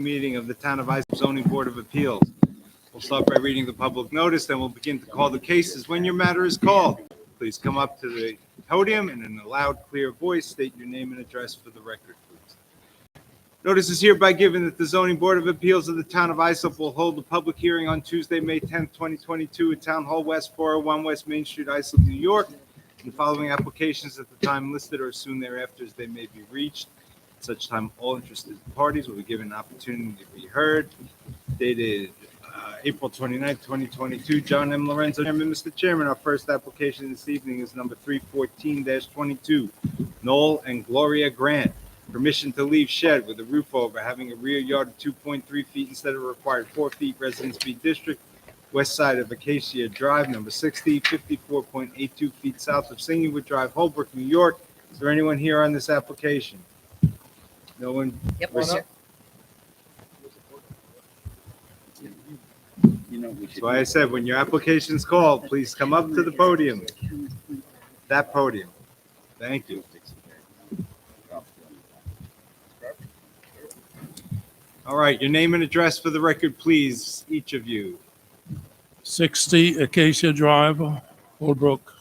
Meeting of the Town of Islip Zoning Board of Appeals. We'll start by reading the public notice, then we'll begin to call the cases. When your matter is called, please come up to the podium and in a loud, clear voice, state your name and address for the record, please. Notice is hereby given that the Zoning Board of Appeals of the Town of Islip will hold a public hearing on Tuesday, May 10th, 2022 at Town Hall West, 401 West Main Street, Islip, New York. The following applications at the time listed or soon thereafter as they may be reached. At such time, all interested parties will be given an opportunity to be heard. Dated April 29th, 2022. John M. Lorenzo, Chairman. Mr. Chairman, our first application this evening is number 314-22. Noel and Gloria Grant. Permission to leave shed with a roof over, having a rear yard of 2.3 feet instead of required 4 feet. Residence B District, west side of Acacia Drive, number 60, 54.82 feet south of Singingwood Drive, Holbrook, New York. Is there anyone here on this application? No one? Yep. So I said, when your application's called, please come up to the podium. That podium. Thank you. All right, your name and address for the record, please, each of you. 60 Acacia Drive, Holbrook,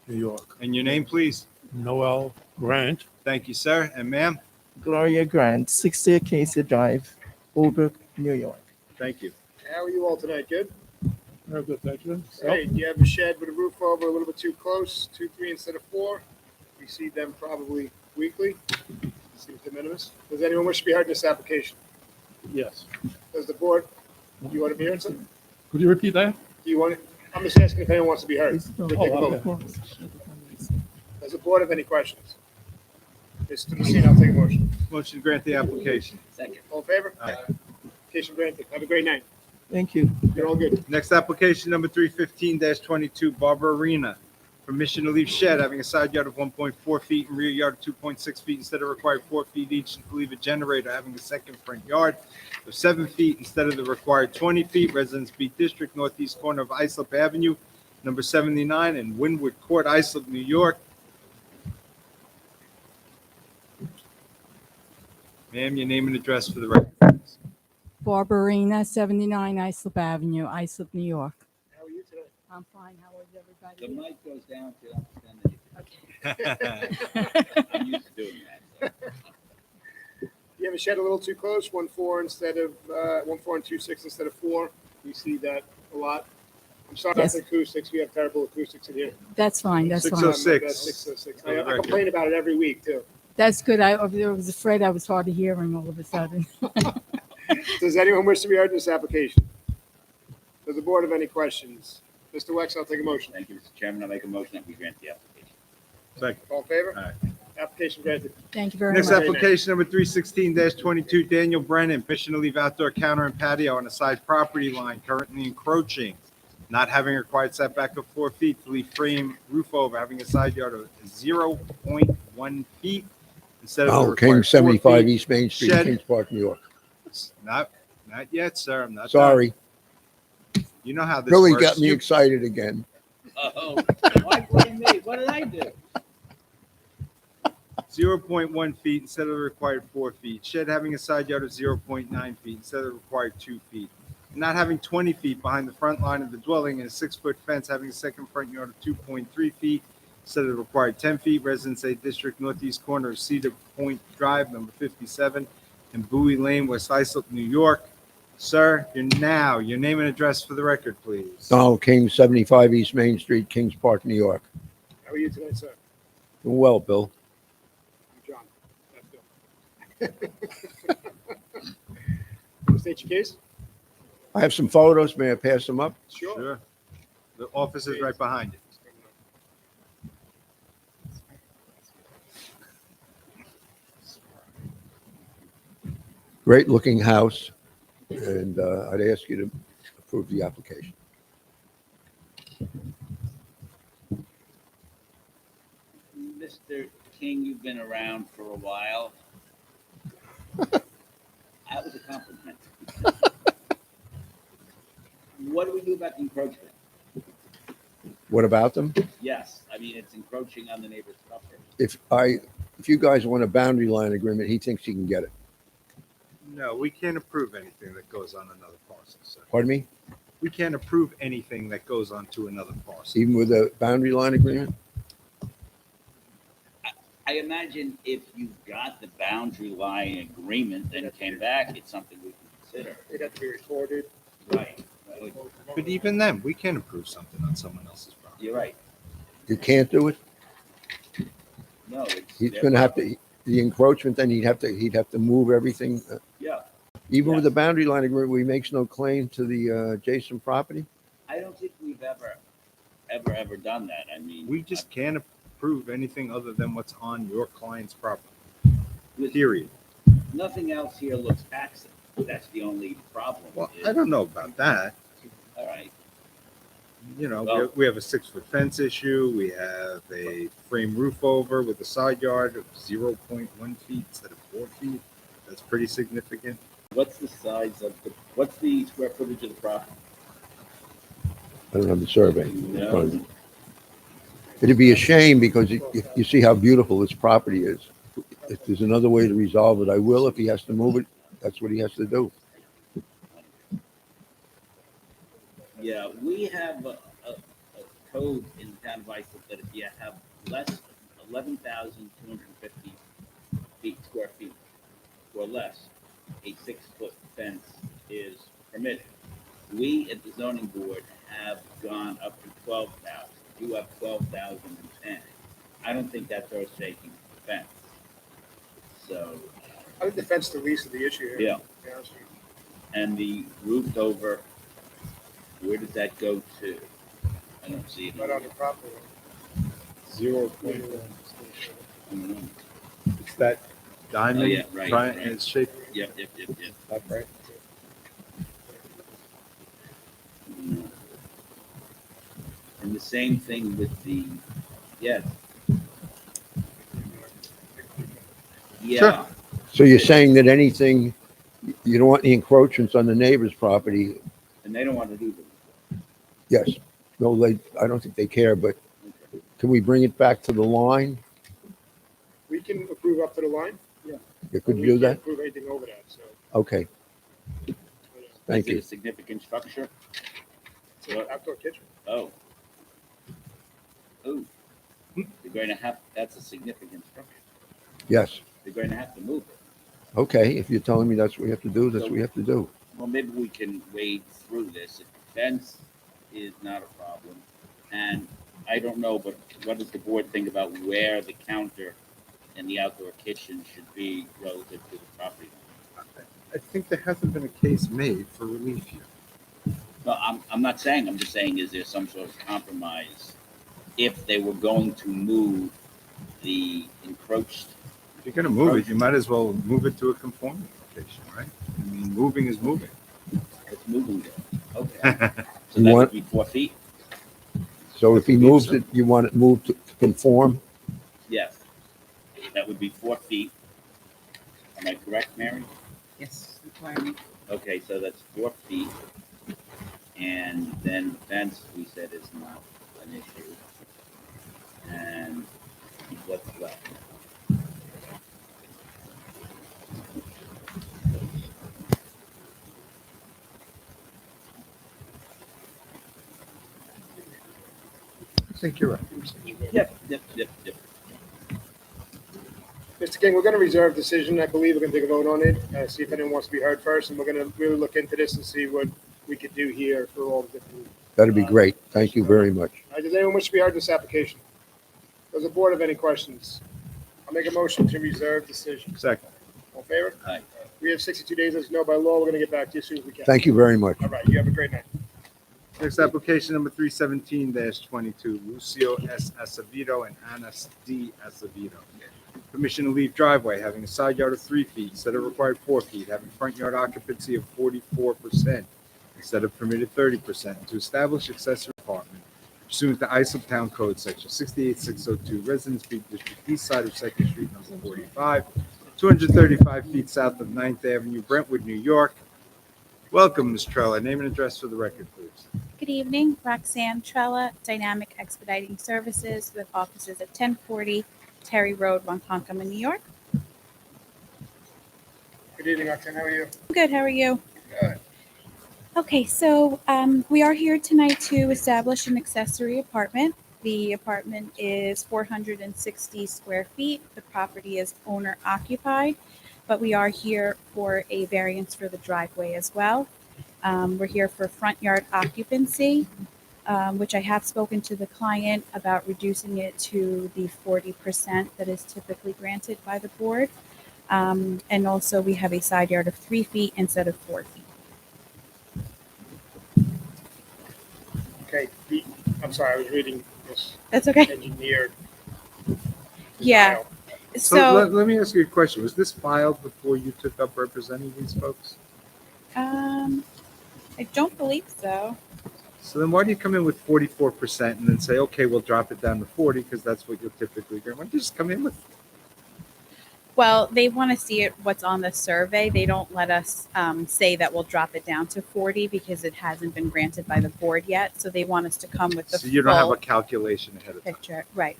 New York. And your name, please. Noel Grant. Thank you, sir. And ma'am? Gloria Grant, 60 Acacia Drive, Holbrook, New York. Thank you. How are you all tonight? Good? Very good, thank you. Hey, do you have a shed with a roof over a little bit too close, 2, 3 instead of 4? We see them probably weekly. Seems de minimis. Does anyone wish to be heard in this application? Yes. Does the board, do you want to be heard? Do Could you repeat that? you want, I'm just asking if anyone wants to be heard. We'll take a Oh, vote. Does the board have any questions? Mr. Messina, I'll take a motion. Motion to grant the application. Second. All in favor? Aye. Application granted. Have a great night. Thank you. You're all good. Next application, number 315-22, Barbara Arena. Permission to leave shed having a side yard of 1.4 feet and rear yard of 2.6 feet instead of required 4 feet each, and to leave a generator having a second front yard of 7 feet instead of the required 20 feet. Residence B District, northeast corner of Islip Avenue, number 79, and Wynwood Court, Islip, New York. Ma'am, your name and address for the record. Barbarina, 79 Islip Avenue, Islip, New York. How are you today? I'm fine. How is The everybody? mic goes down to Okay. I'm used to doing that. You have a shed a little too close, 1.4 instead of 1.4 and 2.6 instead of 4. We see that a lot. I'm sorry Yes. about the acoustics. We have terrible acoustics in here. That's fine. That's fine. 606. That's 606. For the I record. complain about it every week too. That's good. I was afraid I was hard of hearing all of a sudden. Does anyone wish to be heard in this application? Does the board have any questions? Mr. Wex, I'll take a motion. Thank you, Mr. Chairman. I'll make a motion that we grant the application. Second. All in favor? Aye. Application granted. Thank you very Next much. application, number 316-22, Daniel Brennan, permission to leave outdoor counter and patio on a side property line currently encroaching, not having required setback of 4 feet, to leave frame roof over, having a side yard of 0.1 feet instead of the Oh, required King 4 75 feet. East Main Street, Shed. Kings Park, New York. Not yet, sir. I'm not Sorry, done. You know how this Billy works. got me You- excited again. Oh, why blame me? What did I do? 0.1 feet instead of the required 4 feet. Shed having a side yard of 0.9 feet instead of the required 2 feet. Not having 20 feet behind the front line of the dwelling, and a 6-foot fence having a second front yard of 2.3 feet instead of the required 10 feet. Residence A District, northeast corner of Cedar Point Drive, number 57, and Bowie Lane, West Islip, New York. Sir, your name and address for the record, please. Donald King, 75 East Main Street, Kings Park, New York. How are you tonight, sir? Doing well, Bill. I'm John. That's Bill. Want to state your case? I have some photos. May I pass them up? Sure. The office is right behind you. Great looking house, and I'd ask you to approve the application. Mr. King, you've been around for a while. That was a compliment. What do we do about the encroachment? What about them? Yes, I mean, it's encroaching on the neighbor's property. If you guys want a boundary line agreement, he thinks he can get it. No, we can't approve anything that goes on another parcel, sir. Pardon me? We can't approve anything that goes onto another parcel. Even with a boundary line agreement? I imagine if you got the boundary line agreement, then came back, it's something we can consider. It'd have to be recorded. Right. But even then, we can't approve something on someone else's property. You're right. You can't do it? No, it's. He's gonna have to, the encroachment, then he'd have to move everything. Yeah, Even with the boundary line agreement, where he makes no claim to the adjacent property? I don't think we've ever done that. I mean. We just can't approve anything other than what's on your client's property, with period. Nothing else here looks passive. That's the only problem. Well, is- I don't know about that. All right. You know, Well- we have a 6-foot fence issue. We have a frame roof over with a side yard of 0.1 feet instead of 4 feet. That's pretty significant. What's the size of what's the square footage of the property? I don't have the survey. No. It'd be a shame because you see how beautiful this property is. If there's another way to resolve it, I will. If he has to move it, that's what he has to do. Yeah, we have a code in the town of Islip that if you have less than 11,250 square feet or less, a 6-foot fence is permitted. We at the zoning board have gone up to 12,000. You have 12,010. I don't think that's our shaking fence. So, I think the fence is the least of the issue here. yeah, to be honest with you. and the roof over, where does that go to? I don't see it. Right on the property. 0.1. Mhm. It's that diamond. Oh, yeah, right, triangle, right. and it's shaped Yep. up, right? Mhm. And the same thing with the, yeah. Yeah, So you're saying that anything, you don't want any encroachments on the neighbor's property? and they don't want to do that. Yes. No, I don't think they care, but can we bring it back to the line? We can approve up to the line. You could We do can't that? Approve anything over that, so. Okay, thank Is it you. a significant structure? It's an outdoor kitchen. Oh. Oh. They're going to have, that's a significant structure. Yes. They're going to have to move it. Okay, if you're telling me that's what we have to do, that's what we have to do. Well, maybe we can wade through this. If the fence is not a problem, and I don't know, but what does the board think about where the counter and the outdoor kitchen should be relative to the property line? I think there hasn't been a case made for relief here. No, I'm not saying, I'm just saying, is there some sort of compromise if they were going to move the encroached? If you're gonna move it, you might as well move it to a conforming location, right? I mean, moving is moving. It's moving there. Okay. So You that want- would be 4 feet? So if he moves it, you want it moved to conform? Yes. That would be 4 feet. Am I correct, Mary? Yes, requirement. Okay, so that's 4 feet. And then the fence, we said, is not an issue. And what's left? I think you're right. Yep. Mr. King, we're going to reserve decision. I believe we're going to take a vote on it, see if anyone wants to be heard first, and we're going to really look into this and see what we could do here for all the different. That'd be great. Thank you very much. Does anyone wish to be heard in this application? Does the board have any questions? I'll make a motion to reserve decision. Second. All in favor? Aye. We have 62 days, as you know by law. We're going to get back to you as soon as we can. Thank you very much. All right, you have a great night. Next application number 317-22, Lucio S. Acevedo and Anna D. Acevedo. Permission to leave driveway having a side yard of 3 feet instead of required 4 feet, having front yard occupancy of 44% instead of permitted 30%, and to establish accessory apartment pursuant to Islip Town Code Section 68602, Residence B District, east side of Second Street, number 45, 235 feet south of 9th Avenue, Brentwood, New York. Welcome, Ms. Trella. Name and address for the record, please. Good evening, Roxanne Trella, Dynamic Expediting Services with offices at 1040 Terry Road, Wampanoag, New York. Good evening, Octane. How are you? Good, how are you? Good. Okay, so we are here tonight to establish an accessory apartment. The apartment is 460 square feet. The property is owner occupied, but we are here for a variance for the driveway as well. We're here for front yard occupancy, which I have spoken to the client about reducing it to the 40% that is typically granted by the board. And also we have a side yard of 3 feet instead of 4 feet. Okay, I'm sorry, I was reading this That's okay. engineered. Yeah. denial. So let, So, let me ask you a question. Was this filed before you took up representing these folks? I don't believe so. So then why do you come in with 44% and then say, okay, we'll drop it down to 40 because that's what you'll typically grant? Why don't you just come in with? Well, they want to see it what's on the survey. They don't let us say that we'll drop it down to 40 because it hasn't been granted by the board yet. So they want us to come with the So you don't have full a calculation ahead of time. picture. Right.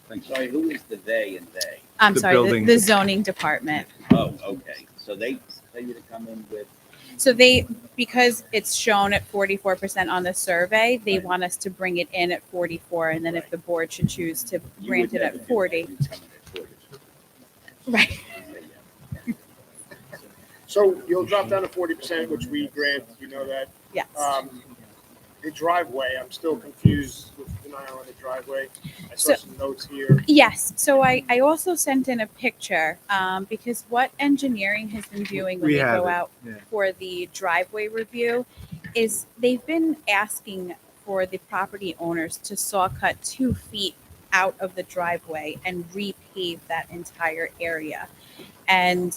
I'm sorry, who is the they and they? I'm The sorry, building the zoning department. Oh, okay. So they tell you to come in with, So because it's shown at 44% on the survey, they want us to bring it in at 44. And then if the board should choose to you grant would it never at do 40. that. You come in at 40. Right. So you'll drop down to 40%, which we grant, you know that. Yes. The driveway, I'm still confused with denial on the driveway. I saw So- some notes here. Yes. So I also sent in a picture because what engineering has been doing when We they have go it, out yeah. for the driveway review is they've been asking for the property owners to saw cut 2 feet out of the driveway and repave that entire area. And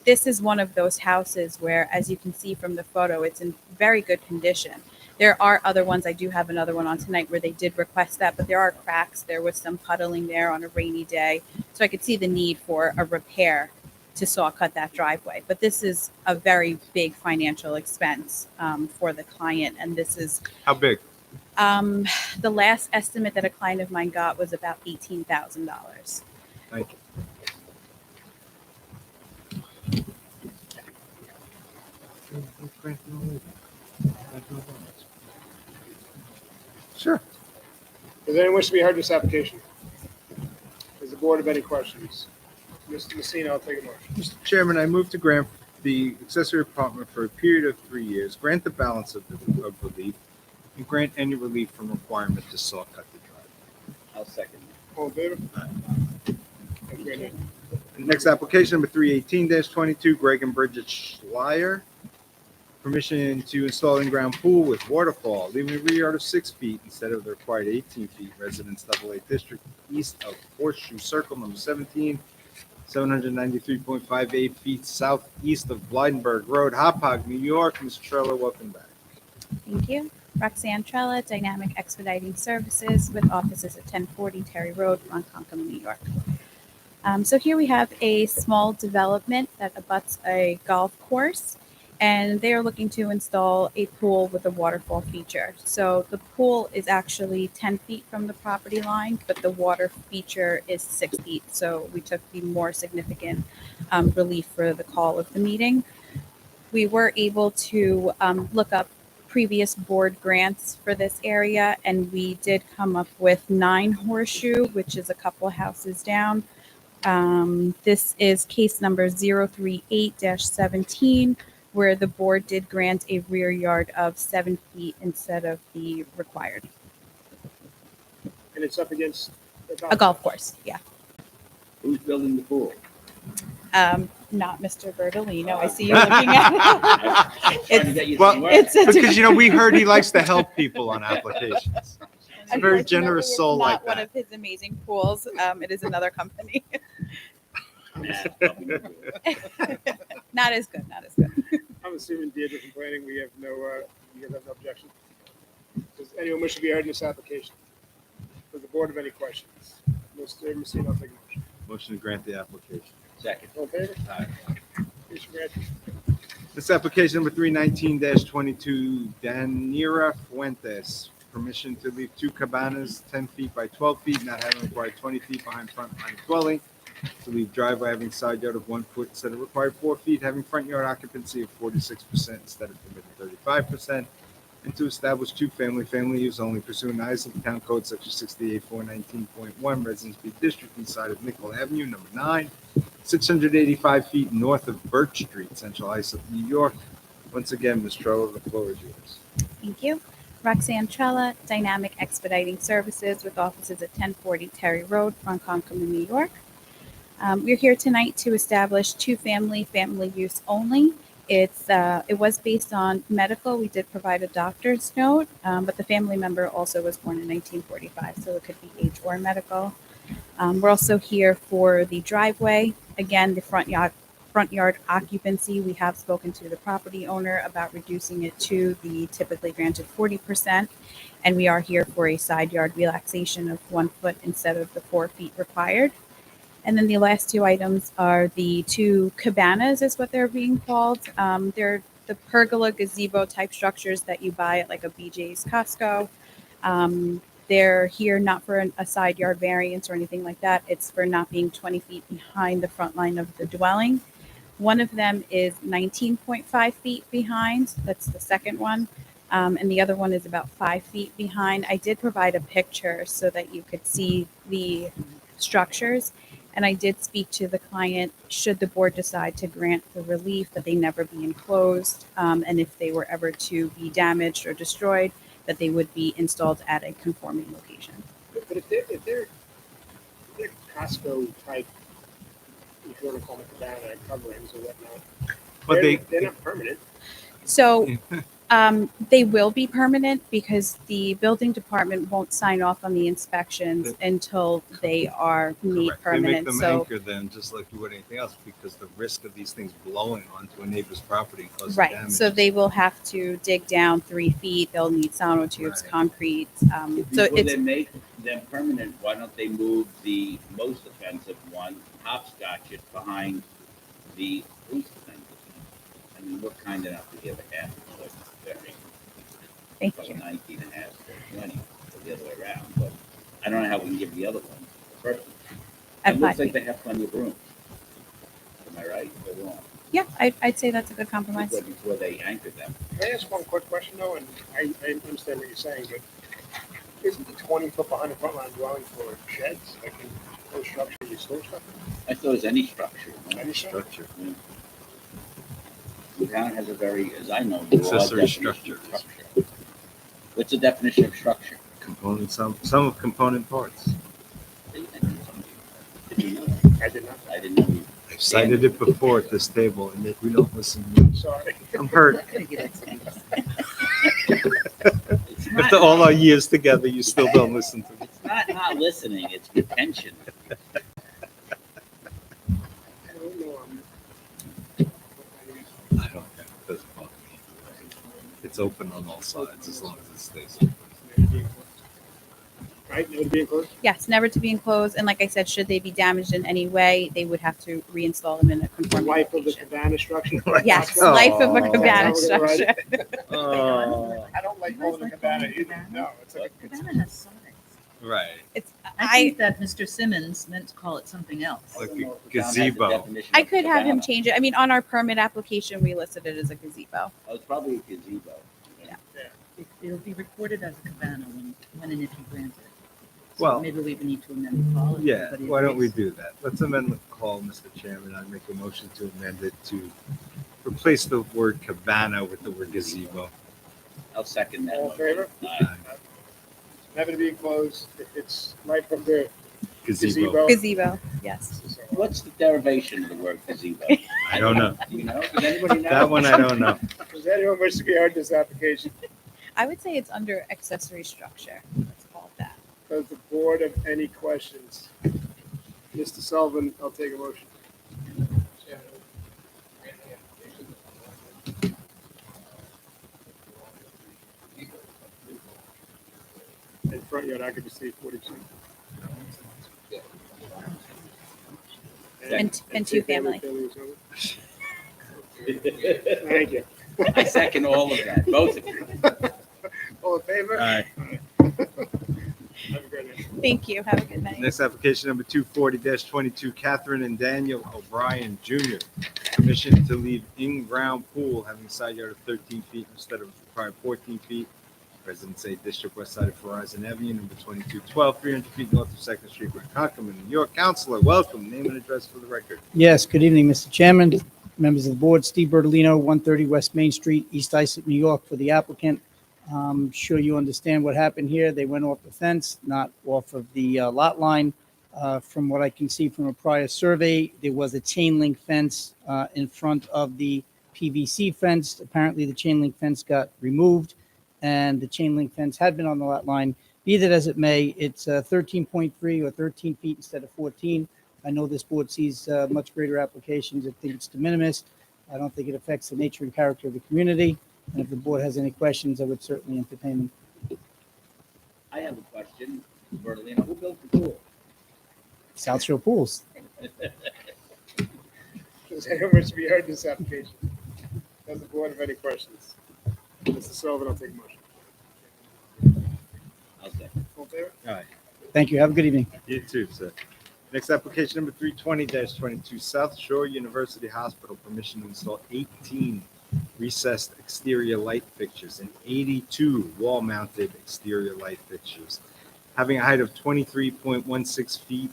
this is one of those houses where, as you can see from the photo, it's in very good condition. There are other ones. I do have another one on tonight where they did request that, but there are cracks. There was some puddling there on a rainy day. So I could see the need for a repair to saw cut that driveway. But this is a very big financial expense for the client. And this is How big? the last estimate that a client of mine got was about $18,000. Thank you. Sure. Does anyone wish to be heard in this application? Does the board have any questions? Mr. Messina, I'll take a motion. Mr. Chairman, I move to grant the accessory apartment for a period of 3 years, grant the balance of relief, and grant any relief from requirement to saw cut the driveway. I'll second All in favor? Thank you. Next application, number 318-22, Greg and Bridget Schleier. Permission to install in-ground pool with waterfall, leaving a rear yard of 6 feet instead of the required 18 feet. Residence AA District, east of Horseshoe Circle, number 17, 793.58 feet southeast of Blydenburg Road, Hopog, New York. Mr. Trello, welcome back. Thank you. Roxanne Trella, Dynamic Expediting Services with offices at 1040 Terry Road, Ronkonkoma, New York. So here we have a small development that abuts a golf course, and they are looking to install a pool with a waterfall feature. So the pool is actually 10 feet from the property line, but the water feature is 6 feet. So we took the more significant relief for the call of the meeting. We were able to look up previous board grants for this area, and we did come up with 9 Horseshoe, which is a couple houses down. This is case number 038-17, where the board did grant a rear yard of 7 feet instead of the required. And it's up against A golf course, yeah. Who's building the pool? Not Mr. Bertolino. I see you looking at it. Trying to get you Well, some work. It's a Because, we heard he likes to help people on applications. a very generous Unfortunately, soul it's like not one that. of his amazing pools. It is another company. Nah, probably not. Not as good, not as good. I'm assuming Deirdre from planning, we have no, you guys have no objection. Does anyone wish to be heard in this application? Does the board have any questions? Mr. Messina, I'll take a motion. Motion to grant the application. Second. All in favor? Aye. Please grant. This application number 319-22, Danira Fuentes. Permission to leave 2 cabanas 10 feet by 12 feet, not having required 20 feet behind front line of dwelling. to leave driveway having side yard of 1 foot instead of required 4 feet, having front yard occupancy of 46% instead of permitted 35%, and to establish family use only pursuant to Islip Town Code Section 68419.1, Residence B District, east side of Nickel Avenue, number 9, 685 feet north of Birch Street, Central Islip, New York. Once again, Ms. Trello, the floor is yours. Thank you. Roxanne Trella, Dynamic Expediting Services with offices at 1040 Terry Road, Ronkonkoma, New York. We're here tonight to establish family use only. It was based on medical. We did provide a doctor's note, but the family member also was born in 1945, so it could be age or medical. We're also here for the driveway. Again, the front yard occupancy. We have spoken to the property owner about reducing it to the typically granted 40%, and we are here for a side yard relaxation of 1 foot instead of the 4 feet required. And then the last two items are the two cabanas, is what they're being called. They're the pergola gazebo type structures that you buy at like a BJ's Costco. They're here not for a side yard variance or anything like that. It's for not being 20 feet behind the front line of the dwelling. One of them is 19.5 feet behind. That's the second one. And the other one is about 5 feet behind. I did provide a picture so that you could see the structures. And I did speak to the client, should the board decide to grant the relief, that they never be enclosed. And if they were ever to be damaged or destroyed, that they would be installed at a conforming location. But if they're Costco type, if you want to call it cabana coverings or whatnot, But they're not permanent. So they will be permanent because the building department won't sign off on the inspections until they are made correct. They permanent. make them So anchor them just like you would anything else, because the risk of these things blowing onto a neighbor's property and causing right, damage. so they will have to dig down 3 feet. They'll need sonotubes, Right. concrete. So Before it's they make them permanent, why don't they move the most offensive one, hopscotch it behind the least offensive? I mean, we're kind enough to give a half a foot variance. thank From you. 19 and a half to 20, or the other way around, but I don't know how we can give the other one the first one. At It 5 looks like feet. they have plenty of room. Am I right or wrong? Yeah, I'd say that's a good compromise. Before they anchor them. Can I ask one quick question though? And I understand what you're saying, but isn't the 20 foot behind the front line dwelling for sheds? Like in those structures you store stuff in? I thought it was any structure. you know? Any Structure. The town has a very, as I know, broad Accessory definition of structure. What's the definition of structure? Components, some of component parts. Did you know that? I did not. I didn't know you. I've cited it before at this table, and yet we don't listen to me. Sorry. I'm hurt. It's After not, all our years together, you still don't listen to me. it's not listening, it's retention. I don't know. I don't care. It doesn't bother me. It's open on all sides as long as it stays open. Right? Never to be enclosed? Yes, never to be enclosed. And like I said, should they be damaged in any way, they would have to reinstall them in a The conforming life of the location. cabana structure? Yes, Oh. life of a That's cabana how we're gonna write structure. Oh, I don't like calling it a cabana either. No, it's like, it's, Cabana has sides. right. It's I think that Mr. Simmons meant to call it something else. Like I don't know a if the town has a gazebo. definition I of could have him cabana. change it. I mean, on our permit application, we listed it as a gazebo. Oh, it's probably a gazebo. It'll be recorded as a cabana when and if you grant it. So Well, maybe we need to amend the policy. Yeah, but it why don't we is- do that? Let's amend the call, Mr. Chairman. I make a motion to amend it to replace the word cabana with the word gazebo. I'll second that. All in favor? Aye. never to be enclosed. It's life of the Gazebo. gazebo. Gazebo, yes. What's the derivation of the word gazebo? I don't know. Do you know? Does anybody know? That one I don't know. Does anyone wish to be heard in this application? I would say it's under accessory structure. Let's call it that. Does the board have any questions? Mr. Sullivan, I'll take a motion. In front yard occupancy 42. And two family. was over? Thank you. I second all of that, both of you. All in favor? Aye. Have a great night. Thank you. Have a good night. Next application number 240-22, Catherine and Daniel O'Brien Jr. Permission to leave in-ground pool having a side yard of 13 feet instead of required 14 feet. Residence A District, west side of Horizon Avenue, number 2212, 300 feet north of 2nd Street, Ronkonkoma, New York. Counselor, welcome. Name and address for the record. Yes, good evening, Mr. Chairman, members of the board. Steve Bertolino, 130 West Main Street, East Islip, New York, for the applicant. I'm sure you understand what happened here. They went off the fence, not off of the lot line. From what I can see from a prior survey, there was a chain link fence in front of the PVC fence. Apparently, the chain link fence got removed, and the chain link fence had been on the lot line. Be that as it may, it's 13.3 or 13 feet instead of 14. I know this board sees much greater applications. I think it's de minimis. I don't think it affects the nature and character of the community. And if the board has any questions, I would certainly entertain them. I have a question, Bertolino. Who built the pool? South Shore Pools. Does anyone wish to be heard in this application? Does the board have any questions? Mr. Sullivan, I'll take a motion. I'll say. All in favor? All right. Thank you. Have a good evening. You too, sir. Next application number 320-22, South Shore University Hospital. Permission to install 18 recessed exterior light fixtures and 82 wall-mounted exterior light fixtures, having a height of 23.16 feet,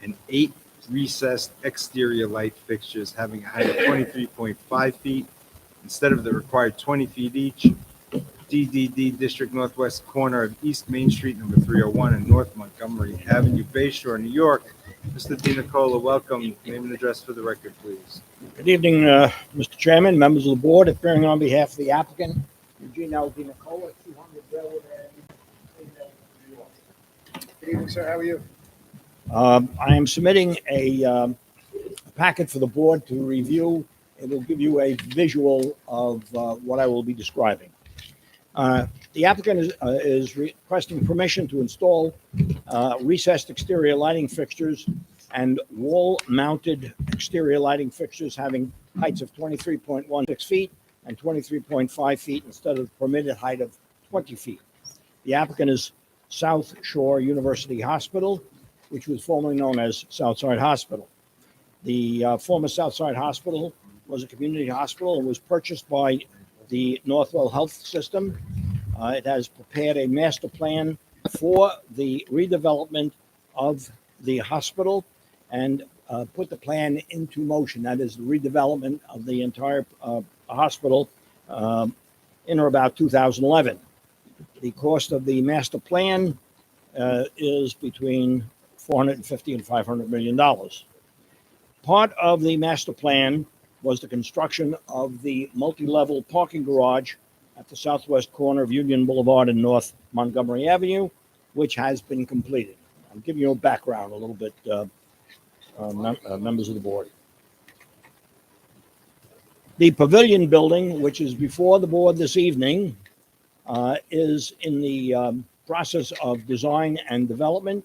and 8 recessed exterior light fixtures having a height of 23.5 feet instead of the required 20 feet each. DDD District, northwest corner of East Main Street, number 301, and North Montgomery Avenue, Bayshore, New York. Mr. DiNicola, welcome. Name and address for the record, please. Good evening, Mr. Chairman, members of the board. Appearing on behalf of the applicant, Eugene L. DiNicola, 200 Railwood Avenue, New York. Good evening, sir. How are you? I am submitting a packet for the board to review. It will give you a visual of what I will be describing. The applicant is requesting permission to install recessed exterior lighting fixtures and wall-mounted exterior lighting fixtures having heights of 23.16 feet and 23.5 feet instead of the permitted height of 20 feet. The applicant is South Shore University Hospital, which was formerly known as Southside Hospital. The former Southside Hospital was a community hospital and was purchased by the Northwell Health System. It has prepared a master plan for the redevelopment of the hospital and put the plan into motion. That is the redevelopment of the entire hospital in or about 2011. The cost of the master plan is between $450 and $500 million. Part of the master plan was the construction of the multi-level parking garage at the southwest corner of Union Boulevard and North Montgomery Avenue, which has been completed. I'll give you a background a little bit, members of the board. The pavilion building, which is before the board this evening, is in the process of design and development.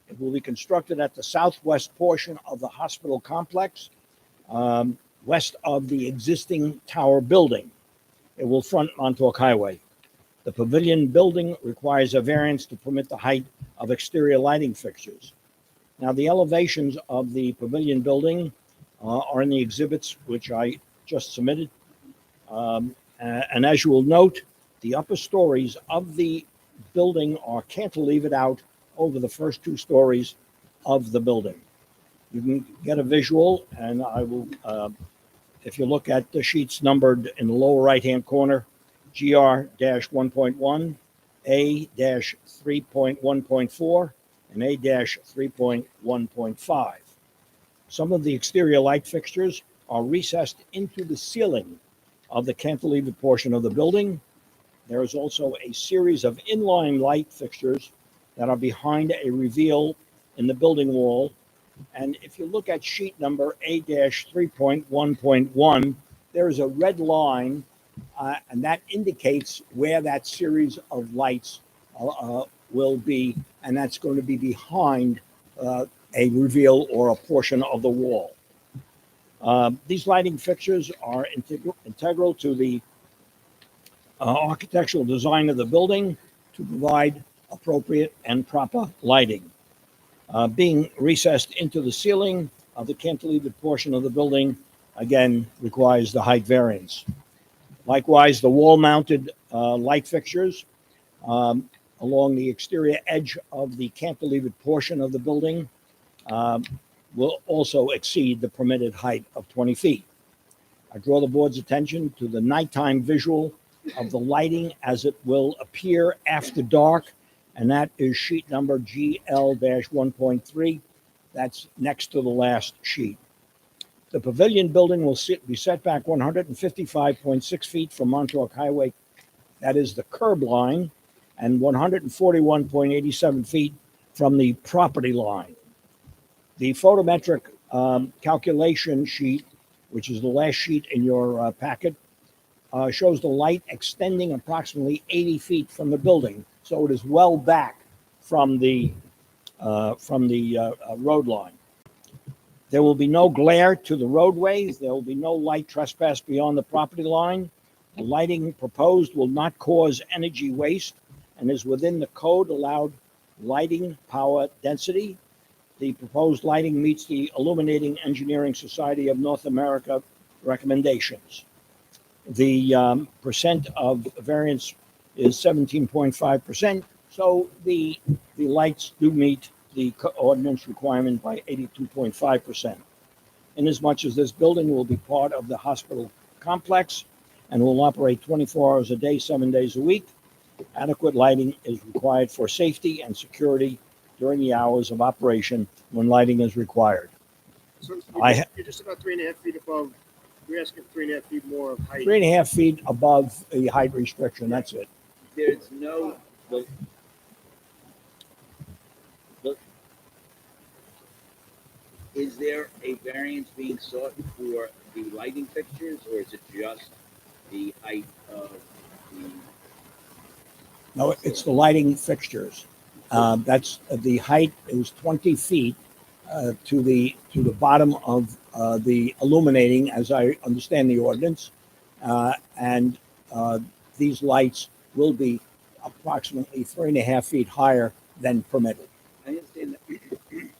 It will be constructed at the southwest portion of the hospital complex, west of the existing tower building. It will front Montauk Highway. The pavilion building requires a variance to permit the height of exterior lighting fixtures. Now, the elevations of the pavilion building are in the exhibits which I just submitted. And as you will note, the upper stories of the building are cantilevered out over the first 2 stories of the building. You can get a visual, and I will, if you look at the sheets numbered in the lower right-hand corner, GR-1.1, A-3.1.4, and A-3.1.5. Some of the exterior light fixtures are recessed into the ceiling of the cantilevered portion of the building. There is also a series of inline light fixtures that are behind a reveal in the building wall. And if you look at sheet number A-3.1.1, there is a red line, and that indicates where that series of lights will be, and that's going to be behind a reveal or a portion of the wall. These lighting fixtures are integral to the architectural design of the building to provide appropriate and proper lighting. Being recessed into the ceiling of the cantilevered portion of the building, again, requires the height variance. Likewise, the wall-mounted light fixtures along the exterior edge of the cantilevered portion of the building will also exceed the permitted height of 20 feet. I draw the board's attention to the nighttime visual of the lighting as it will appear after dark, and that is sheet number GL-1.3. That's next to the last sheet. The pavilion building will be set back 155.6 feet from Montauk Highway. That is the curb line, and 141.87 feet from the property line. The photometric calculation sheet, which is the last sheet in your packet, shows the light extending approximately 80 feet from the building. So it is well back from the road line. There will be no glare to the roadways. There will be no light trespass beyond the property line. The lighting proposed will not cause energy waste and is within the code allowed lighting power density. The proposed lighting meets the Illuminating Engineering Society of North America recommendations. The percent of variance is 17.5%, so the lights do meet the ordinance requirement by 82.5%. Inasmuch as this building will be part of the hospital complex and will operate 24 hours a day, 7 days a week, adequate lighting is required for safety and security during the hours of operation when lighting is required. So I you're just about 3.5 feet above. We're asking 3.5 feet more of height. 3.5 feet above the height restriction, that's it. There's no, look, is there a variance being sought for the lighting fixtures, or is it just the height of the? No, it's the lighting fixtures. That's the height is 20 feet to the bottom of the illuminating, as I understand the ordinance, and these lights will be approximately 3.5 feet higher than permitted. I understand that.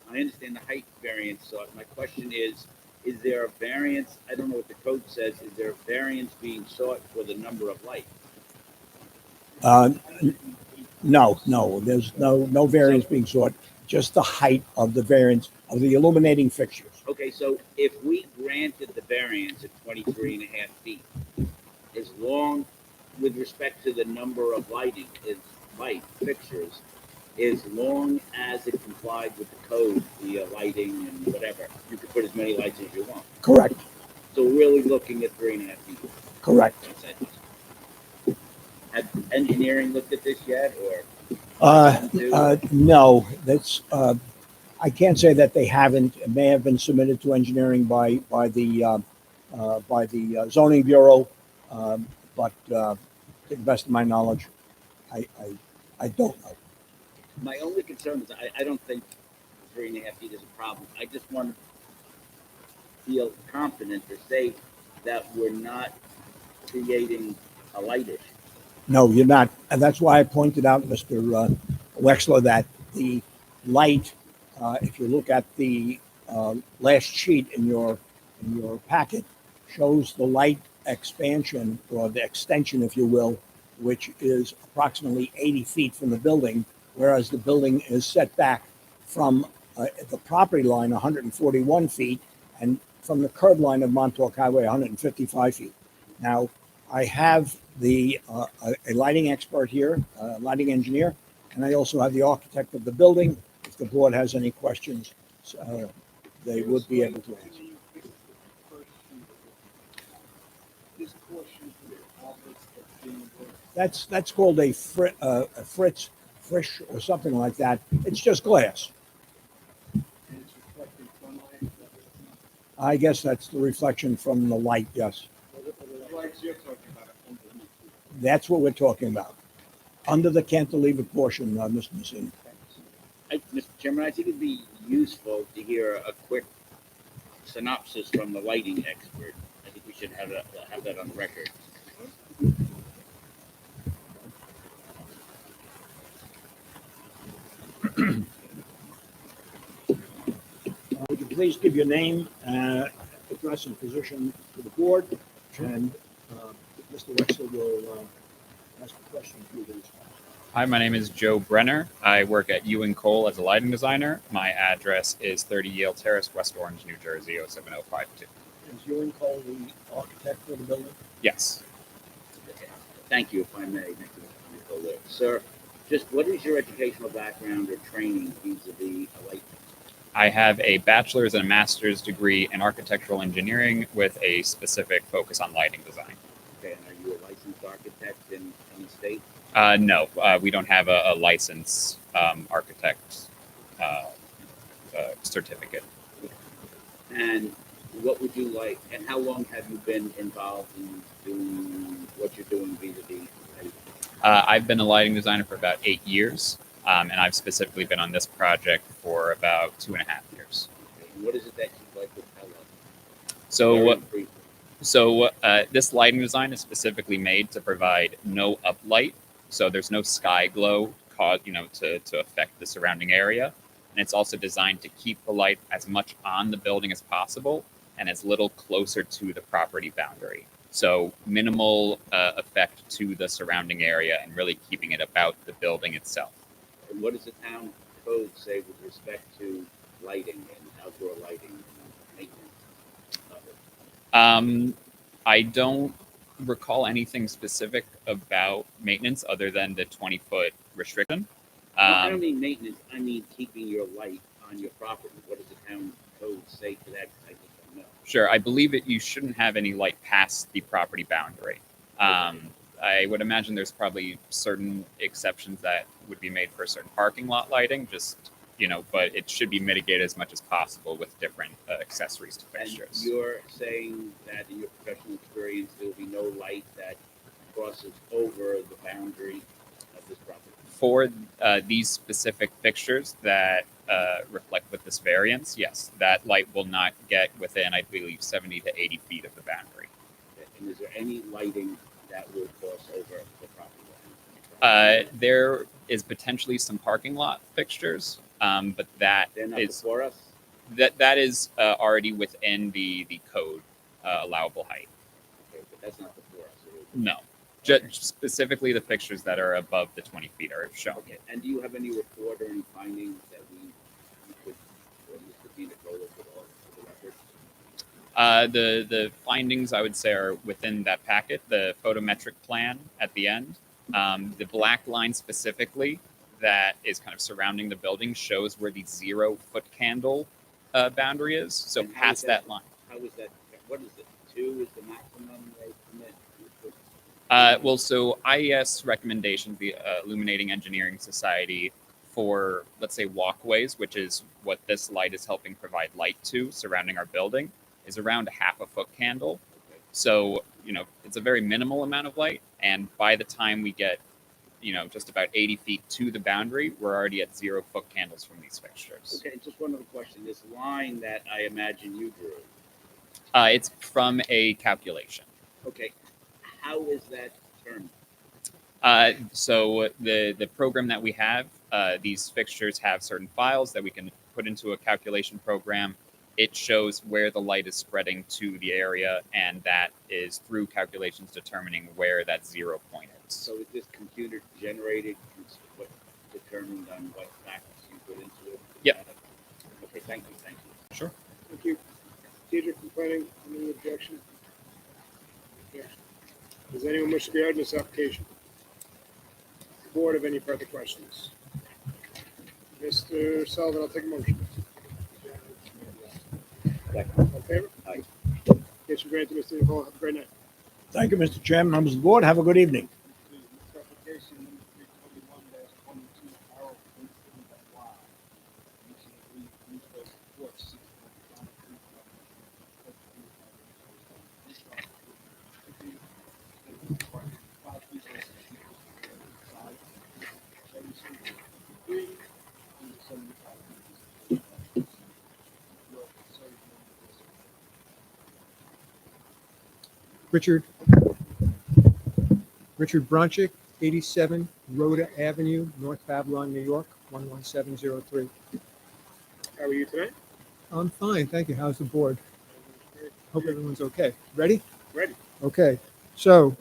I understand the height variance. So my question is there a variance? I don't know what the code says. Is there a variance being sought for the number of lights? No, there's no variance being sought, just the height of the variance of the illuminating fixtures. Okay, so if we granted the variance at 23.5 feet, as long with respect to the number of light fixtures, as long as it complied with the code, the lighting and whatever, you could put as many lights as you want. Correct. So we're really looking at 3.5 feet. Correct. Has engineering looked at this yet, or? No, that's I can't say that they haven't. It may have been submitted to engineering by the zoning bureau, but to the best of my knowledge, I don't know. My only concern is I don't think 3.5 feet is a problem. I just want to feel confident or safe that we're not creating a light issue. No, you're not. And that's why I pointed out, Mr. Wexler, that the light, if you look at the last sheet in your packet, shows the light expansion or the extension, if you will, which is approximately 80 feet from the building, whereas the building is set back from the property line 141 feet and from the curb line of Montauk Highway 155 feet. Now, I have a lighting expert here, a lighting engineer, and I also have the architect of the building. If the board has any questions, they would be able to answer. That's called a frisch or something like that. It's just glass. I guess that's the reflection from the light, yes. That's what we're talking about. Under the cantilever portion, Mr. Messina. Mr. Chairman, I think it'd be useful to hear a quick synopsis from the lighting expert. I think we should have that on record. please give your name, address, and position to the board? And Mr. Wexler will ask a question for you to respond. Hi, my name is Joe Brenner. I work at Ewing Cole as a lighting designer. My address is 30 Yale Terrace, West Orange, New Jersey, 07052. Is Ewing Cole the architect for the building? Yes. Thank you, if I may, Mr. Nicola. Sir, just what is your educational background or training vis-a-vis lighting? I have a bachelor's and a master's degree in architectural engineering with a specific focus on lighting design. Okay, and are you a licensed architect in any state? No, we don't have a licensed architect certificate. And what would you like, and how long have you been involved in doing what you're doing vis-a-vis lighting? I've been a lighting designer for about 8 years, and I've specifically been on this project for about 2.5 years. Okay, and what is it that you'd like to tell us? So, Very briefly. this lighting design is specifically made to provide no uplight, so there's no sky glow to affect the surrounding area, and it's also designed to keep the light as much on the building as possible and as little closer to the property boundary. So minimal effect to the surrounding area and really keeping it about the building itself. And what does the town code say with respect to lighting and outdoor lighting and maintenance of it? I don't recall anything specific about maintenance other than the 20-foot restriction. I don't mean maintenance, I mean keeping your light on your property. What does the town code say to that? I just don't know. Sure, I believe that you shouldn't have any light past the property boundary. I would imagine there's probably certain exceptions that would be made for certain parking lot lighting, but it should be mitigated as much as possible with different accessories to fixtures. And you're saying that in your professional experience, there will be no light that crosses over the boundary of this property? For these specific fixtures that reflect with this variance, yes, that light will not get within, I believe, 70 to 80 feet of the boundary. And is there any lighting that will cross over the property line? There is potentially some parking lot fixtures, but They're not before us? that is already within the code allowable height. Okay, but that's not before us. Is it? No, just specifically the fixtures that are above the 20 feet are shown. Okay, and do you have any report or any findings that you could, or Mr. Di Nicola could offer for the record? The findings, I would say, are within that packet, the photometric plan at the end. The black line specifically that is kind of surrounding the building shows where the 0-foot candle boundary is. So And how past is that line. How is that, what is it, 2 is the maximum they permit? So IES recommendations, the Illuminating Engineering Society, for, let's say, walkways, which is what this light is helping provide light to surrounding our building, is around a 1/2 foot candle. So, it's a very minimal amount of light. And by the time we get, just about 80 feet to the boundary, we're already at 0-foot candles from these fixtures. Okay, just one other question. This line that I imagine you drew, It's from a calculation. okay, how is that determined? So the program that we have, these fixtures have certain files that we can put into a calculation program. It shows where the light is spreading to the area, and that is through calculations determining where that 0 point is. So is this computer generated, what determined on what factors you put into it? Yep. Okay, thank you. Sure. Thank you. Deidre, complaining, any objection? Objection. Does anyone wish to be heard in this application? Board, have any further questions? Mr. Sullivan, I'll take a motion. All in favor? Aye. Case granted, Mr. Nicole, have a great night. Thank you, Mr. Chairman, members of the board. Have a good evening. Application number 321-22, Harold Winston Benoit. Richard Bronchick, 87 Rhoda Avenue, North Babylon, New York, 11703. How are you tonight? I'm fine, thank you. How's the board? Hope everyone's okay. Ready? Ready. Okay, so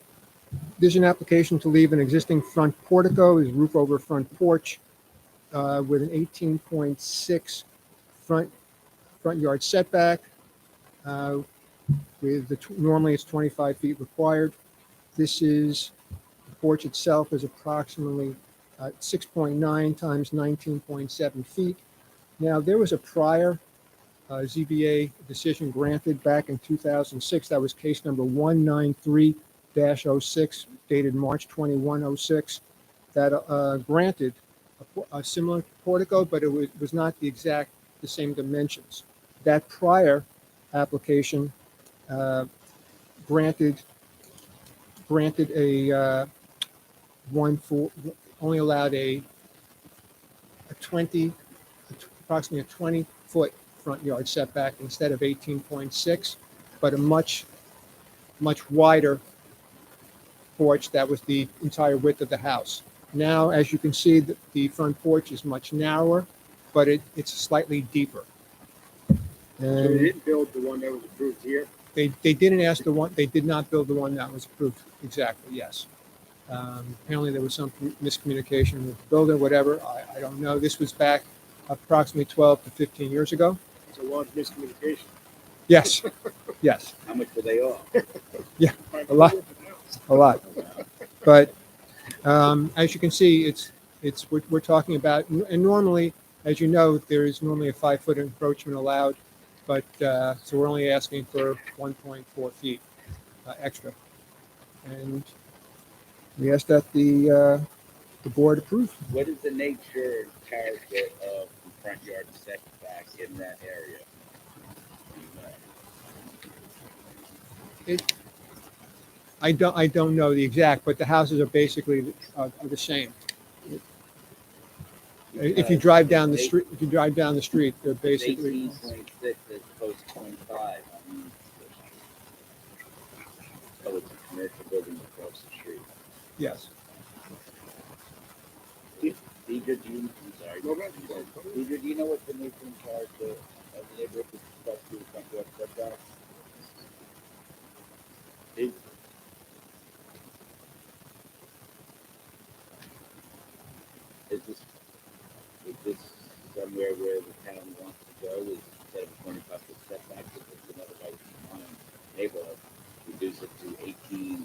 there's an application to leave an existing front portico, is roof over front porch, with an 18.6 front yard setback. With normally it's 25 feet required. This is, the porch itself is approximately 6.9 times 19.7 feet. Now, there was a prior ZBA decision granted back in 2006. That was case number 193-06, dated March 2106, that granted a similar portico, but it was not the same dimensions. That prior application granted a only allowed a 20, approximately a 20-foot front yard setback instead of 18.6, but a much wider porch that was the entire width of the house. Now, as you can see, the front porch is much narrower, but it's slightly deeper. So they And didn't build the one that was approved here? they didn't ask they did not build the one that was approved, exactly, yes. Apparently there was some miscommunication with the builder, whatever, I don't know. This was back approximately 12 to 15 years ago. It's a large miscommunication. Yes, yes, How much were they off? a lot. A lot. But as you can see, we're talking about, and normally, as you know, there is normally a 5-foot encroachment allowed, but so we're only asking for 1.4 feet extra. And we ask that the board approve. What is the nature and character of the front yard setback in that area? I don't know the exact, but the houses are basically the same. If you drive down the street, they're basically. 18.6 as opposed to 25. I mean, so it's a commercial building across the street. Yes. Deidre, do you know what the nature and character of the neighborhood with respect to the front yard setback? Is this somewhere where the town wants to go? Is instead of a 25-foot setback, if it's another way on a neighborhood, reduce it to 18.6?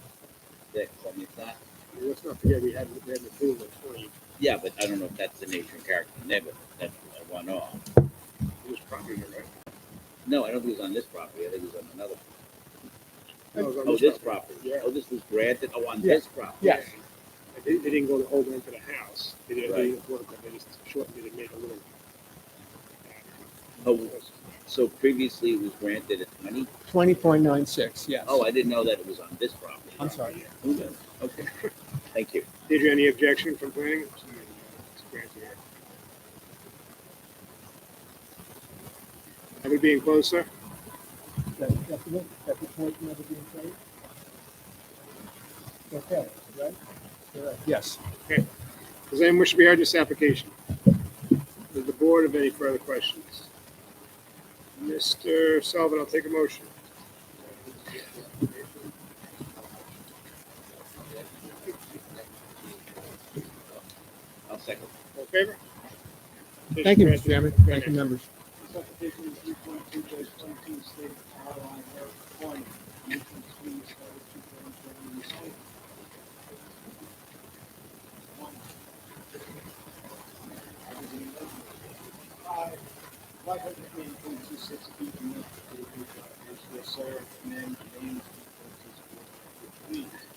I mean, it's not. Let's not forget, we had approved at 20. Yeah, but I don't know if that's the nature and character of the neighborhood. That's a one-off. This property here, right? No, I don't think it was on this property. I think it was on another. No, it was on Oh, this property. Yeah. Oh, this was granted. Oh, on Yeah. this property. Yes. They didn't go the whole way into the house. They didn't Right. do the portico. They just shortened it and made a little. Oh, so previously it was granted at 20? 20.96, yes. Oh, I didn't know that it was on this property. I'm sorry. Okay. Thank you. Did you any objection from planning? It's granted here. Have it being closed, sir? That the point never being paid? Okay, right? Yes. Okay. Does anyone wish to be heard in this application? Does the board have any further questions? Mr. Sullivan, I'll take a motion. I'll second. All in favor? Thank you, Mr. Chairman. Thank you, members. This application is 3.2-17 stated outline one.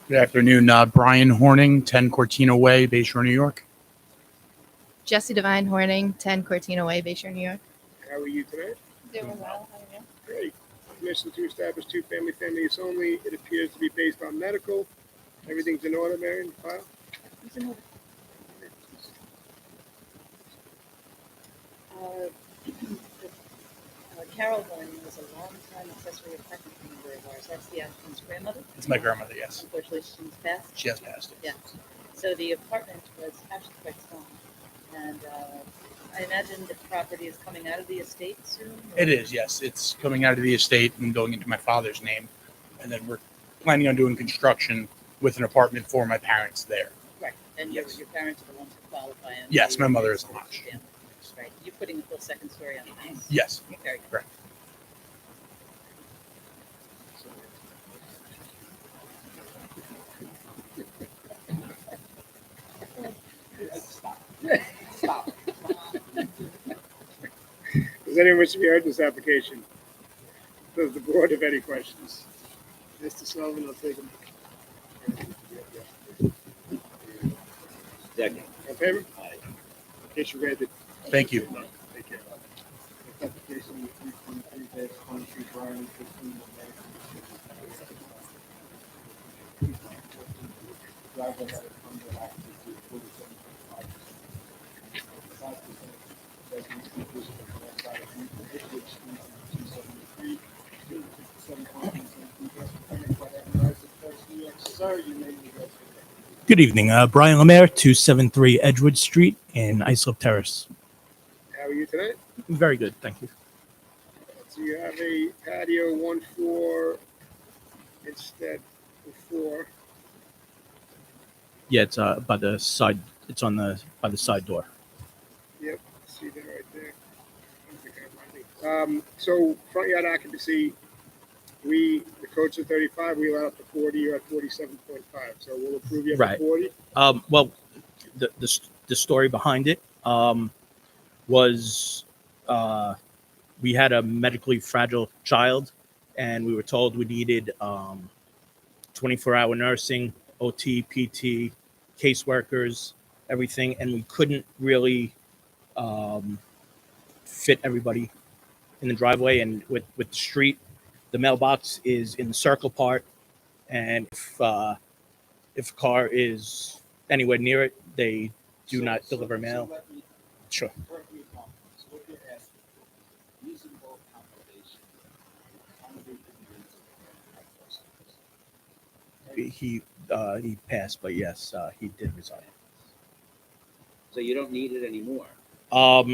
Good afternoon, Brian Horning, 10 Cortina Way, Bay Shore, New York. Jesse Divine Horning, 10 Cortina Way, Bay Shore, New York. How are you today? Doing well. How are you? Great. Permission to establish two-family use only. It appears to be based on medical. Everything's in order, Marion, file? It's in order. Carol Horning was a long-time accessory apartment member of ours. That's the applicant's grandmother. It's my grandmother, yes. Unfortunately, she's passed. She has passed. Yeah. So the apartment was actually quite small. And I imagine the property is coming out of the estate soon? or- It is, yes. It's coming out of the estate and going into my father's name. And then we're planning on doing construction with an apartment for my parents there. Right, and your parents are the ones who qualify. and Yes, they- my mother is a Hotch. Yeah, right. You're putting a full second story on the house? Yes. Very good. Correct. Stop. Does anyone wish to be heard in this application? Does the board have any questions? Mr. Sullivan, I'll take them. Second. In favor? Case you granted. Thank you. Take care. Application 323-23 Brian 15 driveway that is under access to 47.5%. 5% residence increase on the west side of Edgewood Street, 273, 57.2%. Sir, you may be addressed. Good evening. Brian Lemaire, 273 Edgewood Street in Islip Terrace. How are you tonight? Very good, thank you. So you have a patio 1-4 instead of 4. Yeah, it's by the side. It's on the by the side door. Yep, see that right there. I think I'm right. So front yard occupancy, the code's at 35, we allow up to 40, you're at 47.5, so we'll approve you up Right. to 40. Well, the story behind it was we had a medically fragile child, and we were told we needed 24-hour nursing, OT, PT, caseworkers, everything, and we couldn't really fit everybody in the driveway. And with the street, the mailbox is in the circle part, and if a car is anywhere near it, they do not deliver mail. let me Sure. correct me if I'm wrong. So what you're asking for, reasonable accommodation, accommodate the needs of He passed, but yes, he did resign. So you don't need it anymore? No.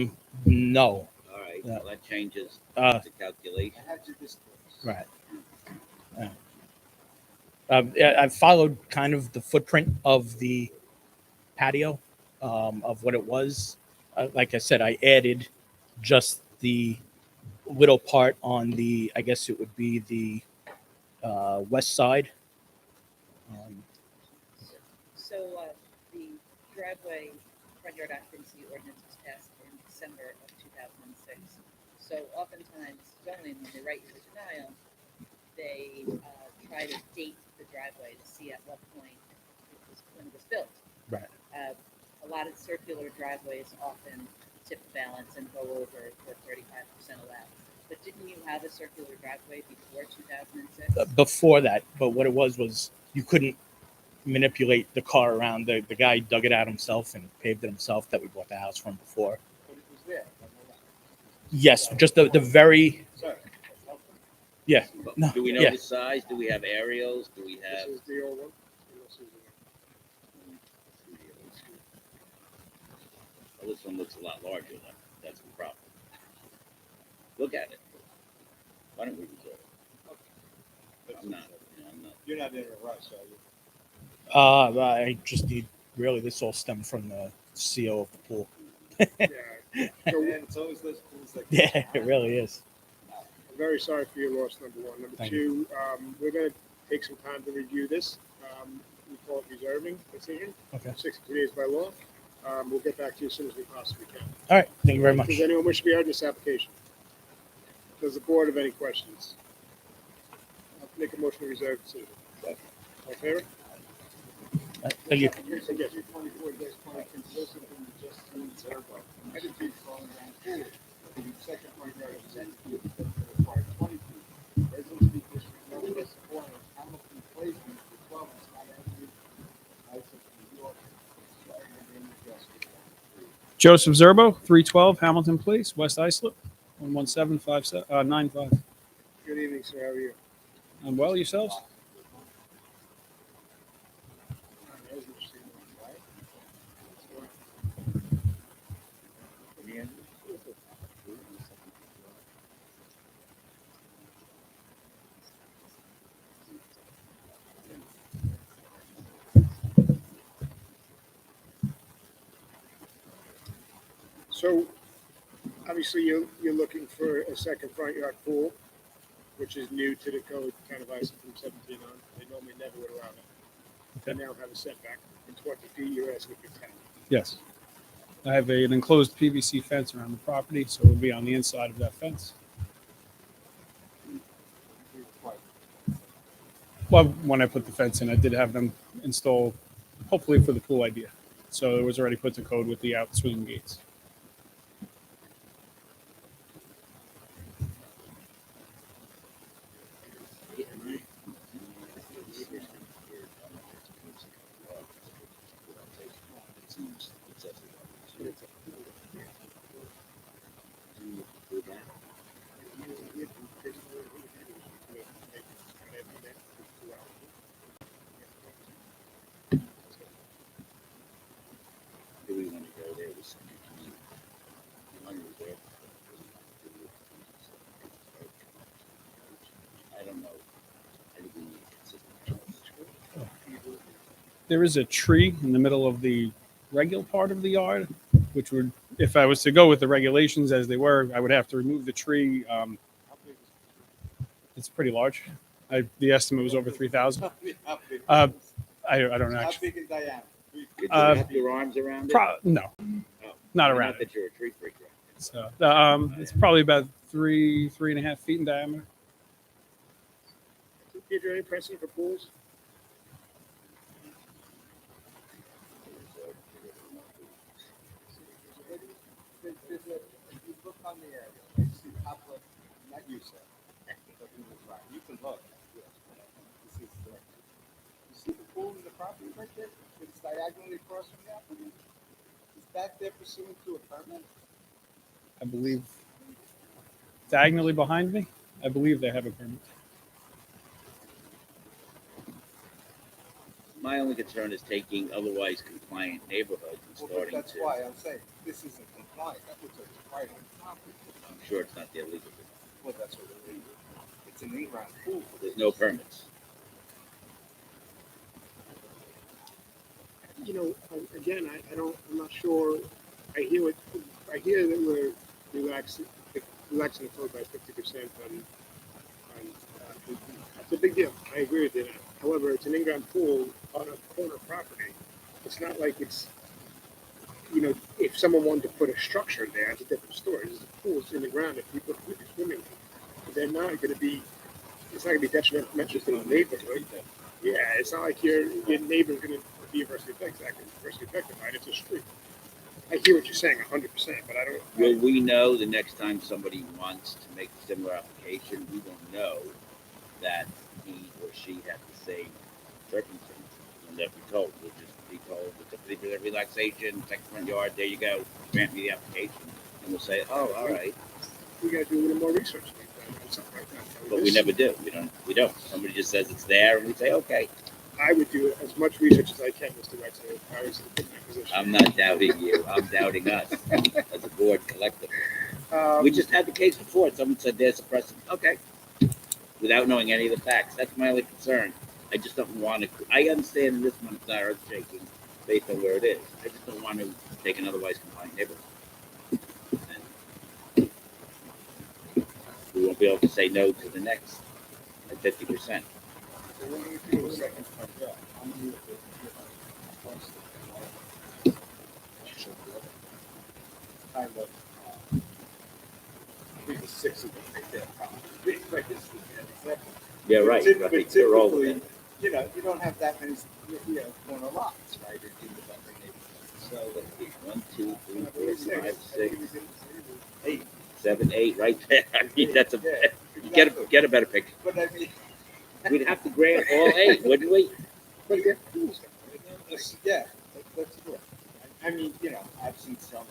All right, Yeah. well, that changes Uh, the calculation. I had you this close. Right. I followed kind of the footprint of the patio, of what it was. Like I said, I added just the little part on the, I guess it would be the west side. So the driveway front yard occupancy ordinance was passed in December of 2006. So oftentimes zoning, when they write you the denial, they try to date the driveway to see at what point when it was built. Right. A lot of circular driveways often tip the balance and go over the 35% allowed. But didn't you have a circular driveway before 2006? Before that, but what it was you couldn't manipulate the car around. The guy dug it out himself and paved it himself that we bought the house from before. But it was there. Yes, just the very, Sorry. yeah. But No, do we know yeah. the size? Do we have aerials? Do we have? This is the old one. And this is Well, this one looks a lot larger than that's the problem. Look at it. Why don't we reserve it? I'm not. I'm not. You're not in a rush, are you? I just need, really, this all stemmed from the CO of the pool. Yeah. So And it's always those pools like Yeah, it really is. I'm very sorry for your loss, number one. Number Thank two, we're going to take some time to review this. We call it reserving decision. Okay. 62 days by law. We'll get back to you as soon as we possibly can. All right, thank you very much. Does anyone wish to be heard in this application? Does the board have any questions? I'll make a motion to reserve decision. All in favor? Thank you. Here's a 224 consistent from the Justine Zerbo. Attitude falling down pool. The second point yard is 10 feet, required 20 feet. Residents be district no less corner, Hamilton Place, Mr. 12, and Scott Avenue, Islip, New York. Sorry, my name is Justin. Joseph Zerbo, 312 Hamilton Place, West Islip, 11795. Good evening, sir. How are you? I'm well, yourselves? There's what you see, right? So obviously you're looking for a second front yard pool, which is new to the code, kind of ice from 17 on. They normally never would allow that. They now have a setback in 20 feet. You're asking for 10. Yes. I have an enclosed PVC fence around the property, so it would be on the inside of that fence. Well, when I put the fence in, I did have them install, hopefully for the pool idea. So it was already put to code with the out swinging gates. Do we want to go there with some community? I don't know. I think we need consistent. There is a tree in the middle of the regular part of the yard, which would, if I was to go with the regulations as they were, I would have to remove the tree. It's pretty large. The estimate was over 3,000. I don't know. How Actually. big is diameter? Could you wrap your arms around it? No, not around Not that you're a tree freak. So it's probably about 3.5 feet in diameter. Is there any precedent for pools? If you look on the area, you see top left, not you, sir. But you was right. You can look. This is you see the pool in the property right there? It's diagonally across from the applicant. Is that there pursuant to a permit? I believe diagonally behind me. I believe they have a permit. My only concern is taking otherwise compliant neighborhoods and Well, but starting that's to. why I'm saying this isn't compliant. That looks like it's private property. I'm sure it's not their legal. Well, that's what it is. It's an in-ground pool. There's no permits. You know, again, I'm not sure. I hear that we're relaxing the code by 50% on it's a big deal. I agree with you. However, it's an in-ground pool on a corner property. It's not like it's, you know, if someone wanted to put a structure there, it's a different story. This is a pool, it's in the ground. If we put a swimming pool, they're not going to be. It's not going to be detrimental to the neighborhood. Yeah, it's not like your neighbor's going to be adversely affected by it. It's a street. I hear what you're saying 100%, but I don't. Will we know the next time somebody wants to make a similar application? We won't know that he or she has the same circumstances. We'll never be told. We'll just be told it's a 50% relaxation, second front yard. There you go. Grant me the application, and we'll say, "Oh, all right." We got to do a little more research on something like that. But we never do. We don't. Somebody just says it's there, and we say, "Okay." I would do as much research as I can, Mr. Wexler, if I was in my position. I'm not doubting you. I'm doubting us as a board collectively. We just had the case before. Someone said there's a precedent. Okay. Without knowing any of the facts. That's my only concern. I just don't want to. I understand this one it's not earth shaking based on where it is. I just don't want to take an otherwise compliant neighborhood. And we won't be able to say no to the next at 50%. So when you do a second front yard, how many of it? Kind of, I think it's 6 of them right there, probably. Yeah, right. But They're all typically, within. you know, you don't have that many, corner lots, right? In developing neighborhoods. So, 1, 2, 3, 4, 5, 6, 8. 7, 8, right there. I mean, that's a. Yeah, You get a better picture. But I mean, We'd have to grant all 8, wouldn't we? But yeah, pools. yeah, let's do it. I mean, I've seen some.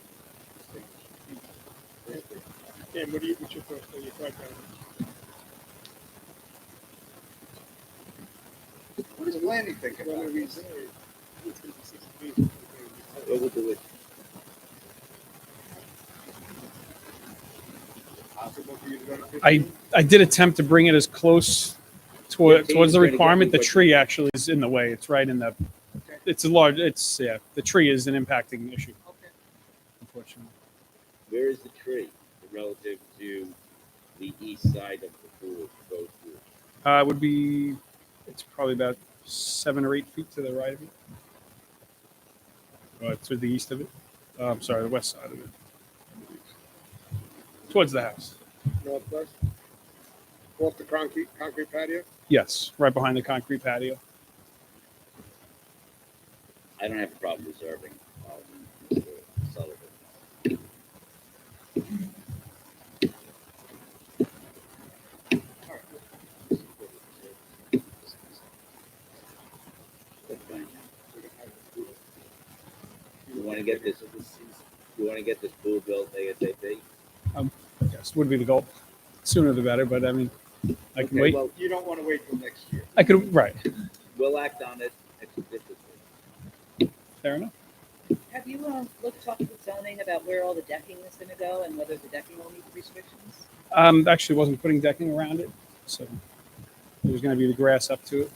Yeah, what's your thought? What does planning think about this? What would do it? Possible for you to go to 15? I did attempt to bring it as close towards the trying to get requirement. The people- tree actually is in the way. It's right in the. It's a large. The tree is an impacting issue. Okay. Unfortunately. Where is the tree relative to the east side of the pool, both pools? Would be, it's probably about 7 or 8 feet to the right of it. To the east of it. I'm sorry, the west side of it. Towards the house. Northwest? Off the concrete patio? Yes, right behind the concrete patio. I don't have a problem reserving, Mr. Sullivan. You want to get this, pool built ASAP? Yes, would be the goal. Sooner the better, but I mean, I can wait. Well, you don't want to wait till next year. I could, right. We'll act on it expeditiously. Fair enough. Have you talked with zoning about where all the decking is going to go and whether the decking will meet the restrictions? Actually wasn't putting decking around it, so there's going to be the grass up to it.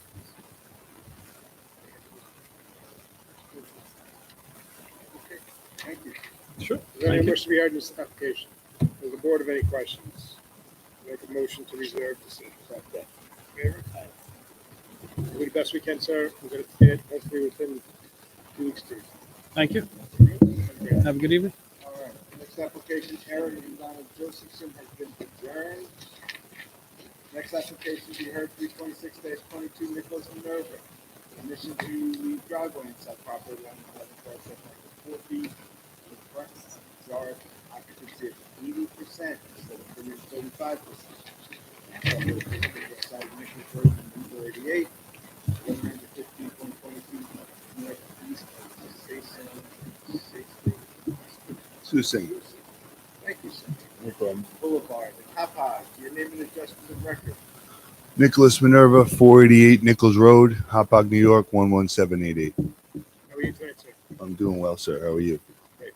Okay, thank you. Sure. Is there any Thank you. more to be heard in this application? Does the board have any questions? Make a motion to reserve decision. Favor? We'll do the best we can, sir. We're going to get it hopefully within 2 weeks, too. Thank you. Have a good evening. All right, next application, Aaron and Donald Josephson has been adjourned. Next application to be heard, 326-22 Nicholas Minerva. Permission to leave driveway inside property line 11 4 feet. The front yard occupancy of 80% instead of 35%. Side of Nicholas Road, number 88, 115.22 northeast of Susan. Thank you, sir. No problem. Boulevard, the top high, your name and address for the record. Nicholas Minerva, 488 Nichols Road, Hopog, New York, 11788. How are you tonight, sir? I'm doing well, sir. How are you? Great.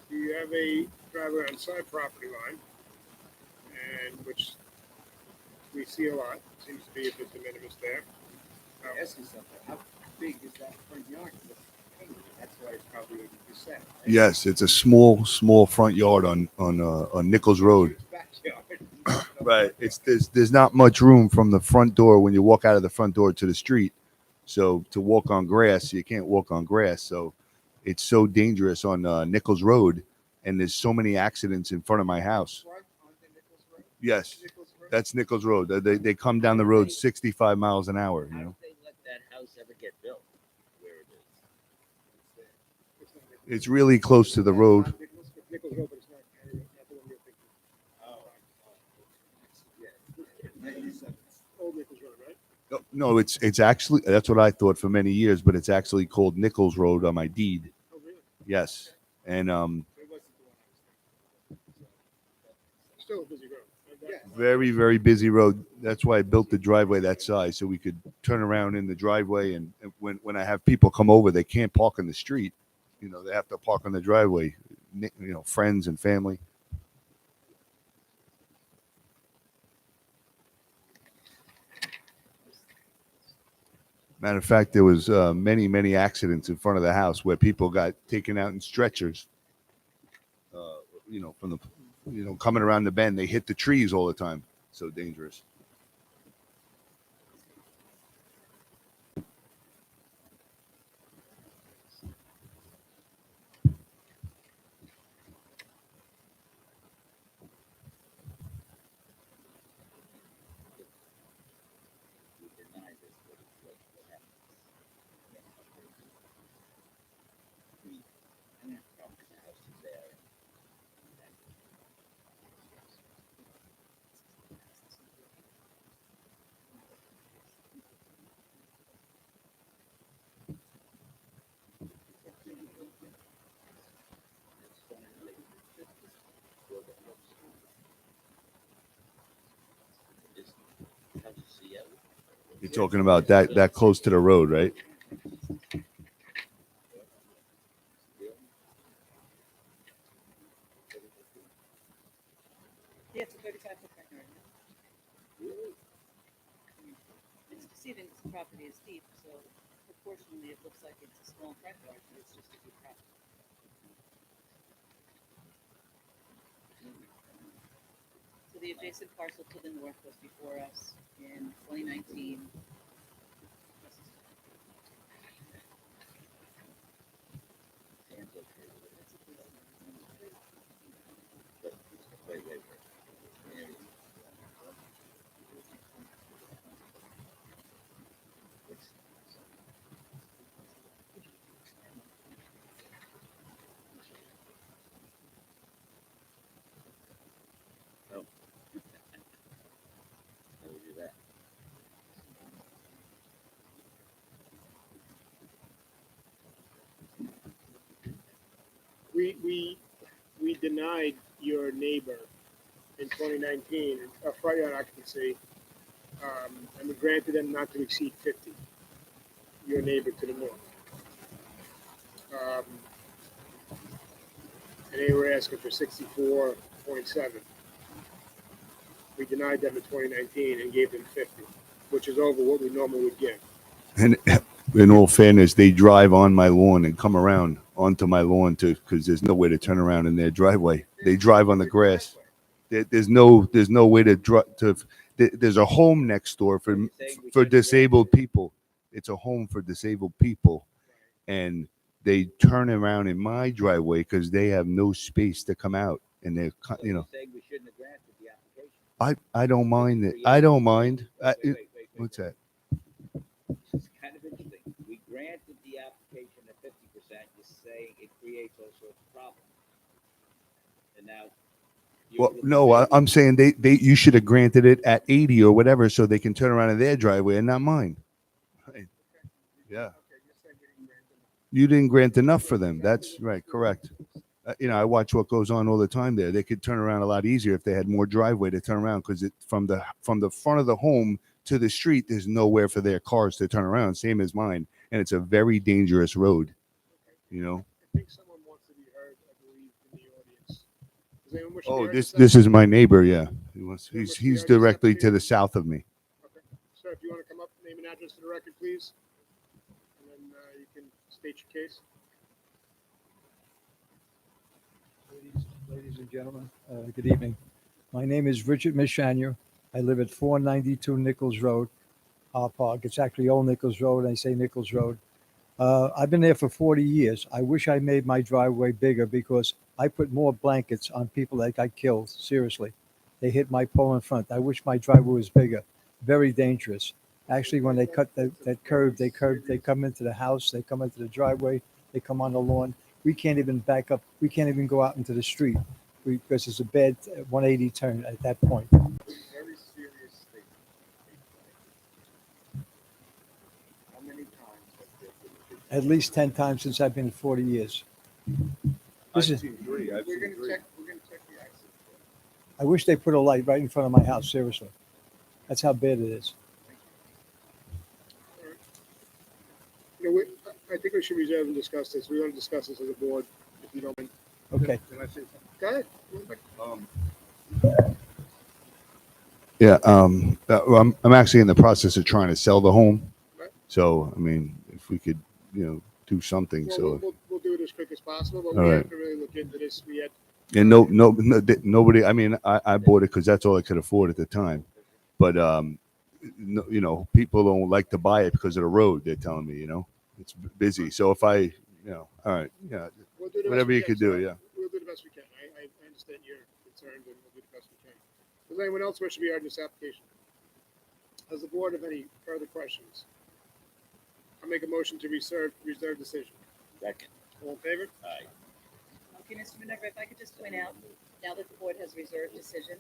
Do you have a driveway on side property line, and which we see a lot, seems to be a bit de minimis there. Ask you something, how big is that front yard? That's why it's probably 80%. Right? Yes, it's a small front yard on Nichols Road. Backyard. Right. There's not much room from the front door when you walk out of the front door to the street. So to walk on grass, you can't walk on grass. So it's so dangerous on Nichols Road, and there's so many accidents in front of my house. Yes, that's Nichols Road. They come down the road 65 miles an hour. You know. How did they let that house ever get built where it is? It's really close to the road. Nichols Road, but it's not the one you're thinking. Oh, yeah. 97. Old Nichols Road, right? No, it's actually, that's what I thought for many years, but it's actually called Nichols Road on my deed. Oh, really? Yes, and It wasn't the one I was thinking. Still a busy road. Yeah. very, very busy road. That's why I built the driveway that size, so we could turn around in the driveway. And when I have people come over, they can't park in the street. You know, they have to park on the driveway. You know, friends and family. Matter of fact, there was many accidents in front of the house where people got taken out in stretchers. You know, from the, coming around the bend, they hit the trees all the time. So dangerous. We deny this, what happens? I mean, I don't have a problem with the house is there. You're talking about that close to the road, right? Yeah, it's a 35-foot front yard. It's deceiving because the property is deep, so proportionally it looks like it's a small front yard, but it's just a deep property. the adjacent parcel to the north was before us in 2019. Oh. How would you do that? We denied your neighbor in 2019 a front yard occupancy, and we granted them not to exceed 50. Your neighbor to the north, and they were asking for 64.7. We denied them in 2019 and gave them 50, which is over what we normally would give. And in all fairness, they drive on my lawn and come around onto my lawn too, because there's no way to turn around in their driveway. They drive on the grass. There's no way to drive. There's a home next door for disabled people. It's a home for disabled people, and they turn around in my driveway because they have no space to come out, and they're Saying we shouldn't have granted the application. I don't mind it. I don't mind. Wait. What's that? It's kind of interesting. We granted the application at 50%. You're saying it creates all sorts of problems. And now. Well, no, I'm saying you should have granted it at 80 or whatever, so they can turn around in their driveway and not mine. Right. Yeah. You didn't grant enough for them. That's right. Correct. I watch what goes on all the time there. They could turn around a lot easier if they had more driveway to turn around, because from the front of the home to the street, there's nowhere for their cars to turn around. Same as mine, and it's a very dangerous road. I think someone wants to be heard, I believe, in the audience. Does anyone wish to be Oh, heard this is my neighbor. Yeah, he's directly to the south of me. Okay. Sir, if you want to come up, name and address for the record, please. And then you can state your case. Ladies and gentlemen, good evening. My name is Richard Mishanier. I live at 492 Nichols Road, Park. It's actually Old Nichols Road. I say Nichols Road. I've been there for 40 years. I wish I made my driveway bigger because I put more blankets on people that got killed. Seriously. They hit my pole in front. I wish my driveway was bigger. Very dangerous. Actually, when they cut that curve, they come into the house, they come into the driveway, they come on the lawn. We can't even back up. We can't even go out into the street because it's a bad 180 turn at that point. Very serious statement. How many times has there been? At least 10 times since I've been 40 years. This is. We're gonna check the accident. I wish they put a light right in front of my house. Seriously, that's how bad it is. I think we should reserve and discuss this. We want to discuss this as a board, if you don't mind. Okay. Can I say something? Go ahead. Yeah, I'm actually in the process of trying to sell the home. Right. So, I mean, if we could, do something. Well, So, we'll do it as quick as possible, but All we right. have to really look into this. We had. and nobody. I mean, I bought it because that's all I could afford at the time. But people don't like to buy it because of the road. They're telling me, it's busy. So if I, all right, yeah, We'll do the whatever best we you can, could do, sir. yeah. We'll do the best we can. I understand your concerns, and we'll do the best we can. Does anyone else wish to be heard in this application? Does the board have any further questions? I'll make a motion to reserve decision. Second. All in favor? Aye. Okay, Mr. Minerva, if I could just point out, now that the board has reserved decision,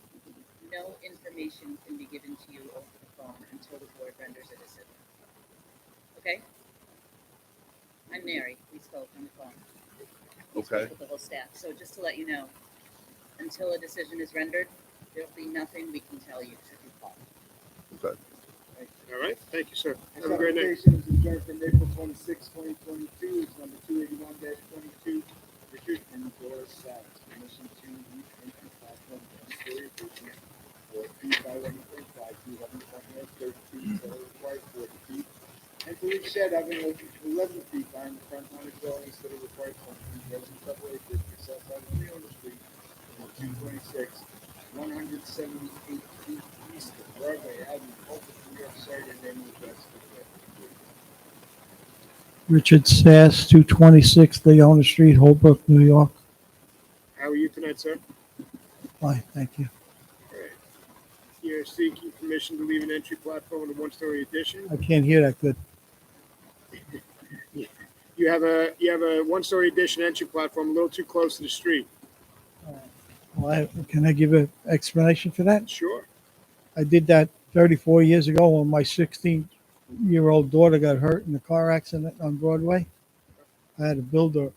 no information can be given to you over the phone until the board renders a decision. Okay? I'm Mary. We spoke on the phone. We spoke with the whole staff. So just to let you know, until a decision is rendered, there'll be nothing we can tell you should you call. Okay. All right. Thank you, sir. This Have a great night. application is adjourned from April 26, 2022. It's number 281-22. Richard and Doris Savage. Permission to use entrance platform one-story basement for 3 by 1.5 feet, 11.13, so required 40 feet. And to each shed having 11 feet behind the front line of dwelling instead of required 20 feet. Residence double A district, south side of 3 on the street, 226. 178 feet east of Broadway Avenue, Holbrook, New York. Sir, your name and address for the record, please. Richard Sass, 226 Leona Street, Holbrook, New York. How are you tonight, sir? Fine, thank you. All right. You're seeking permission to leave an entry platform in a one-story addition. I can't hear that good. You have a one-story addition entry platform a little too close to the street. Well, can I give an explanation for that? Sure. I did that 34 years ago when my 16-year-old daughter got hurt in a car accident on Broadway. I had to build a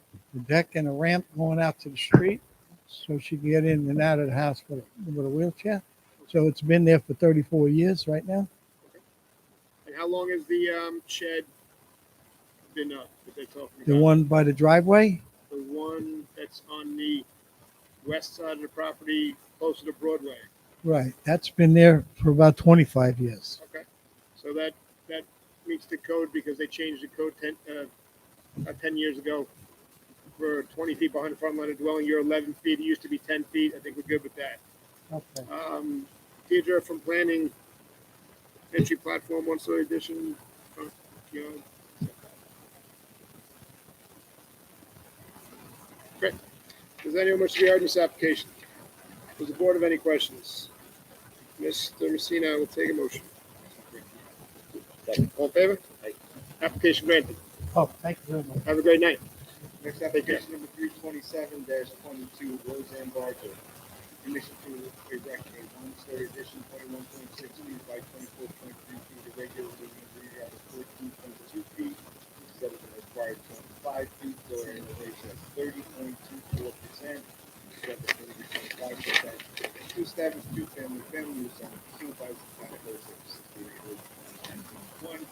deck and a ramp going out to the street so she could get in and out of the house with a wheelchair. So it's been there for 34 years right now. And how long has the shed been up that they're talking about? The one by the driveway, The one that's on the west side of the property, closer to Broadway. right, that's been there for about 25 years. Okay. So that meets the code because they changed the code 10 years ago. For 20 feet behind the front line of dwelling, you're 11 feet. It used to be 10 feet. I think we're good with that. Okay. Deirdre, from planning, entry platform, one-story addition, front yard. Okay. Does anyone wish to be heard in this application? Does the board have any questions? Mr. Messina will take a motion. All in favor? Application granted. Oh, thank you very much. Have a great night. Next application number 327-22, Roseanne Barger. Permission to erect a one-story addition, 21.6 feet by 24.3 feet, irregular living area of 14.2 feet, instead of the required 25 feet, door elevation of 30.24%, instead of 30.5%. Two established two-family use on supervised by the code of 68.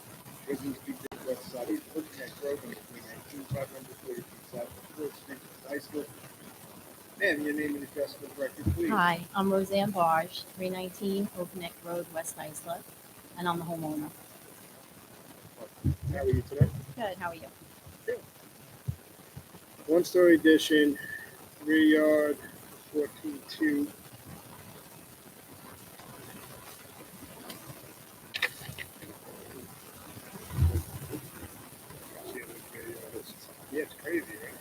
Residents speak to the west side of Oakneck Road on between 540 feet south of 4th Street, High School. Ma'am, your name and address for the record, please. Hi, I'm Roseanne Barge, 319 Oakneck Road, West Islip, and I'm the homeowner. How are you today? Good, how are you? One-story addition, rear yard, 14.2. Yeah, it's crazy, right?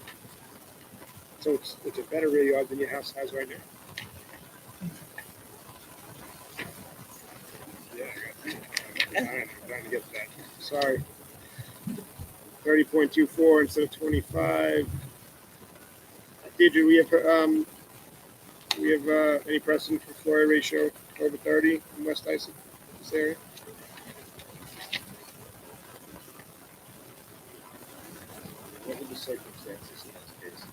So it's a better rear yard than your house has right now. Yeah, I'm trying to get to that. Sorry. 30.24 instead of 25. Deirdre, we have any precedent for floor area ratio over 30 in West Islip, this area? What were the circumstances in those cases?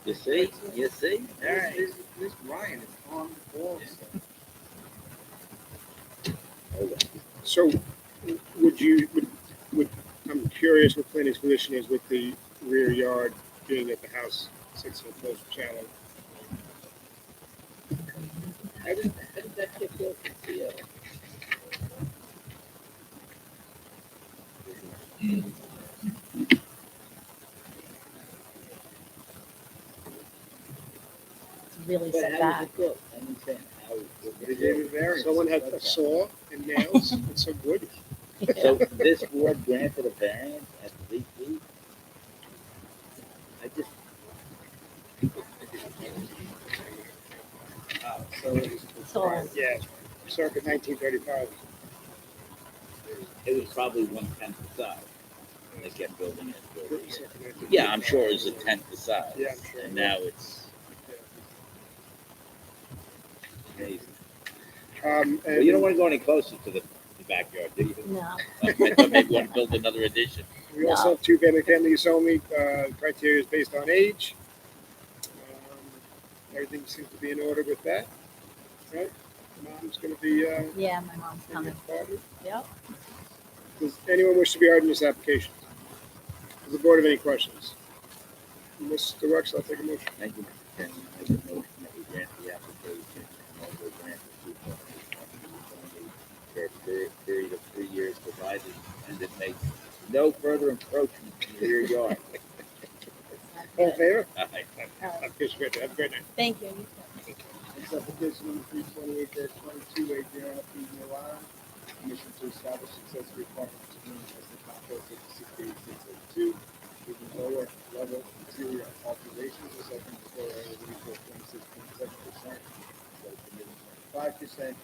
You see? You see? All right. This Ryan is on the ball. So, would I'm curious what planning's position is with the rear yard being at the house sits in a closed channel. How did that get built? It's really But set how was back. it built? I understand how it was They gave it variance. Someone had a saw and nails. It's so good. So this board granted a variance at 3 feet? I just. So yeah, circa 1935. It was probably 1/10 the size. And they kept building it. Yeah, I'm sure it was 1/10 the size. Yeah, I'm sure. And now it's amazing. Well, you don't want to go any closer to the backyard, do you? No. I thought maybe you want to build another addition. We also have two-family use only. Criteria is based on age. Everything seems to be in order with that, right? Mom's going to be. Yeah, my mom's coming. Yep. Does anyone wish to be heard in this application? Does the board have any questions? Mr. Rux, I'll take a motion. Thank you, Mr. Chairman. I make a motion that we grant the application and also grant the for a period of 3 years provided, and it makes No further encroachment in the rear yard. All in favor? Aye. Application granted. Have a great night. Thank you. Next application number 328-22, Adriana P. Milan. Permission to establish accessory apartment known as the complex of 68602. With lower level interior alterations, the second floor area will equal 26.7%. 5%.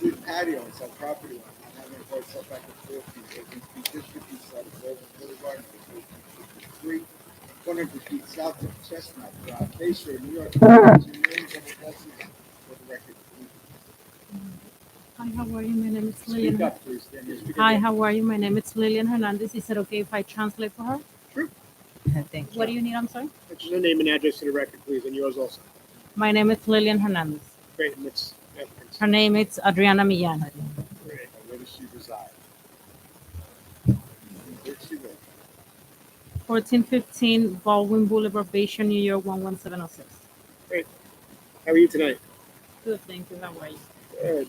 With patio inside property line, not having a quite setback of 4 feet, 18 feet district east side of Groveland Boulevard, 3, 100 feet south of Chestnut Drive, Bayshore, New York. Your name and addresses for the record. Hi, how are you? My name is Speak Lillian. up, please. Stand here. Speak Hi, up. how are you? My name is Lillian Hernandez. Is it okay if I translate for her? Sure. Thank you. What do you need? I'm sorry. What's your name and address to the record, please, and yours also. My name is Lillian Hernandez. Great, and what's applicant's? Her name is Adriana Millán. Great, and where does she reside? Where does she live? 1415 Baldwin Boulevard, Bayshore, New York, 11706. Great. How are you tonight? Good, thank you. How are you? Good.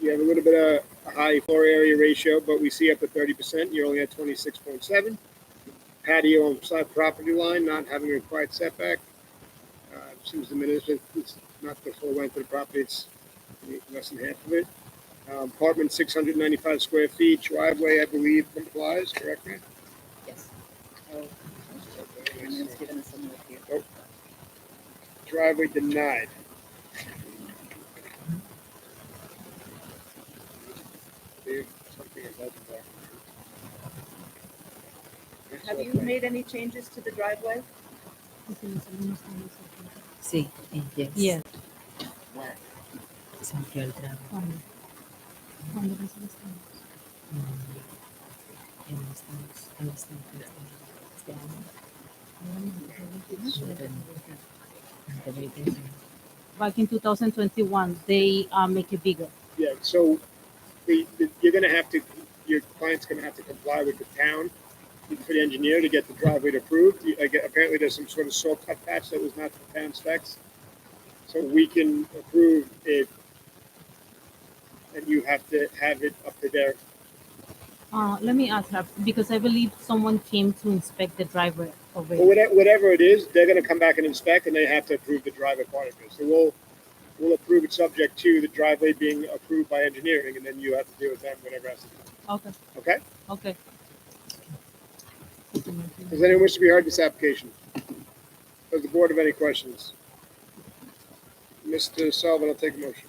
You have a little bit of a high floor area ratio, but we see up to 30%. You're only at 26.7. Patio on side property line, not having a required setback. Seems to me it's not the full length of the property, it's less than half of it. Apartment 695 square feet, driveway, I believe, complies, correct me? Yes. Oh, And then it's given us a note here. oh. Driveway denied. There's something about that. Have you made any changes to the driveway? Sí, yes. Yes. When? Se amplió el tramo. ¿Cuándo recibiste? En este año. Back in 2021, they make it bigger. Yeah, so you're gonna have to, your client's gonna have to comply with the town for the engineer to get the driveway approved. Apparently there's some sort of saw cut patch that was not to the town specs. So we can approve it, and you have to have it up to there. Let me ask her, because I believe someone came to inspect the driveway already. But whatever it is, they're gonna come back and inspect, and they have to approve the driveway part of it. So we'll approve it subject to the driveway being approved by engineering, and then you have to deal with them, whatever has to be. Okay. Okay? Okay. Does anyone wish to be heard in this application? Does the board have any questions? Mr. Sullivan, I'll take a motion.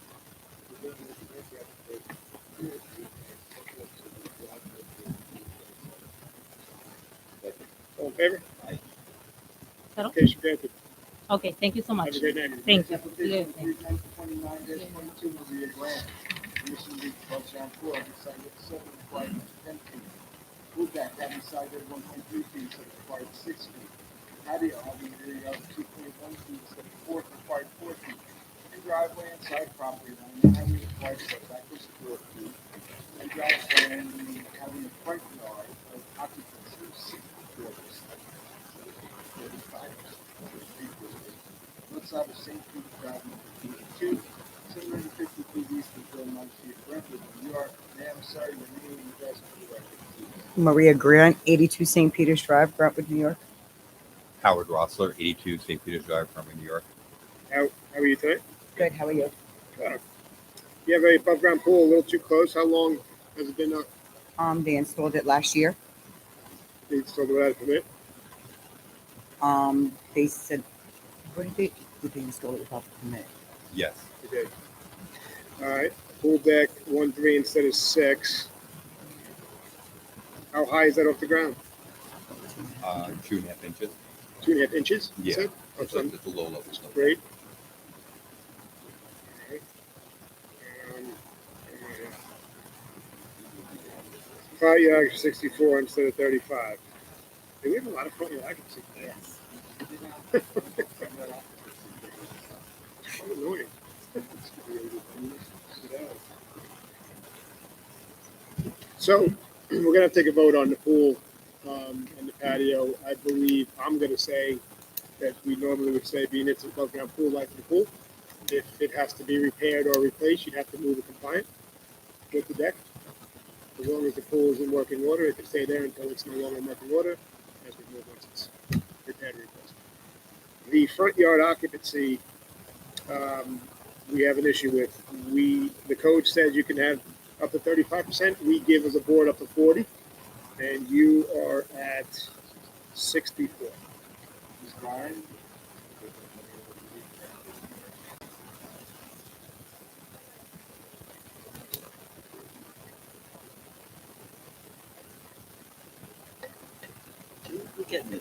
All in favor? Hello? Application granted. Okay, thank you so much. Have a great night. Thank you. Application 329-22 will be a grant. Permission to above ground floor, on the side of 7 required 10 feet. Roof deck having side of 1.3 feet, so required 6 feet. Patio having a rear yard of 2.1 feet, so required 4 feet. And driveway and side property line not having required setback was 4 feet. And driveway and having a front yard of occupancy of 64%. 35%. Let's have a St. Pete Drive number 2, 750 feet east of Bill 9 Street, Brentwood, New York. Ma'am, sorry, your name and address for the record, please. Maria Grant, 82 St. Peter's Drive, Brentwood, New York. Howard Rossler, 82 St. Peter's Drive, Brentwood, New York. How are you tonight? Good, how are you? You have a above ground pool a little too close. How long has it been up? They installed it last year. They installed it without a permit? They said, did they install it without the permit? Yes. You did. All right. Pool deck 1.3 instead of 6. How high is that off the ground? 2.5 inches. 2.5 inches? you Yeah. said? It's a low level stuff. Great. Front yard 64 instead of 35. Hey, we have a lot of front yard occupancy. Yes. So annoying. So we're gonna have to take a vote on the pool and the patio. I believe I'm gonna say that we normally would say, being it's an above ground pool, like the pool, if it has to be repaired or replaced, you'd have to move it compliant with the deck. As long long as the pool is in working order, it can stay there until it's no longer in working order, as we move once it's prepared to replace. The front yard occupancy, we have an issue with. The code says you can have up to 35%. We give as a board up to 40, and you are at 64. Ms. Ryan? Look at me.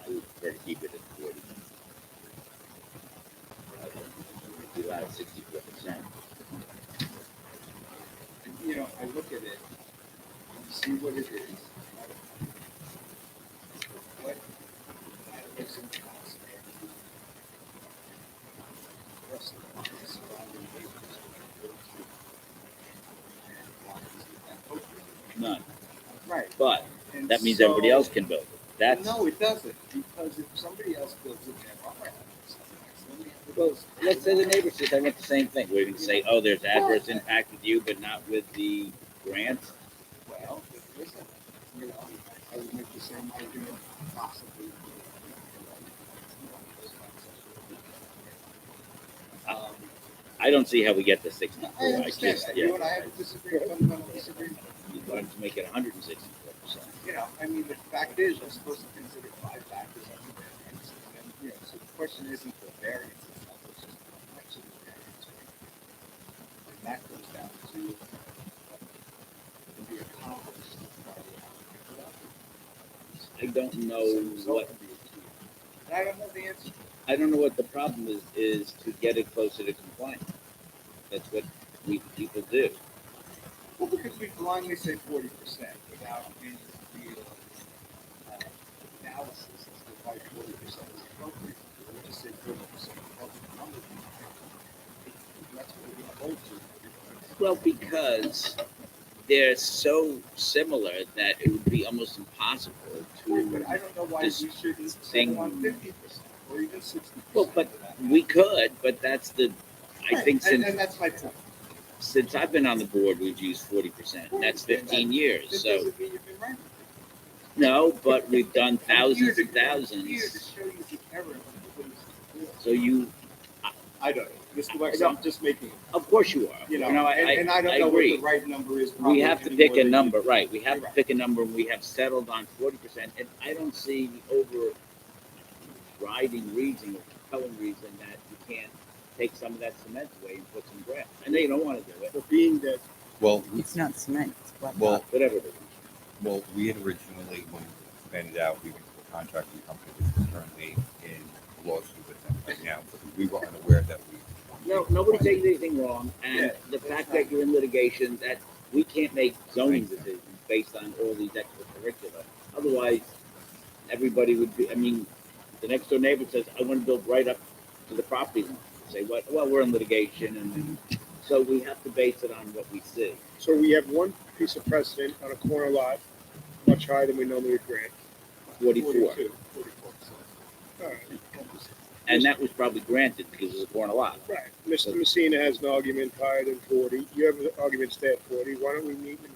I would prefer to keep it at 40. Be allowed 64%. You know, I look at it, and see what it is. What makes it possible? Rest of the surrounding neighbors. None. Right. But And that means so- everybody else can build it. That's No, it doesn't, because if somebody else builds it, then I'm gonna have to well. Let's say the neighbor says I want the same thing. We're going to say, oh, there's adverse impact with you, but not with the grant. Well, listen, you know, I would make the same argument possibly. I don't see how we get to 64. I understand just, that. yeah. You and I have a fundamental disagreement. You wanted to make it 164%. You know, I mean, the fact is, we're supposed to consider 5 factors of the variance. And, you know, so the question isn't the variance itself, it's just how much of the variance. And that goes down to what can be accomplished by the applicant. I don't know what. And I don't know the answer. I don't know what the problem is to get it closer to compliance. That's what people do. Well, because we blindly say 40% without any real analysis as to why 40% is appropriate. We just say 40%. That's the number. That's what we hold to. Well, because they're so similar that it would be almost impossible to. But I don't know why we shouldn't settle on 50% or even 60%. Well, but we could, but that's the. I think since and that's my point. Since I've been on the board, we've used 40%. And that's 15 years. That So doesn't mean you've been right. no, but we've done thousands and Here to thousands. show you the error of what is. So you. I don't know. Mr. Wex, I'm just making. Of course you are. You know, I and I don't know agree. what the right number is. We probably have to any pick more a than number, you do. right? We have to You're pick a number, and we have settled on 40%. And I don't see the overriding reason or compelling reason that you can't take some of that cement away and put some grass. I know you don't want to do it. But being that Well, It's not cement. It's what? well, Whatever it is. well, we had originally, when we expanded out, we went to a contracting company which is currently in a lawsuit with them right now. But we were unaware that we. No, nobody's saying anything wrong, and the fact that you're in litigation, that we can't make zoning decisions based on all these extracurricular. Otherwise, everybody would be, I mean, the next door neighbor says, I want to build right up to the property line. Say, what? Well, we're in litigation, and so we have to base it on what we see. So we have one piece of precedent on a corner lot, much higher than we normally grant. 44. 44%. All right. And that was probably granted because it was a corner lot. Right. Mr. Messina has an argument higher than 40. You have an argument stay at 40. Why don't we meet in the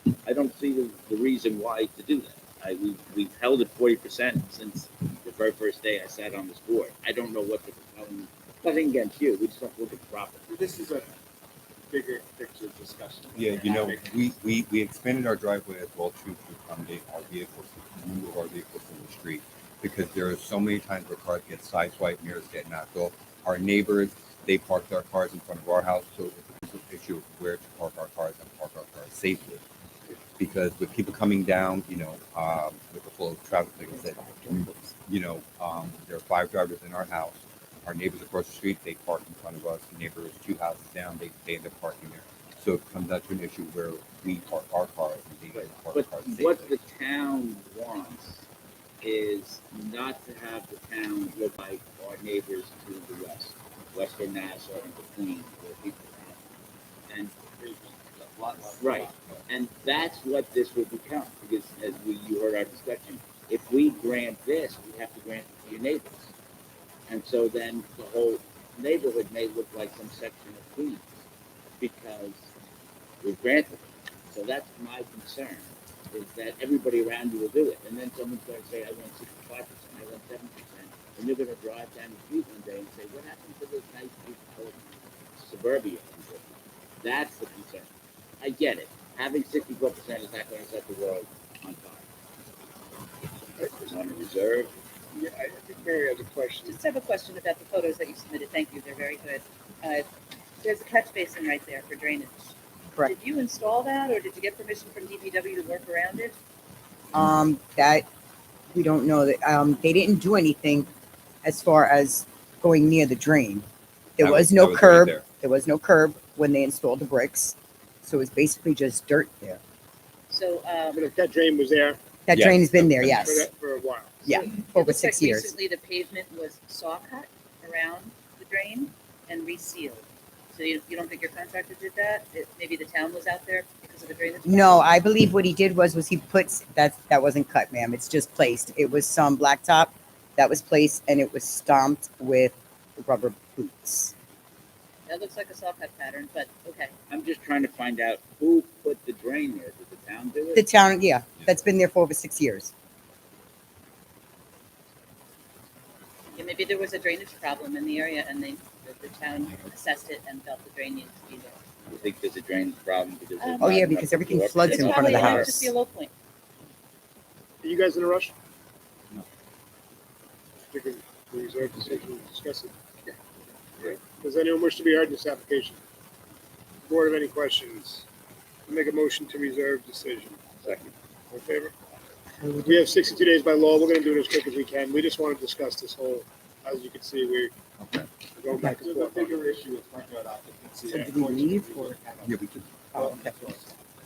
middle? I don't see the reason why to do that. We've held it 40% since the very first day I sat on this board. I don't know what the compelling, nothing against you, we just have to look at the property. This is a bigger picture discussion. Yeah, you know, we expanded our driveway as well too to accommodate our vehicles, to move our vehicles from the street. Because there are so many times where cars get sideswiped, mirrors get knocked off. Our neighbors, they park their cars in front of our house, so it's an issue of where to park our cars and park our cars safely. Because with people coming down, you know, with the flow of traffic, like I said, you know, there are 5 drivers in our house. Our neighbors across the street, they park in front of us. The neighbors 2 houses down, they end up parking there. So it comes out to an issue where we park our cars and they park our But cars safely. what the town wants is not to have the town look like our neighbors to the west, Western Nassau and between, where people are. And Right, and that's what this would become, because as you heard our discussion, if we grant this, we have to grant it to your neighbors. And so then the whole neighborhood may look like some section of Queens, because we've granted it. So that's my concern, is that everybody around you will do it, and then someone's gonna say, I want 65%, I want 7%, and you're gonna drive down the street one day and say, what happened to this nice big suburbia? That's the concern. I get it. Having 64% is not going to set the world on fire. On a reserve. Yeah, I think Mary has a question. Just have a question about the photos that you submitted. Thank you, they're very good. There's a catch basin right there for drainage. Correct. Did you install that, or did you get permission from DPW to work around it? That we don't know that they didn't do anything as far as going near the drain. There was no curb. There was no curb when they installed the bricks, so it was basically just dirt there. So, But if that drain was there. That drain has been there, yes. For a while. Yeah, it over looks 6 like years. Recently, the pavement was saw cut around the drain and resealed. So you don't think your contractor did that? Maybe the town was out there because of the drainage? No, I believe what he did was he puts that wasn't cut, ma'am. It's just placed. It was some blacktop that was placed, and it was stomped with rubber boots. That looks like a saw cut pattern, but okay. I'm just trying to find out who put the drain there. Did the town do it? The town, yeah, that's been there for over 6 years. Yeah, maybe there was a drainage problem in the area, and the town assessed it and felt the drain needed to be there. You think there's a drainage problem because? there's Oh, not yeah, enough because everything absorption? floods in front of the It might house. just be a low point. Are you guys in a rush? No. We reserve decision to discuss it. Yeah. Does anyone wish to be heard in this application? Board have any questions? I'll make a motion to reserve decision. Second. All in favor? We have 62 days by law. We're going to do it as quick as we can. We just want to discuss this whole, as you can see, we're going back and forth. The bigger issue with front yard occupancy. So did we leave or? Yeah, we could. Oh, okay.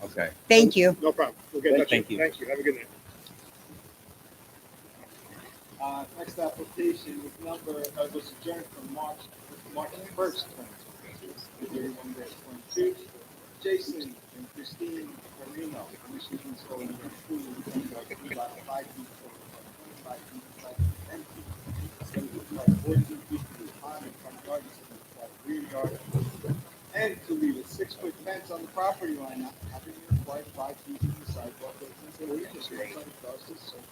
Okay. Thank you. No problem. We'll get in touch. Thank you. Thank you. Have a good night. Next application was was adjourned from March 1st, 2022. Jason and Christine Carino, wishing to install a new pool in about 5 feet, 25 feet, 10 feet. 14 feet to the pond in front yard, 7 rear yard, and to leave a 6-foot fence on the property line, having required 5 feet from the sidewalk. Since the lease is across the circle,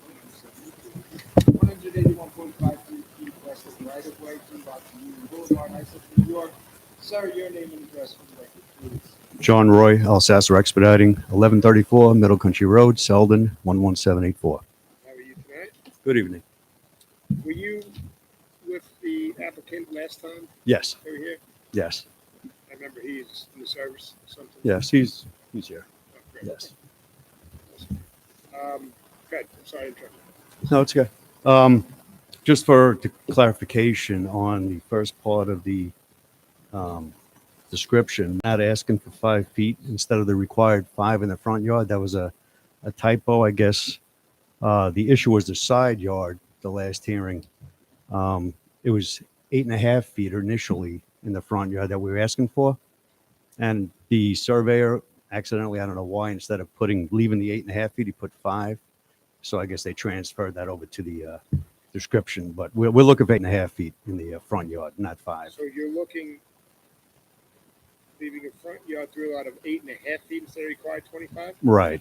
181.53 feet west of the right of way, 2 blocks from Union Boulevard, Islip, New York. Sir, your name and address for the record, please. John Roy, Alsasser Expediting, 1134 Middle Country Road, Selden, 11784. How are you tonight? Good evening. Were you with the applicant last time? Yes. They were here? Yes. I remember he's in the service or something. Yes, he's here. Oh, great. Yes. Good. I'm sorry to interrupt. No, it's okay. Just for clarification on the first part of the description, not asking for 5 feet instead of the required 5 in the front yard. That was a typo, I guess. The issue was the side yard, the last hearing. It was 8.5 feet initially in the front yard that we were asking for. And the surveyor accidentally, I don't know why, instead of leaving the 8.5 feet, he put 5. So I guess they transferred that over to the description, but we're looking for 8.5 feet in the front yard, not 5. So you're leaving a front yard through a lot of 8.5 feet instead of required 25? Right.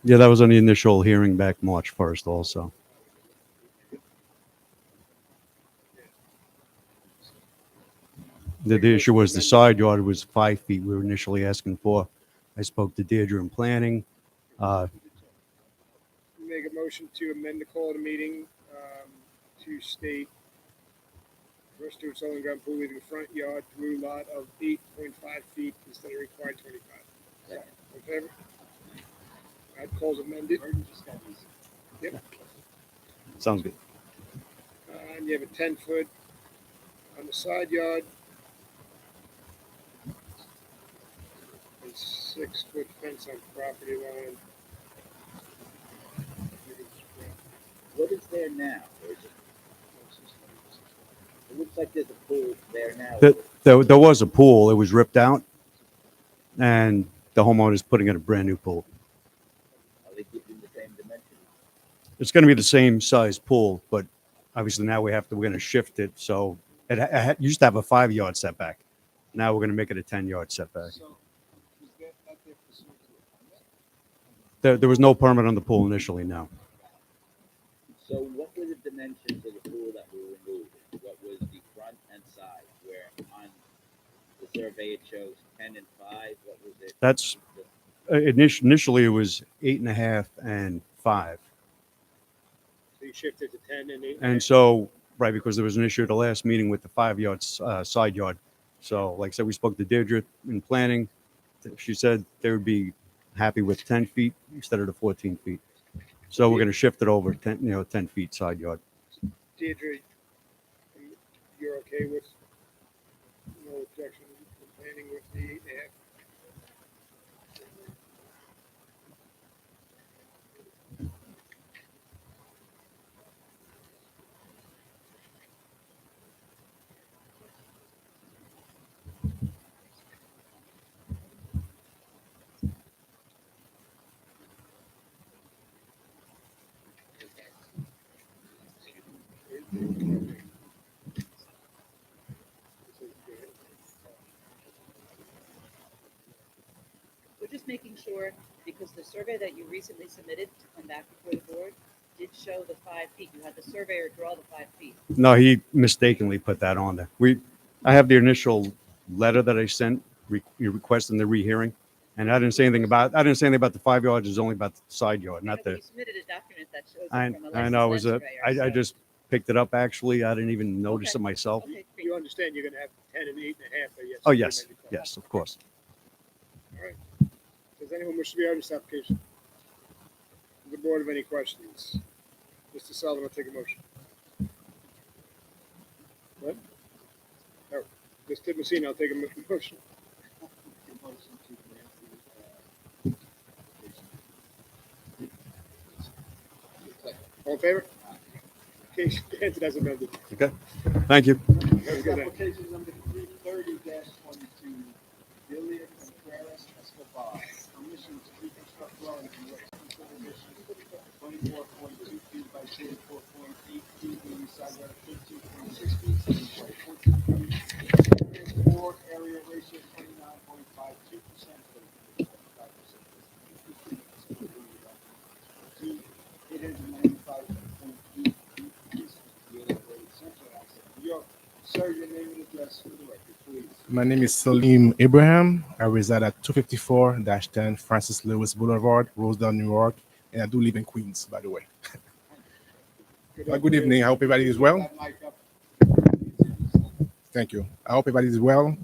Yeah, that was on the initial hearing back March 1st also. The issue was the side yard was 5 feet we were initially asking for. I spoke to Deirdre in planning. Make a motion to amend the call of the meeting to state first to installing ground pool leaving front yard through lot of 8.5 feet instead of required 25. Second. In favor? That call's amended. Yep. Sounds good. And you have a 10-foot on the side yard. And 6-foot fence on property line. What is there now? It looks like there's a pool there now. There was a pool. It was ripped out. and the homeowner's putting in a brand new pool. Are they keeping the same dimension? It's going to be the same size pool, but obviously now we're going to shift it. So it used to have a 5-yard setback. Now we're going to make it a 10-yard setback. So, was that there pursuant to a permit? There was no permit on the pool initially, no. So what were the dimensions of the pool that were removed? What was the front and side? Where on the survey it shows 10 and 5. What was it? That's initially it was 8.5 and 5. So you shifted to 10 and 8. And so, right, because there was an issue at the last meeting with the 5-yard side yard. So, like I said, we spoke to Deirdre in planning. She said they would be happy with 10 feet instead of the 14 feet. So we're going to shift it over 10 feet side yard. Deirdre, you're okay with no objection to planning with the 8.5? We're just making sure, because the survey that you recently submitted to come back before the board did show the 5 feet. You had the surveyor draw the 5 feet. No, he mistakenly put that on there. I have the initial letter that I sent requesting the rehearing, and I didn't say anything about the 5 yards. It was only about the side yard, not You the. submitted a document that shows it I from a I know it was licensed I surveyor, so- just picked it up actually. I didn't even notice it myself. Okay, great. You understand you're going to have 10 and 8.5, but yes. Oh yes, yes, of course. All right. Does anyone wish to be heard on this application? Does the board have any questions? Mr. Sullivan will take a motion. What? No. Mr. Messina, I'll take a motion. All in favor? Case granted as amended. Okay, thank you. Have a good night. Application number 330-22, Billy Contreras Escobar, permission to reconstruct dwelling in West Edition, 24.2 feet by 34.8 feet, in side yard 15.6 feet, 7.14 feet, floor area ratio 29.52%, 895.8 feet east of the Road, Central Access, New York. Sir, your name and address for the record, please. My name is Salim Abraham. I reside at 254-10 Francis Lewis Boulevard, Rosedale, New York, and I do live in Queens, by the way. Good evening. I hope everybody is well. Thank you. I hope everybody is well.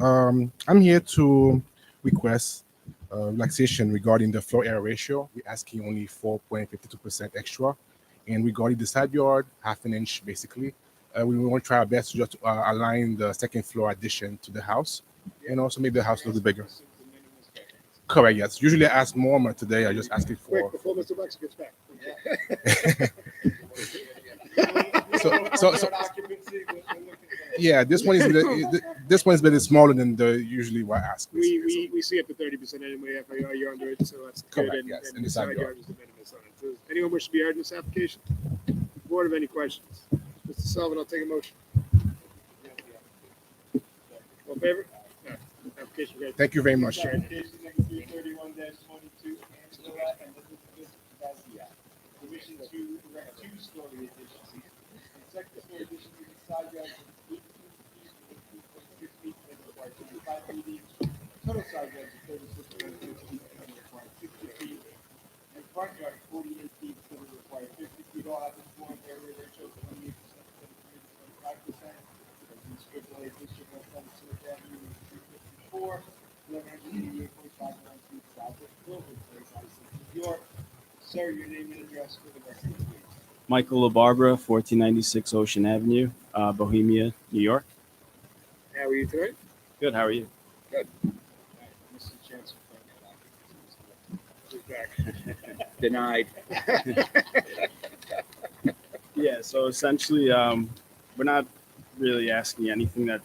I'm here to request relaxation regarding the floor area ratio. We're asking only 4.52% extra. And regarding the side yard, half an inch basically. We want to try our best to just align the second floor addition to the house and also make the house a little bit bigger. Correct, yes. Usually I ask more, but today I just asked it for. Quick, before Mr. Wex gets back. So yeah, this one is this one's a bit smaller than the usually what I ask. We see up to 30% anyway. You're under it, so that's good. Correct, yes, And in the the side side yard yard. is the minimum on it. Does anyone wish to be heard in this application? Board have any questions? Mr. Sullivan, I'll take a motion. All in favor? No. Application granted. Thank you very much. Application number 331-22, Angela and Elizabeth Bazia. Permission to erect two-story additions. The second story addition is a side yard of 18 feet, 18.6 feet, and requires 55 feet each. Total side yard is 36.6 feet, and requires 60 feet. And front yard 48 feet, so it requires 50 feet. All have the floor area ratio 28%, 25%. In Strickland, District of Sunset Avenue, 354, 1188.59 feet south of Clover Place, New York. Sir, your name and address for the record, please. Michael LaBarbera, 1496 Ocean Avenue, Bohemia, New York. How are you tonight? Good. How are you? Good. Mr. Chancellor, back. Denied. Yeah. So essentially, we're not really asking anything that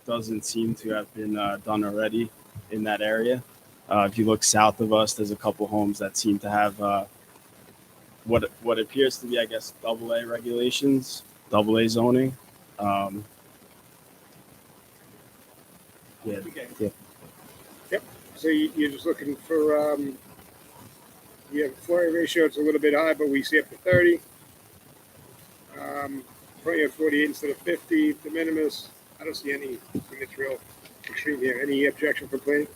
doesn't seem to have been done already in that area. If you look south of us, there's a couple homes that seem to have what appears to be, I guess, AA regulations, AA zoning. Yeah, yeah. Yep. So you're just looking for, you have floor area ratio, it's a little bit high, but we see up to 30. Front yard 48 instead of 50, de minimis. I don't see any real extreme here. Any objection from planning?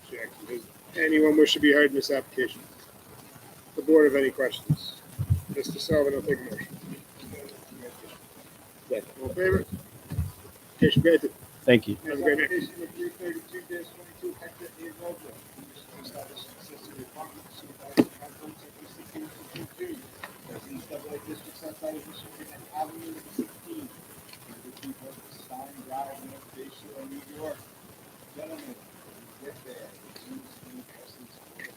Objection. Does anyone wish to be heard in this application? The board have any questions? Mr. Sullivan, I'll take a motion. All in favor? Application granted. Thank you. Have a great night. Application of 332-22 Hector A. Robles. Establish accessory apartment supervised by codes of 16-2. Residence double A districts outside of Michigan Avenue 16. Stein Drive, North Bay Shore, New York. Gentlemen, get there. Seems to be presence for the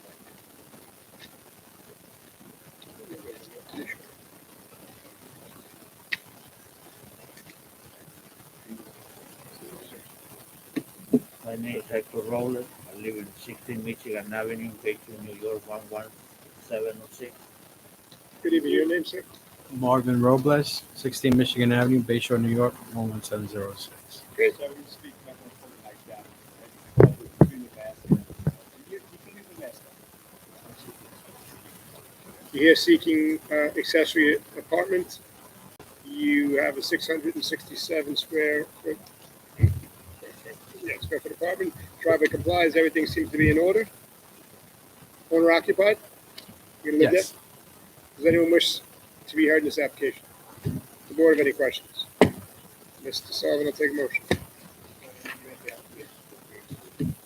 My name is Hector Robles. I live in 16 Michigan Avenue, Baker, New York, 11706. Good evening. Your name, sir? Marvin Robles, 16 Michigan Avenue, Bayshore, New York, 11706. Great. So we speak about something like that. Between the mask. You can use the mask. You're here seeking accessory apartment. You have a 667 square foot. Square foot apartment. Driveway complies. Everything seems to be in order. Owner occupied. You gonna live Yes. there? Does anyone wish to be heard in this application? The board have any questions? Mr. Sullivan, I'll take a motion.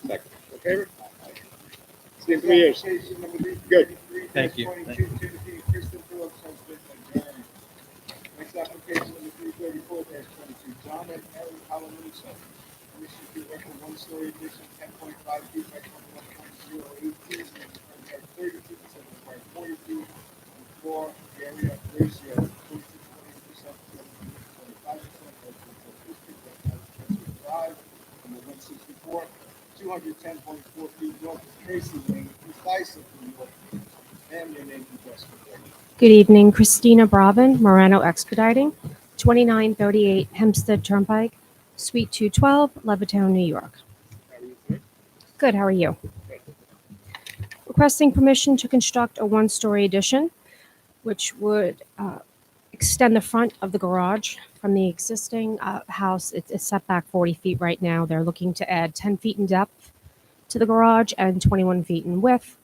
Second. In favor? See you in 3 years. Good. Thank you. Timothy Kristen Phillips has been adjourned. Next application number 334-22, John and Harry Alamusa. Permission to erect a one-story addition, 10.5 feet by 21.08 feet, and 32% required 40 feet, and floor area ratio, 26.8%, 25%, district, Drive, number 164, 210.4 feet north of Tracy Lane, East Islip, New York. And your name and address. Good evening, Christina Brabin, Morano Expediting, 2938 Hempstead Turnpike, Suite 212, Levittown, New York. Good, how are you? Requesting permission to construct a one-story addition, which would extend the front of the garage from the existing house. It's set back 40 feet right now. They're looking to add 10 feet in depth to the garage and 21 feet in width.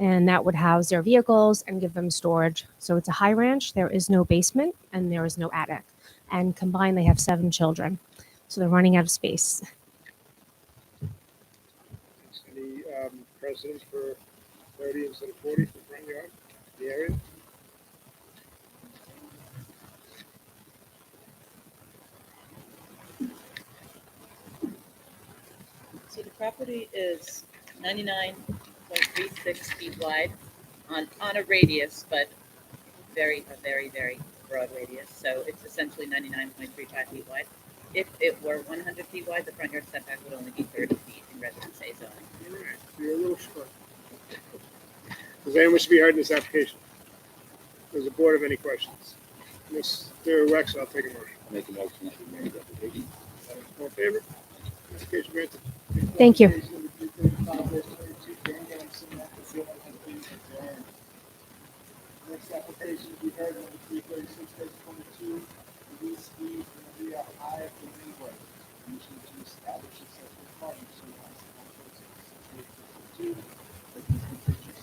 And that would house their vehicles and give them storage. So it's a high ranch. There is no basement and there is no attic. And combined, they have 7 children. So they're running out of space. Any precedents for 30 instead of 40 for front yard, the area? So the property is 99.36 feet wide on a radius, but a very broad radius. So it's essentially 99.35 feet wide. If it were 100 feet wide, the front yard setback would only be 30 feet in Residence A zoning. You're a little short. Does anyone wish to be heard in this application? Does the board have any questions? Mr. Rex, I'll take a motion. Make a motion that we marry the application. All in favor? Application granted. Thank you. Next application we heard number 336-22, Louise E. Maria I. Greenway. Permission to establish a separate apartment two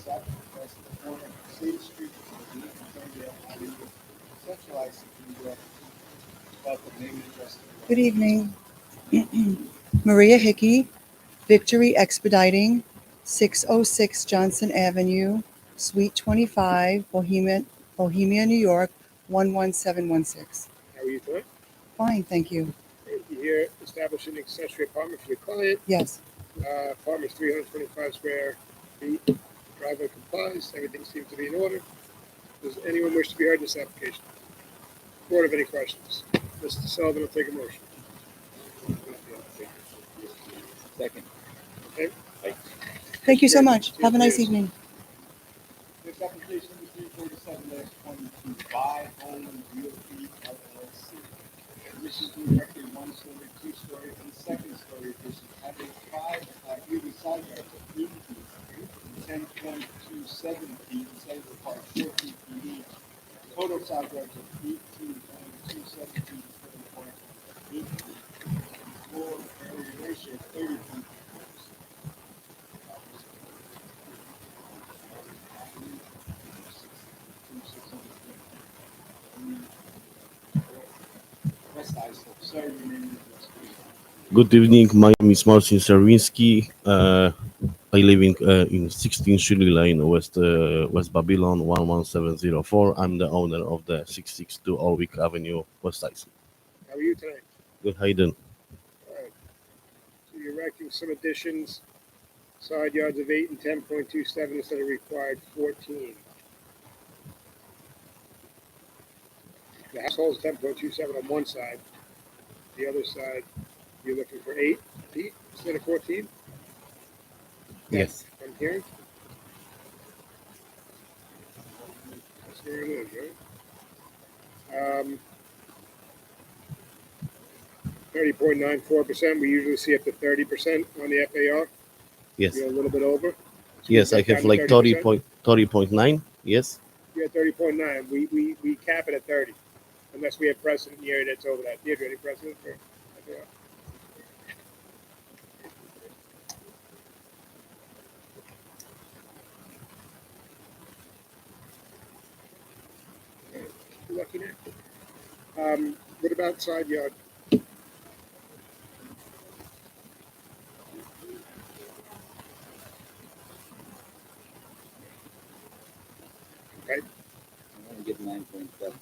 south west of the corner of State Street, centralized New York. About the name and address. Good evening. Maria Hickey, Victory Expediting, 606 Johnson Avenue, Suite 25, Bohemia, New York, 11716. How are you tonight? Fine, thank you. You here establishing an accessory apartment for your client. Yes. Apartment's 325 square feet. Driveway complies. Everything seems to be in order. Does anyone wish to be heard in this application? Board have any questions? Mr. Sullivan will take a motion. Second. Okay. Thank you so much. Have a nice evening. This application is 347-22 by Olin Realty LLC. Addition to erect a one-story, two-story, and second-story addition having either side yards of 8 feet, 10.27 feet, instead of required 14 feet each. Total side yards of 18.27 feet, instead of required 8 feet. Floor area ratio 30.5%. West Islip. Sorry, your name and address, please. Good evening. My name is Marcin Serwinski. I live in 16 Shirley Lane, West Babylon 11704. I'm the owner of the 662 Orwick Avenue, West Islip. How are you tonight? Good, how you doing? All right. So you're erecting some additions, side yards of 8 and 10.27 instead of required 14. The household is 10.27 on one side. The other side, you're looking for 8 feet instead of 14? Yes. I'm hearing? That's where it is, right? 30.94%. We usually see up to 30% on the FAR. Yes. You're a little bit over. So Yes, I have like 30.9. Yes. You're at 30.9. We cap it at 30, unless we have precedent in the area that's over that. Do you have any precedent for FAR? You're lucky now. What about side yard? Okay. I want to get 9.7.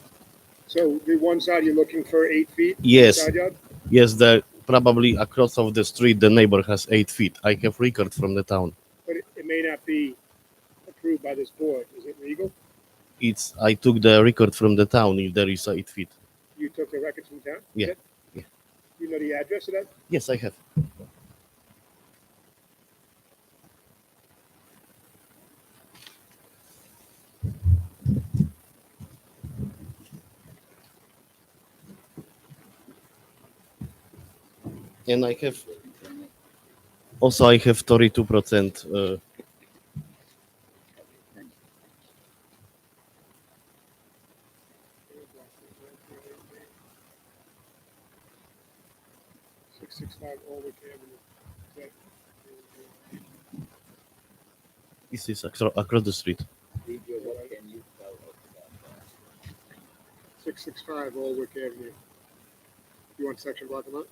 So the one side you're looking for 8 feet? Yes. Side yard? Yes, the probably across of the street the neighbor has 8 feet. I have record from the town. But it may not be approved by this board. Is it legal? I took the record from the town if there is 8 feet. You took the records from town? Yeah. Is it? You know the address of that? Yes, I have. And I have also I have 32%. 665 Orwick Avenue. This is across the street. What can you tell us about that? 665 Orwick Avenue. You want section block them up?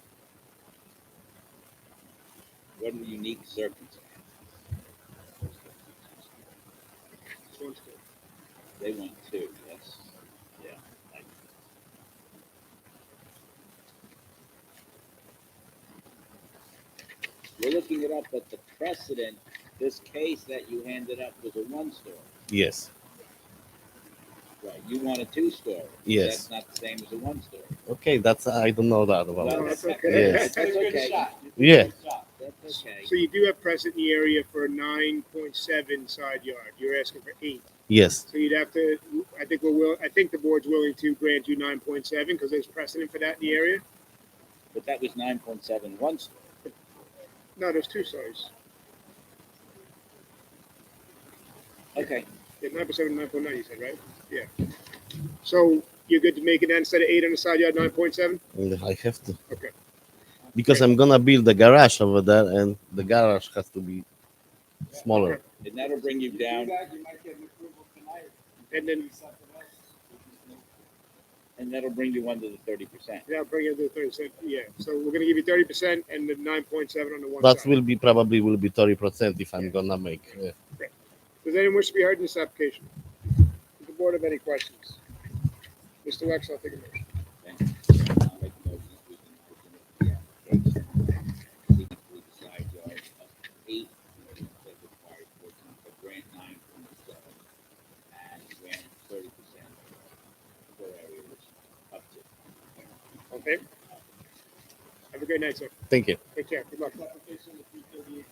What are the unique circumstances? This one's good. They want 2. That's, yeah. We're looking it up, but the precedent, this case that you handed up was a 1-story. Yes. Right. You want a 2-story. Yes. That's not the same as a 1-story. Okay, that's I don't know that about. No, that's okay. Yes. That's okay. Yeah. That's okay. So you do have precedent in the area for 9.7 side yard. You're asking for 8. Yes. So you'd have to. I think I think the board's willing to grant you 9.7 because there's precedent for that in the area. But that was 9.7 1-story. No, there's 2 stories. Okay. Yeah, 9.7 and 9.9. You said, right? Yeah. So you're good to make it instead of 8 on the side yard, 9.7. I have to. Okay. Because I'm gonna build a garage over there, and the garage has to be smaller. And that'll bring you down. And then that'll bring you under the 30%. yeah, bring it to 30%. Yeah. So we're gonna give you 30% and the 9.7 on the one That side. will be probably 30% if I'm gonna make. Does anyone wish to be heard in this application? Does the board have any questions? Mr. Wex, I'll take a motion. I'll make a motion that we can open up the application. Legally side yard of 8, that required 14, but grant 9.7, and grant 30% floor area, which up to. Okay. Have a good great night, sir. Thank you. Take care. Good luck. Application of 338-22,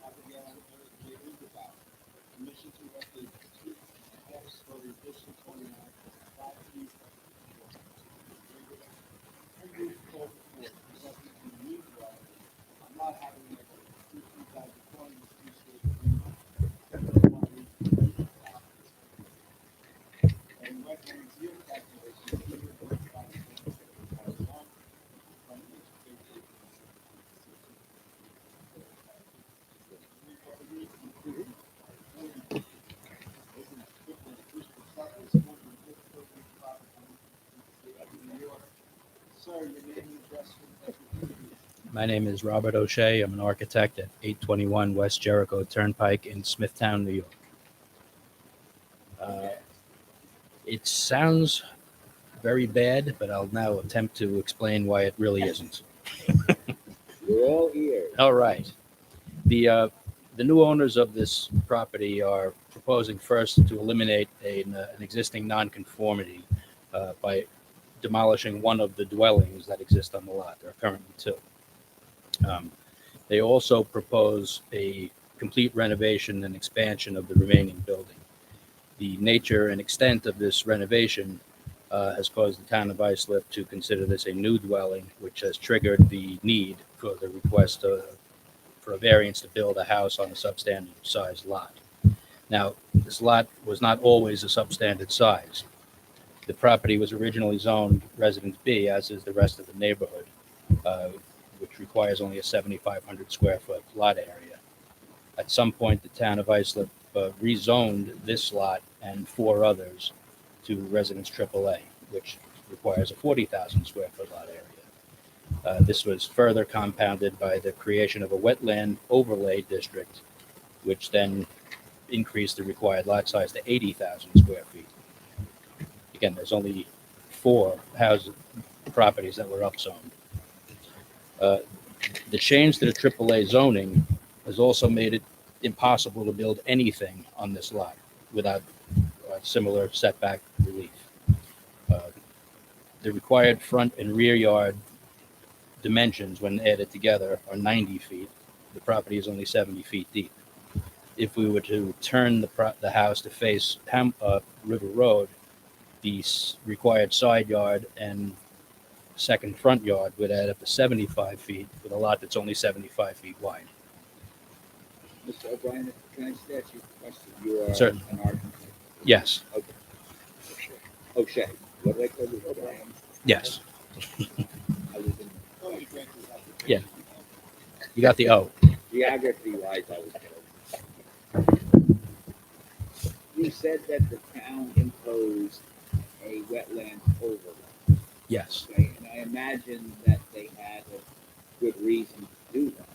Abigail and Eric J. Roosevelt. Permission to erect a two-story addition 29, 5 feet. And we called for it, resulting in need dwelling. I'm not having it 2020 and wetlands yield calculation. Sir, your name and address for the record. My name is Robert O'Shea. I'm an architect at 821 West Jericho Turnpike in Smithtown, New York. It sounds very bad, but I'll now attempt to explain why it really isn't. We're all ears. All right. The new owners of this property are proposing first to eliminate an existing nonconformity by demolishing one of the dwellings that exist on the lot. There are currently two. They also propose a complete renovation and expansion of the remaining building. The nature and extent of this renovation has caused the town of Islip to consider this a new dwelling, which has triggered the need for the request for a variance to build a house on a substandard size lot. Now, this lot was not always a substandard size. The property was originally zoned Residence B, as is the rest of the neighborhood, which requires only a 7,500 square foot lot area. At some point, the town of Islip rezoned this lot and 4 others to Residence AAA, which requires a 40,000 square foot lot area. This was further compounded by the creation of a wetland overlay district, which then increased the required lot size to 80,000 square feet. Again, there's only 4 house properties that were upzoned. The change to the AAA zoning has also made it impossible to build anything on this lot without similar setback relief. The required front and rear yard dimensions, when added together, are 90 feet. The property is only 70 feet deep. If we were to turn the house to face River Road, the required side yard and second front yard would add up to 75 feet with a lot that's only 75 feet wide. Mr. O'Brien, can I just ask you a question? You are Certainly. an architect? Yes. Okay. O'Shea. What do I call you? O'Brien? Yes. I was in Yeah. You got the O. geography wise, I was good. You said that the town imposed a wetland overlay. Yes. Okay? And I imagine that they had a good reason to do that.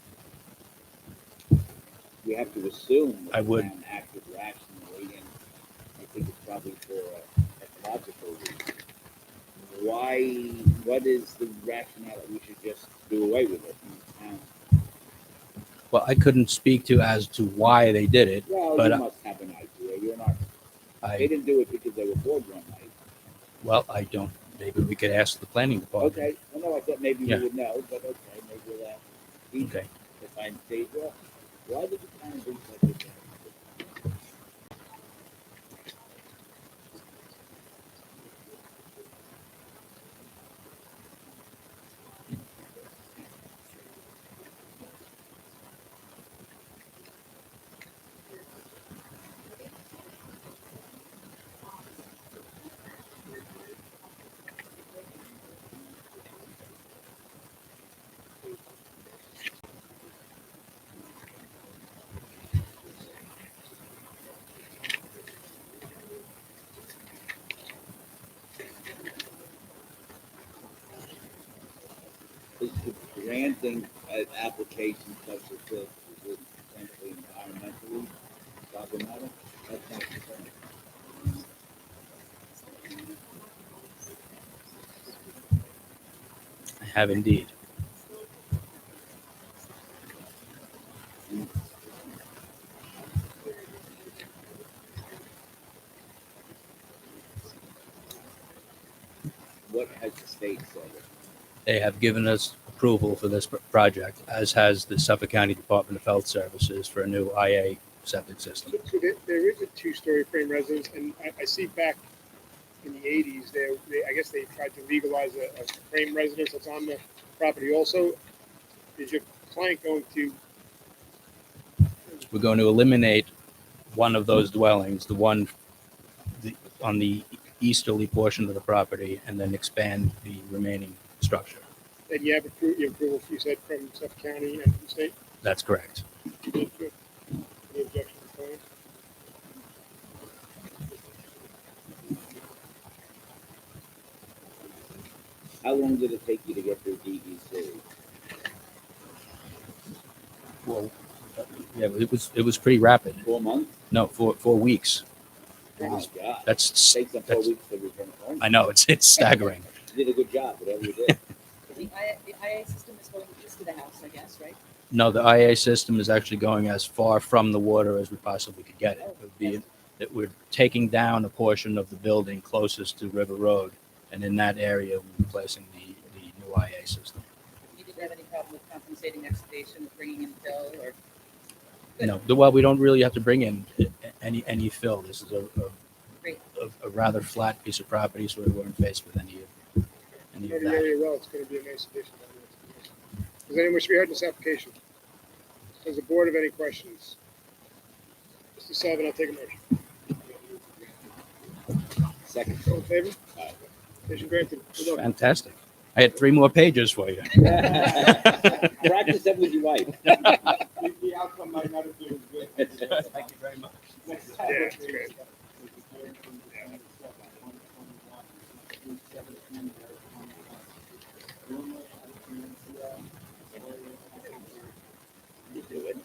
We have to assume that I the would. town acted rationally, and I think it's probably for ecological reasons. Why? What is the rationale that we should just do away with it in town? Well, I couldn't speak to as to why they did it, Well, but you must have an idea. You're not. They I didn't do it because they were bored one night. well, I don't. Maybe we could ask the planning department. Okay. Well, no, I thought maybe Yeah. you would know, but okay, maybe we'll ask. Okay. To find state law. Why did the town do such a thing? Is granting an application such as this, is it essentially environmentally problematic? That's not concerned. I have indeed. What has the state said? They have given us approval for this project, as has the Suffolk County Department of Health Services for a new IA septic system. So there is a two-story frame residence, and I see back in the 80s, I guess they tried to legalize a frame residence that's on the property also. Is your client going to? We're going to eliminate one of those dwellings, on the easterly portion of the property, and then expand the remaining structure. And you have approval, you said, from Suffolk County and from the state? That's correct. Good. Any objections to plans? How long did it take you to get through DEC? Well, yeah, it was pretty rapid. 4 months? No, 4 weeks. Oh my God. That's Takes them 4 weeks to return home. I know, it's staggering. You did a good job, whatever you did. The IA system is going east of the house, I guess, right? No, the IA system is actually going as far from the water as we possibly could get it. It would be that we're taking down a portion of the building closest to River Road, and in that area, we're placing the new IA system. You didn't have any problem with compensating excavation, with bringing in fill, or? No, well, we don't really have to bring in any fill. This is a rather flat piece of property, so we weren't faced with any of Know the that. area well, it's going to be a nice addition. Does anyone wish to be heard in this application? Does the board have any questions? Mr. Sullivan, I'll take a motion. Second. All in favor? Application granted. Good luck. Fantastic. I had 3 more pages for you. Practice that with your wife. The outcome might not have been good. Thank you very much. Yeah, that's great. You do it.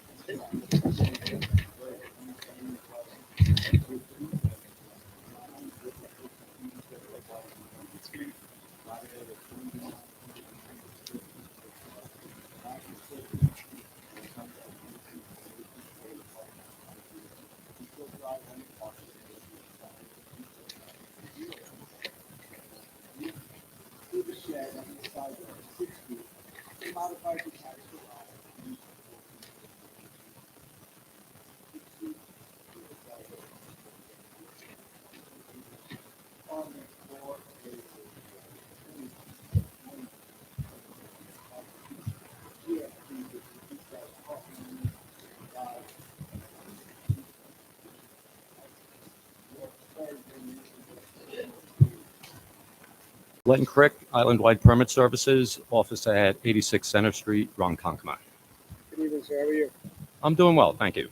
Glenn Crick, Island-wide Permit Services, office at 86 Center Street, Ronkonkoma. Good evening, sir. How are you? I'm doing well, thank you.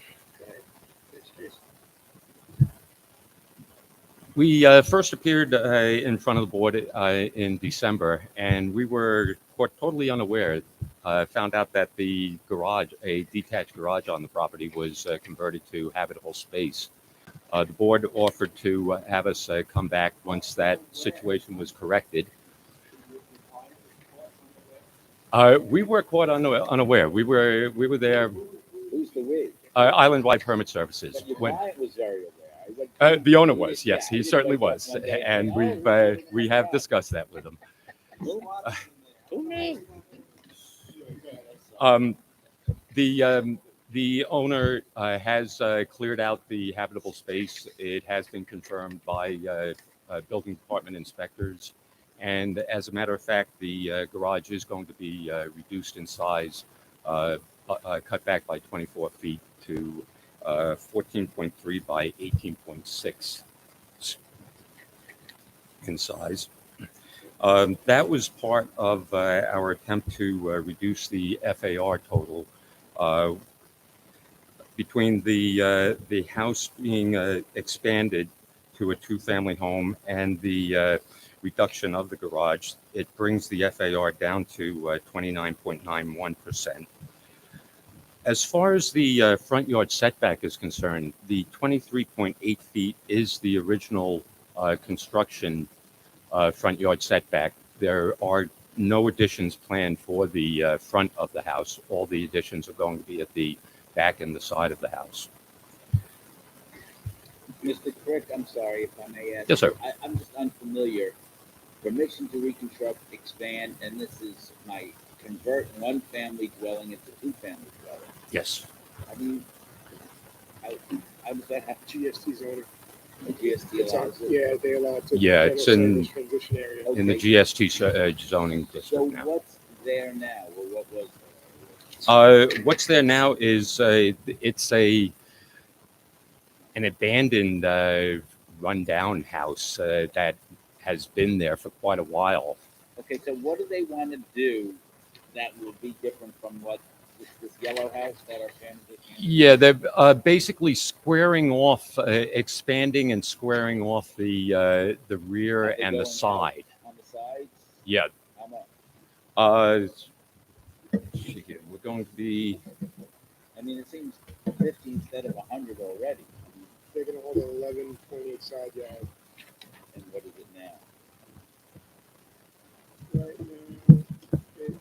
We first appeared in front of the board in December, and we were caught totally unaware. Found out that the garage, a detached garage on the property, was converted to habitable space. The board offered to have us come back once that situation was corrected. We were caught unaware. We were there. Who's the we? Island-wide Permit Services. But your client was very aware. The owner was, yes, he certainly was, and we have discussed that with him. The owner has cleared out the habitable space. It has been confirmed by building department inspectors, and as a matter of fact, the garage is going to be reduced in size, cut back by 24 feet to 14.3 by 18.6 in size. That was part of our attempt to reduce the FAR total. Between the house being expanded to a 2-family home and the reduction of the garage, it brings the FAR down to 29.91%. As far as the front yard setback is concerned, the 23.8 feet is the original construction front yard setback. There are no additions planned for the front of the house. All the additions are going to be at the back and the side of the house. Mr. Crick, I'm sorry if I may ask. Yes, sir. I'm just unfamiliar. Permission to reconstruct, expand, and this is my convert one family dwelling into two family dwelling. Yes. I mean, how does that happen? GST zoning. The GST It's on, allows it? yeah, they allow it to. Yeah, general it's in service transition area. in the Okay. GST zoning So district now. what's there now, or what was What's there now is it's an abandoned, rundown house that has been there for quite a while. Okay, so what do they want to do that will be different from what this yellow house that our family just Yeah, they're basically squaring off, expanding and squaring off the rear Are they and the going out side. on the sides? Yeah. How much? We're going to be. I mean, it seems 50 instead of 100 already. They're gonna hold an 11.8 side yard. And what is it now? Right now, it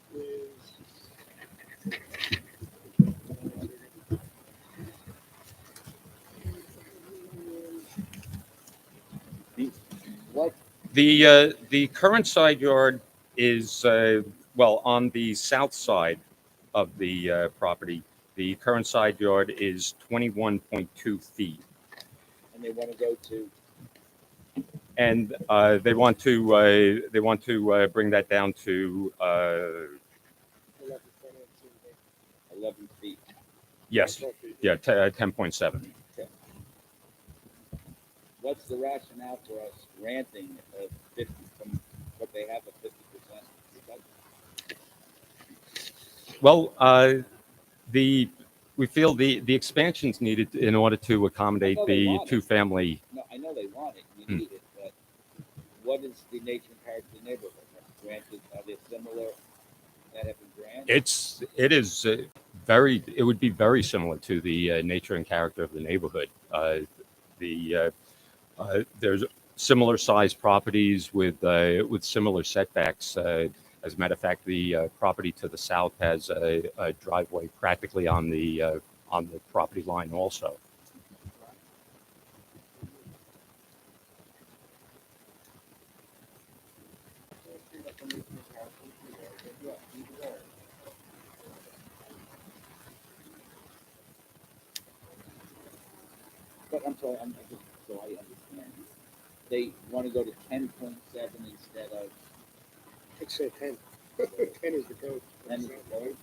What? The current side yard is well on the south side of the property. The current side yard is 21.2 feet, And they want to go to, and they want to bring that down to 11 feet. yes, yeah, 10.7. Okay. What's the rationale for us granting 50 from what they have a 50%? Well, we feel the expansion's needed in order to accommodate the two-family. No, I know they want it, you need it, but what is the nature and character of the neighborhood? Granted, are they similar that have been granted? It would be very similar to the nature and character of the neighborhood. There's similar sized properties with similar setbacks. As a matter of fact, the property to the south has a driveway practically on the property line also. But I'm sorry, I'm just so I understand. They want to go to 10.7 instead of. I'd say 10. 10 is the code. 10 is the code?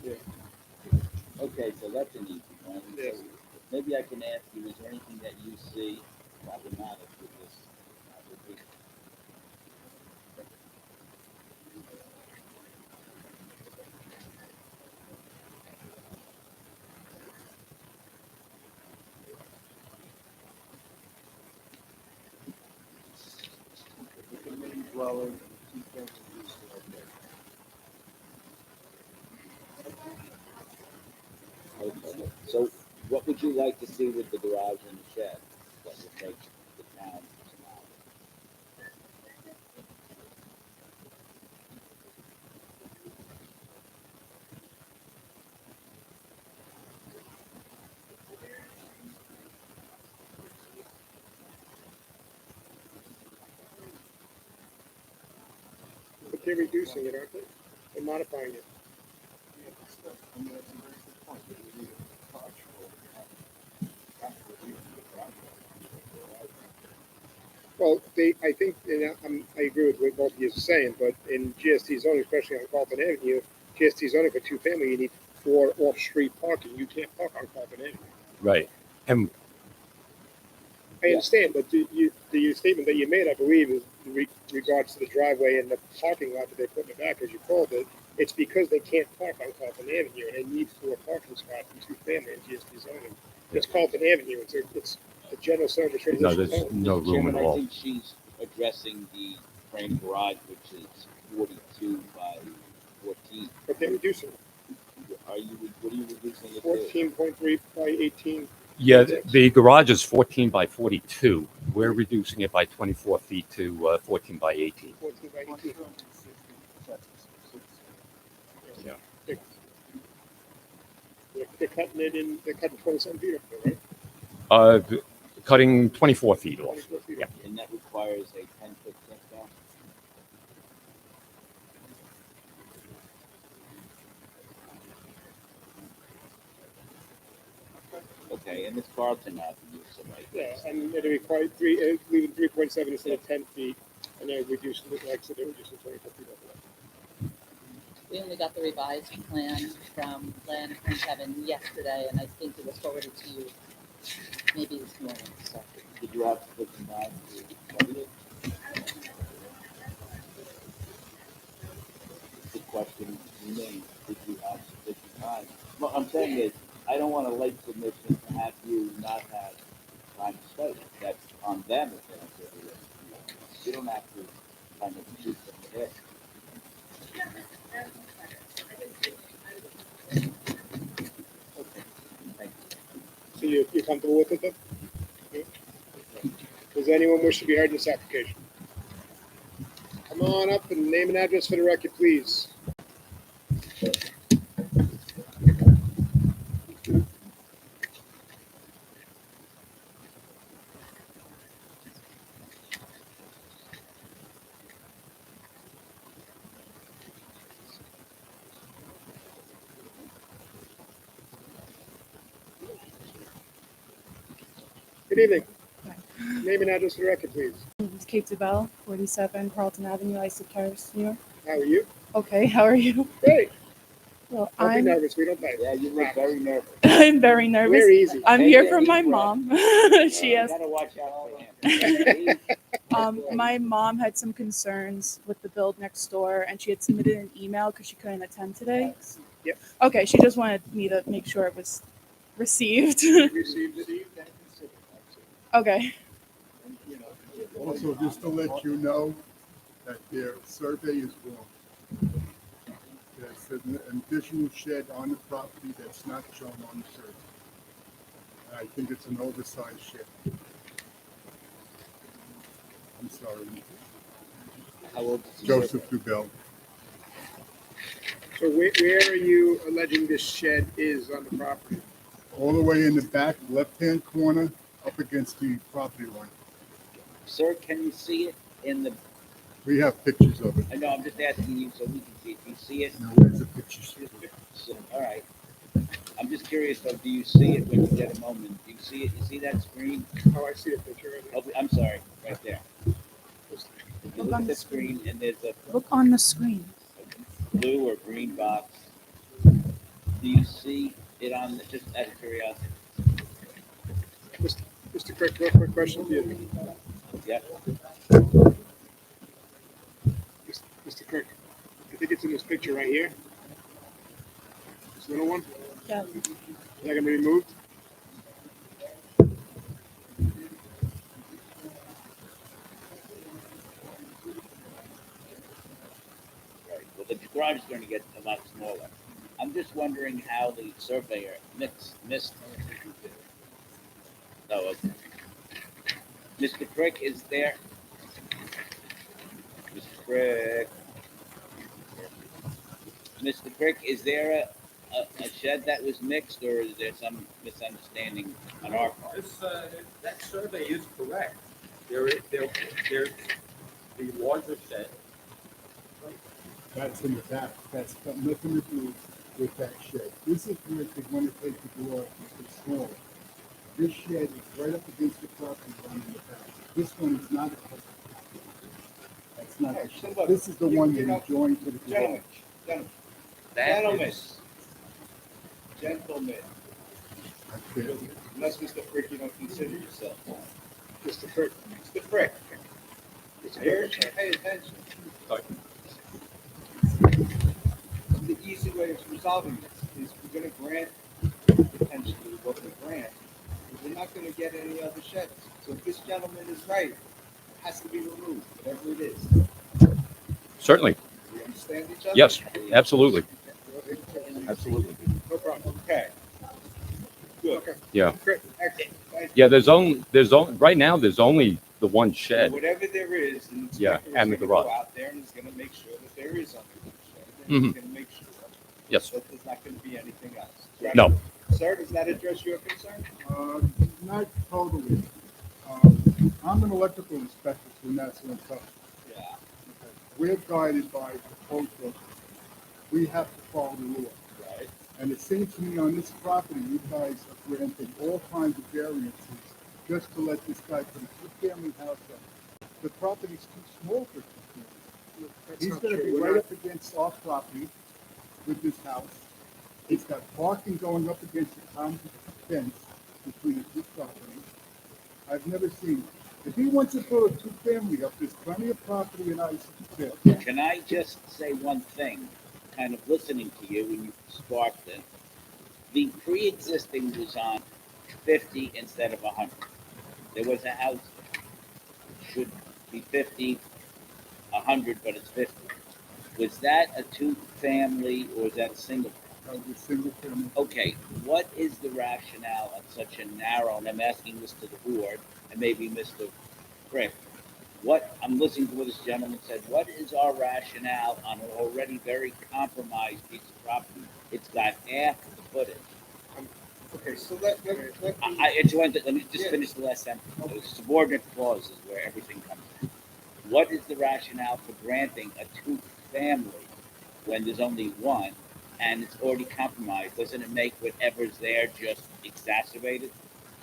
Yeah. Okay, so that's an easy one. Yes. So maybe I can ask you, is there anything that you see problematic with this application? Dwelling, Okay. So what would you like to see with the garage and the shed that would make the town smile? But they're reducing it, aren't they? They're modifying it. Well, I think, and I agree with what both of you are saying, but in GST zoning, especially on Carlton Avenue, GST zoning for two-family, you need 4 off-street parking. You can't park on Carlton Avenue. Right. And I understand, but the statement that you made, I believe, is in regards to the driveway and the parking lot that they put in the back, as you called it. It's because they can't park on Carlton Avenue, and they need 4 parking spots in two-family in GST zoning. It's Carlton Avenue. It's a general service transition. No, there's zone. no room Chairman, at I all. think she's addressing the frame garage, which is 42 by 14. But they're reducing it. What are you reducing it to? 14.3 by 18. Yeah, the garage is 14 by 42. We're reducing it by 24 feet to 14 by 18. 14 by 18. Yeah. They're cutting it in. They're cutting 27 feet up there, right? Cutting 24 feet off. 24 feet. Yeah. And that requires a 10-foot setback? Okay, and it's Carlton Avenue, so like. Yeah, and it'll be leaving 3.7 instead of 10 feet, and then reducing the exit, reducing 24 feet over there. We only got the revised plan from Len and Kevin yesterday, and I think it was forwarded to you maybe this morning, so. Did you have to put them down to study it? The question remains, did you have sufficient time? What I'm saying is, I don't want a late submission to have you not have time to study. That's on them if they don't do it. You don't have to kind of shoot from the hip. So you're comfortable with it then? Yeah. Does anyone wish to be heard in this application? Come on up and name and address for the record, please. Good evening. Name and address for the record, please. It's Kate DeBell, 47 Carlton Avenue, Islip Terrace, New York. How are you? Okay, how are you? Great. Well, Don't be I'm nervous. We don't bite. Yeah, you look very nervous. I'm very nervous. We're easy. I'm Take here a for deep my breath. mom. She You has gotta watch out for him. my mom had some concerns with the build next door, and she had submitted an email because she couldn't attend today. Yep. Okay, she just wanted me to make sure it was received. Received it. Okay. Also, just to let you know that their survey is wrong. There's an additional shed on the property that's not shown on the survey. I think it's an oversized shed. I'm sorry. How old is the Joseph Dubell. So where are you alleging this shed is on the property? All the way in the back, left-hand corner, up against the property line. Sir, can you see it in the? We have pictures of it. I know. I'm just asking you so we can see it. Do you see it? No, where's the pictures? So, all right. I'm just curious though. Do you see it when you get a moment? Do you see it? You see that screen? Oh, I see a picture of it. Oh, I'm sorry. Right there. You Look look on at the the screen and there's a Look on the screen. blue or green box. Do you see it on the, just out of curiosity? Mr. Crick, real quick question to you. Yep. Mr. Crick, I think it's in this picture right here. This little one. Yeah. Is that gonna be moved? Right. Well, the garage is going to get a lot smaller. I'm just wondering how the surveyor missed. No, okay. Mr. Crick is there. Mr. Crick. Mr. Crick, is there a shed that was mixed, or is there some misunderstanding on our part? That survey is correct. There's the larger shed. That's in the back. That's got nothing to do with that shed. This is where they want to take the door smaller. This shed is right up against the property line in the back. This one is not a That's not the shed. This is the one that is joined to the garage. Gentlemen. Unless Mr. Frick, you don't consider yourself. Mr. Frick. Mr. Frick. Here, pay attention. The easy way of resolving this is we're gonna grant, potentially what we grant, but we're not gonna get any other sheds. So if this gentleman is right, it has to be removed, whatever it is. Certainly. We understand each other? Yes, absolutely. Absolutely. No problem. Okay. Good. Okay. Yeah. Great. Excellent. Thank you. Yeah, there's only right now there's only the one shed. Whatever there is, and the Yeah, inspector and is the gonna go garage. out there and is gonna make sure that there is only one shed, and he's Mhm. gonna make sure Yes. that there's not gonna be anything else. Right? No. Sir, does that address your concern? Not totally. I'm an electrical inspector through Nassau and Suffolk. Yeah. We're guided by the code book. We have to follow the law. Right. And it seems to me on this property, you guys are granting all kinds of variances just to let this guy put a two-family house up. The property's too small for two-family. That's He's not gonna true. be We're right not- up against our property with this house. He's got parking going up against the common fence between the two properties. I've never seen, if he wants to put a two-family up, there's plenty of property in I-62. Can I just say one thing? Kind of listening to you when you sparked it. The pre-existing was on 50 instead of 100. There was a house that should be 50, 100, but it's 50. Was that a two-family or was that a single? That was a single family. Okay, what is the rationale on such a narrow, and I'm asking this to the board, and maybe Mr. Frick, I'm listening to what this gentleman said, what is our rationale on an already very compromised piece of property? It's got half the footage. Okay, so let Let me just finish the last sentence. The subordinate clause is where everything comes in. What is the rationale for granting a two-family when there's only one and it's already compromised? Doesn't it make whatever's there just exacerbated?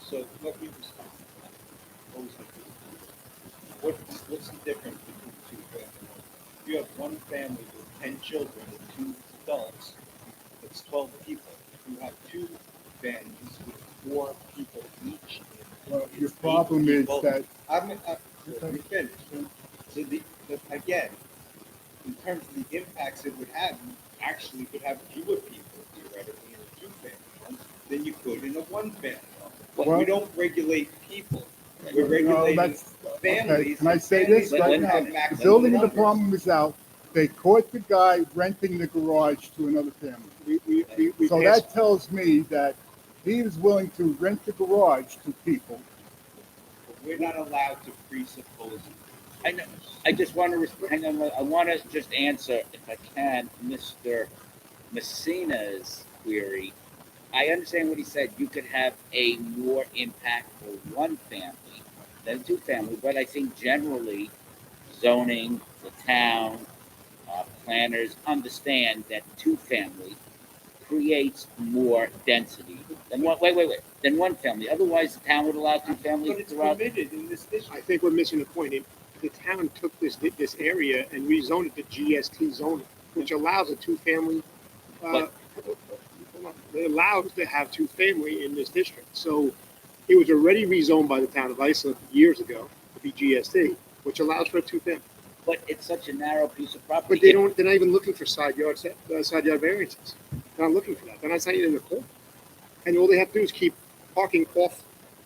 So let me respond to that. What's the difference between two families? If you have one family with 10 children and 2 adults, it's 12 people. If you have two families with 4 people each, Well, your it's 8 problem is people. that, Let me finish. So again, in terms of the impacts it would have, you actually could have fewer people theoretically in a two-family than you could in a one-family. But we don't regulate people. We're regulating okay, families. can I say Families this right don't now? have The maximum building numbers. department was out, they caught the guy renting the garage to another family. We So passed- that tells me that he was willing to rent the garage to people. We're not allowed to presuppose. I know. I just want to hang on. I want to just answer, if I can, Mr. Messina's query. I understand what he said. You could have a more impactful one family than two family, but I think generally zoning, the town, planners understand that two family creates more density than one. Wait. Than one family. Otherwise, the town would allow two families But it's throughout. permitted in this district. I think we're missing the point. The town took this area and rezoned it to GST zoning, which allows a two-family. It allows to have two-family in this district. So it was already rezoned by the town of Islip years ago to be GST, which allows for a two-family. But it's such a narrow piece of property. But they don't. They're not even looking for side yard variances. They're not looking for that. They're not saying it in the court. And all they have to do is keep parking off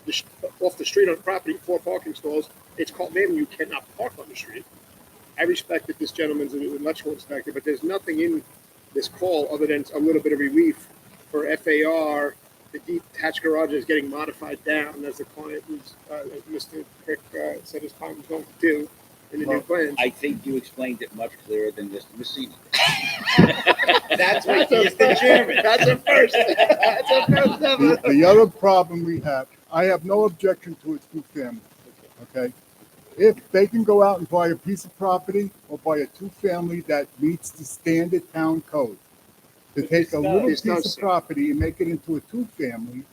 the street on the property, 4 parking stalls. It's called maybe you cannot park on the street. I respect that this gentleman's an electrical inspector, but there's nothing in this call other than a little bit of relief for FAR. The detached garage is getting modified down, as the client was, as Mr. Crick said his client was going to do in the new plans. I think you explained it much clearer than Mr. Messina. That's what he's the chairman. That's a first. That's a first ever. The other problem we have, I have no objection to a two-family, okay? If they can go out and buy a piece of property or buy a two-family that meets the standard town code, to take a little piece of property and make it into a two-family,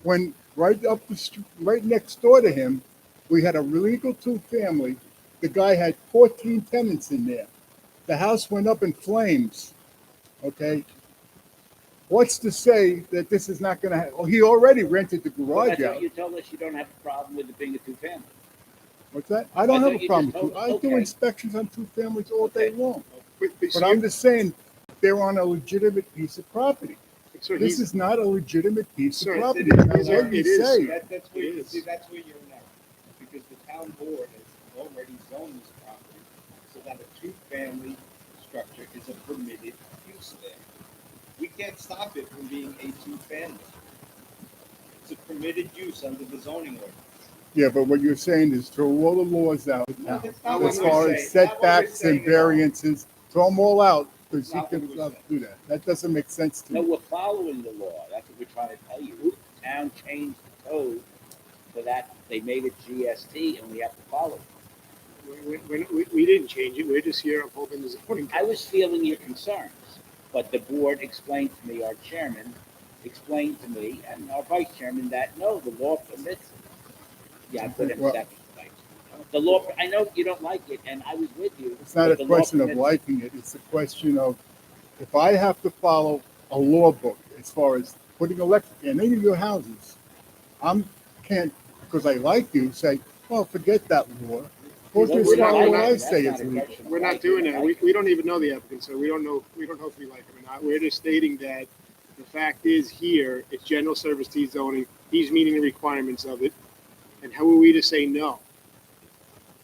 when right up the street, right next door to him, we had a legal two-family, the guy had 14 tenants in there. The house went up in flames, okay? What's to say that this is not gonna happen? Oh, he already rented the Well, garage I out. thought you told us you don't have a problem with it being a two-family. What's that? I don't I have thought a you problem just with told- I do okay. inspections on two families all day long. But But I'm just saying, they're on a legitimate piece of property. Sir, This he's- is not a legitimate piece Sir, of it property. is- no matter it what you is, say. sir. That's where It you is. see. That's where you're now, because the town board has already zoned this property so that a two-family structure is a permitted use there. We can't stop it from being a two-family. It's a permitted use under the zoning ordinance. Yeah, but what you're saying is throw all the laws out No, now. that's not what As we're far saying. as Not what we're setbacks saying and at all. variances, throw them all out because he Not what can we're do that. That doesn't make sense to No, me. we're following the law. That's what we're trying to tell you. The town changed the code so that they made it GST and we have to follow it. We didn't change it. We're just here upholding the zoning. I was feeling your concerns. But the board explained to me, our chairman explained to me, and our vice chairman, that no, the law permits it. Yeah, I put in Well- second. Like, the law, I know you don't like it, and I was with you. It's not but a the law question of permits it. liking it. It's a question of if I have to follow a law book as far as putting electric in any of your houses, can't, because I like you, say, well, forget that law. Go Well, just we're not follow what liking I it. say That's is not a legal. question. We're not doing that. We don't even know the applicant, so we don't know if we like him or not. We're just stating that the fact is here, it's general service T zoning. He's meeting the requirements of it. And how are we to say no?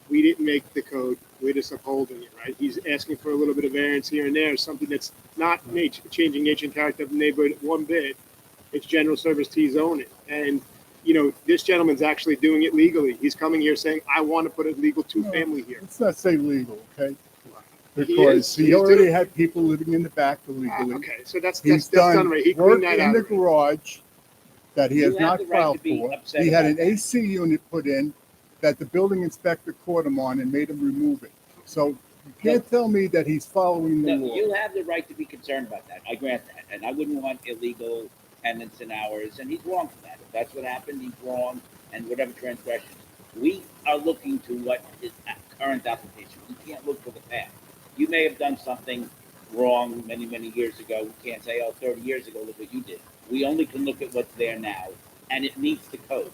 We didn't make the code. We're just upholding it, right? He's asking for a little bit of variance here and there, something that's not changing nature and character of the neighborhood one bit. It's general service T zoning. And, you know, this gentleman's actually doing it legally. He's coming here saying, I want to put a legal two-family here. Let's not say legal, okay? He Because is. he He's already doing- had people living in the back illegally. Okay, so that's He's done right. He work cleaned that in out the already. garage that he You has have not the right filed to be for. upset He had about an that. AC unit put in that the building inspector caught him on and made him remove it. So you can't tell me that he's following the No, law. you have the right to be concerned about that. I grant that. And I wouldn't want illegal tenants in ours, and he's wrong for that. If that's what happened, he's wrong, and whatever transgression. We are looking to what is at current application. We can't look for the past. You may have done something wrong many, many years ago. We can't say, oh, 30 years ago, look what you did. We only can look at what's there now, and it meets the code.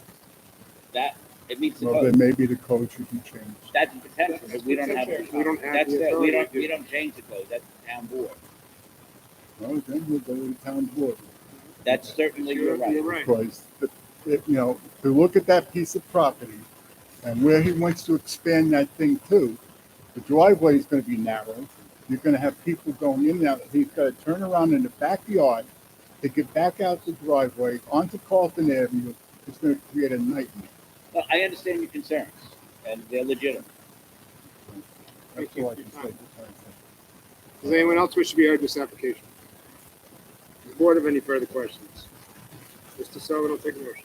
It meets the Well, code. then maybe the code should be changed. That's the potential, but we don't have. We don't have That's the it. We authority to. we don't change the code. That's the town board. Well, then we'll go to the town board. That's certainly you're right. You're right. Because, to look at that piece of property and where he wants to expand that thing to, the driveway is going to be narrow. You're going to have people going in and out. He's got to turn around in the backyard to get back out the driveway onto Carlton Avenue. It's going to create a nightmare. Well, I understand your concerns, and they're legitimate. That's all I can say. Does anyone else wish to be heard in this application? Does the board have any further questions? Mr. Sullivan will take a motion.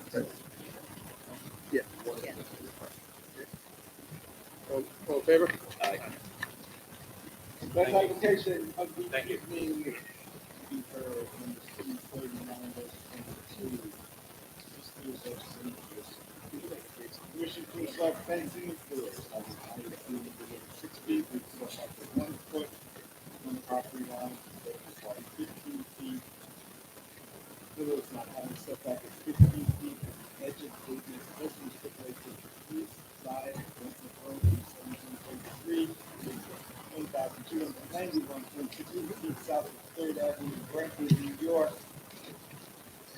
Second. Yeah. All in favor? Aye. That application of the Thank you. evening. Wishing to install fencing for 6 feet, we still have the 1 foot on the property line, so it's like 15 feet. Still is not having setback at 15 feet, edge of pavement, doesn't stipulate to the east side, Vincent Road, 1733, 1,291.6 feet south of Third Avenue, Brentwood, New York.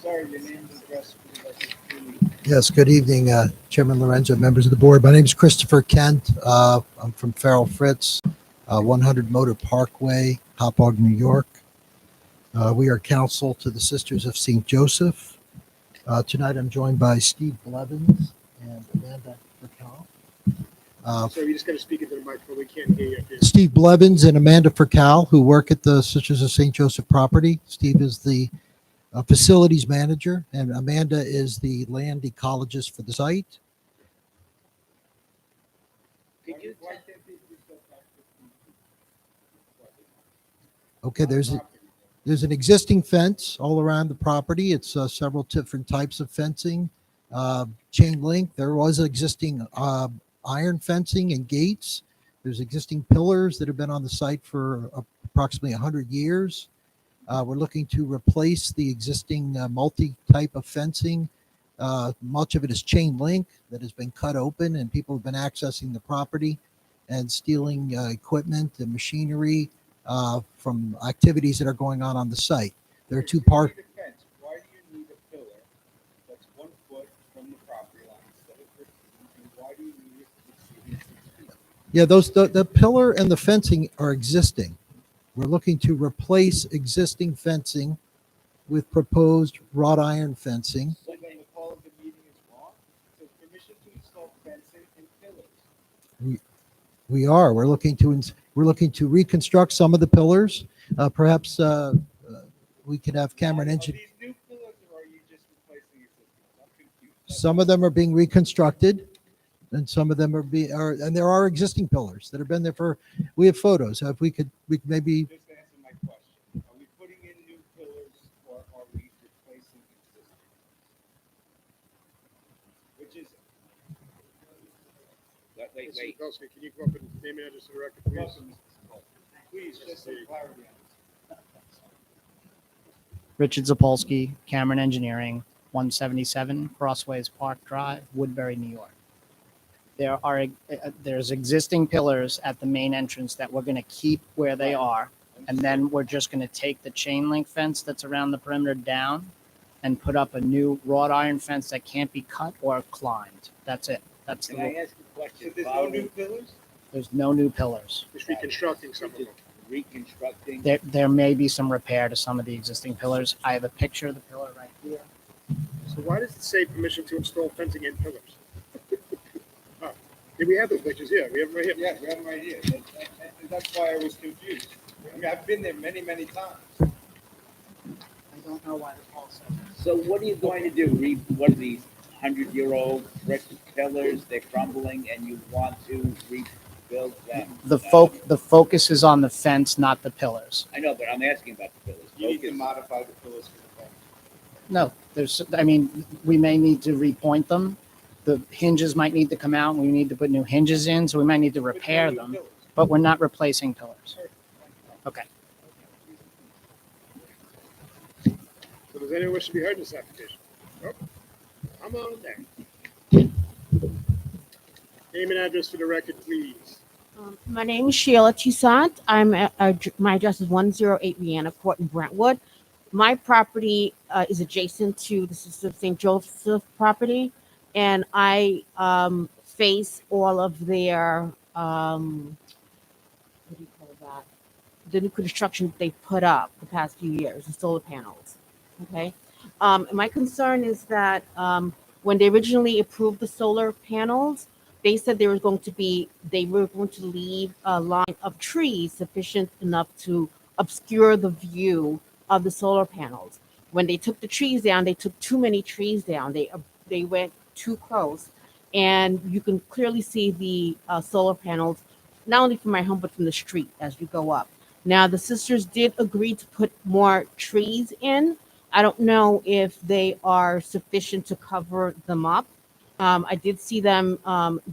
Sorry, your name and address for the record, please. Yes, good evening, Chairman Lorenzo, members of the board. My name is Christopher Kent. I'm from Farrell Fritz, 100 Motor Parkway, Hauppauge, New York. We are counsel to the Sisters of St. Joseph. Tonight I'm joined by Steve Blevins and Amanda Furcal. So you just got to speak into the microphone. We can't hear you up here. Steve Blevins and Amanda Furcal, who work at the Sisters of St. Joseph property. Steve is the facilities manager, and Amanda is the land ecologist for the site. Okay, there's an existing fence all around the property. It's several different types of fencing, chain link. There was existing iron fencing and gates. There's existing pillars that have been on the site for approximately 100 years. We're looking to replace the existing multi-type of fencing. Much of it is chain link that has been cut open, and people have been accessing the property and stealing equipment and machinery from activities that are going on the site. There are two parts. Why do you need a pillar that's 1 foot from the property line instead of 15? And why do you need it exceeding 6 feet? Yeah, the pillar and the fencing are existing. We're looking to replace existing fencing with proposed wrought iron fencing. So then the call of the meeting is wrong. So permission to install fencing and pillars. We're looking to reconstruct some of the pillars. Perhaps we could have Cameron Are engineer. these new pillars or are you just replacing existing? I'm confused. Some of them are being reconstructed, and some of them and there are existing pillars that have been there for. We have photos. If we could maybe. Just answer my question. Are we putting in new pillars or are we replacing existing? Which is it? Wait. Mr. Kowski, can you come up and name and address for the record, please? Please, just some clarity on this. Richard Zapolsky, Cameron Engineering, 177 Crossways Park Drive, Woodbury, New York. There's existing pillars at the main entrance that we're going to keep where they are, and then we're just going to take the chain link fence that's around the perimeter down and put up a new wrought iron fence that can't be cut or climbed. That's it. That's Can the I rule. ask a question? So there's no new pillars? There's no new pillars. Just reconstructing some of them. Reconstructing. There may be some repair to some of the existing pillars. I have a picture of the pillar right here. So why does it say permission to install fencing and pillars? Oh, yeah, we have those pictures here. We have them right here. Yeah, we have them right here. And that's why I was confused. I mean, I've been there many, many times. I don't know why the Paul said that. So what are you going to do? What are these 100-year-old brick pillars? They're crumbling, and you want to rebuild them? The focus is on the fence, not the pillars. I know, but I'm asking about the pillars. You need to modify the pillars for the fence. No, we may need to repoint them. The hinges might need to come out, and we need to put new hinges in, so we might need to repair them, but we're not replacing pillars. Okay. So does anyone wish to be heard in this application? Nope. Come on there. Name and address for the record, please. My name is Sheila Toussaint. My address is 108 Rihanna Court in Brentwood. My property is adjacent to the Sister of St. Joseph property, and I face all of their what do you call that? The new construction they put up the past few years, the solar panels. Okay. My concern is that when they originally approved the solar panels, they said they were going to leave a line of trees sufficient enough to obscure the view of the solar panels. When they took the trees down, they took too many trees down. They went too close, and you can clearly see the solar panels, not only from my home but from the street as you go up. Now the sisters did agree to put more trees in. I don't know if they are sufficient to cover them up. I did see them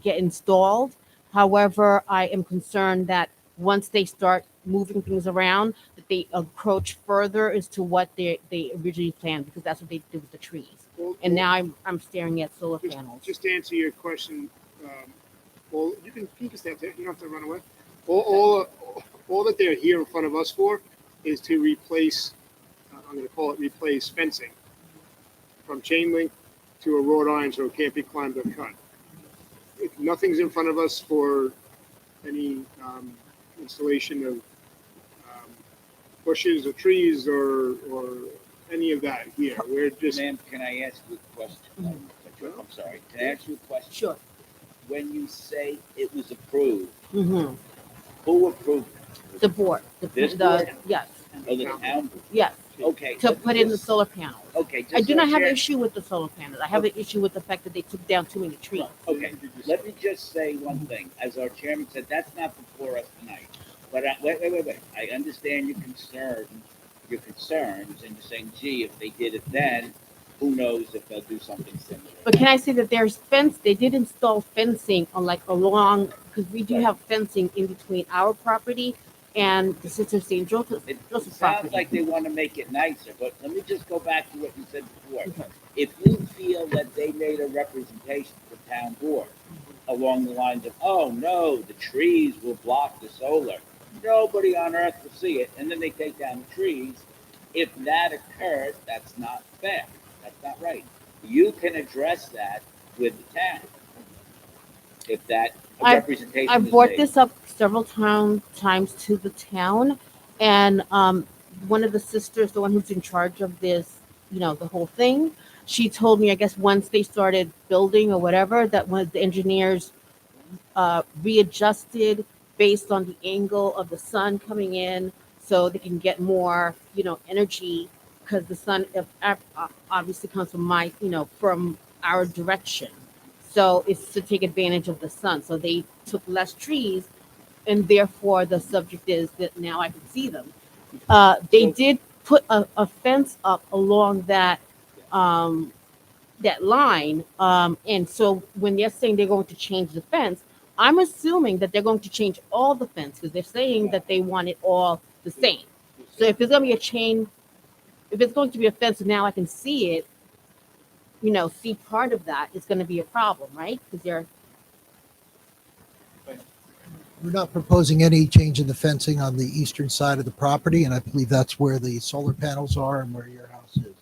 get installed. However, I am concerned that once they start moving things around, that they approach further as to what they originally planned, because that's what they did with the trees. And now I'm staring at solar panels. Just to answer your question, well, you can stand there. You don't have to run away. All that they're here in front of us for is to replace. I'm going to call it replace fencing from chain link to a wrought iron, so it can't be climbed or cut. If nothing's in front of us for any installation of bushes or trees or any of that here. We're just. Ma'am, can I ask you a question? I'm sorry. Can I ask you a question? Sure. When you say it was approved, Mm-hmm. who approved it? The board. This board? Yes. Oh, the town board? Yes. Okay. To put in the solar panels. Okay. I do not have an an issue with the solar panels. I have an issue with the fact that they took down too many trees. Okay, let me just say one thing. As our chairman said, that's not before us tonight. But wait. I understand your concerns, and you're saying, gee, if they did it then, who knows if they'll do something similar. But can I say that there's fence, they did install fencing on like along, because we do have fencing in between our property and the Sister of St. Joseph It property. sounds like they want to make it nicer, but let me just go back to what you said before. If you feel that they made a representation to the town board along the lines of, oh no, the trees will block the solar, nobody on earth will see it, and then they take down the trees. If that occurred, that's not fair. That's not right. You can address that with the town. If that representation I is brought made. this up several times to the town, and one of the sisters, the one who's in charge of this, the whole thing, she told me, I guess once they started building or whatever, that one of the engineers readjusted based on the angle of the sun coming in, so they can get more, energy, because the sun obviously comes from our direction. So it's to take advantage of the sun. So they took less trees, and therefore the subject is that now I can see them. They did put a fence up along um, that line, and so when they're saying they're going to change the fence, I'm assuming that they're going to change all the fence because they're saying that they want it all the same. So if there's going to be a chain, if it's going to be a fence, and now I can see it, see part of that, it's going to be a problem, right? Because they're We're not proposing any change in the fencing on the eastern side of the property, and I believe that's where the solar panels are and where your house is,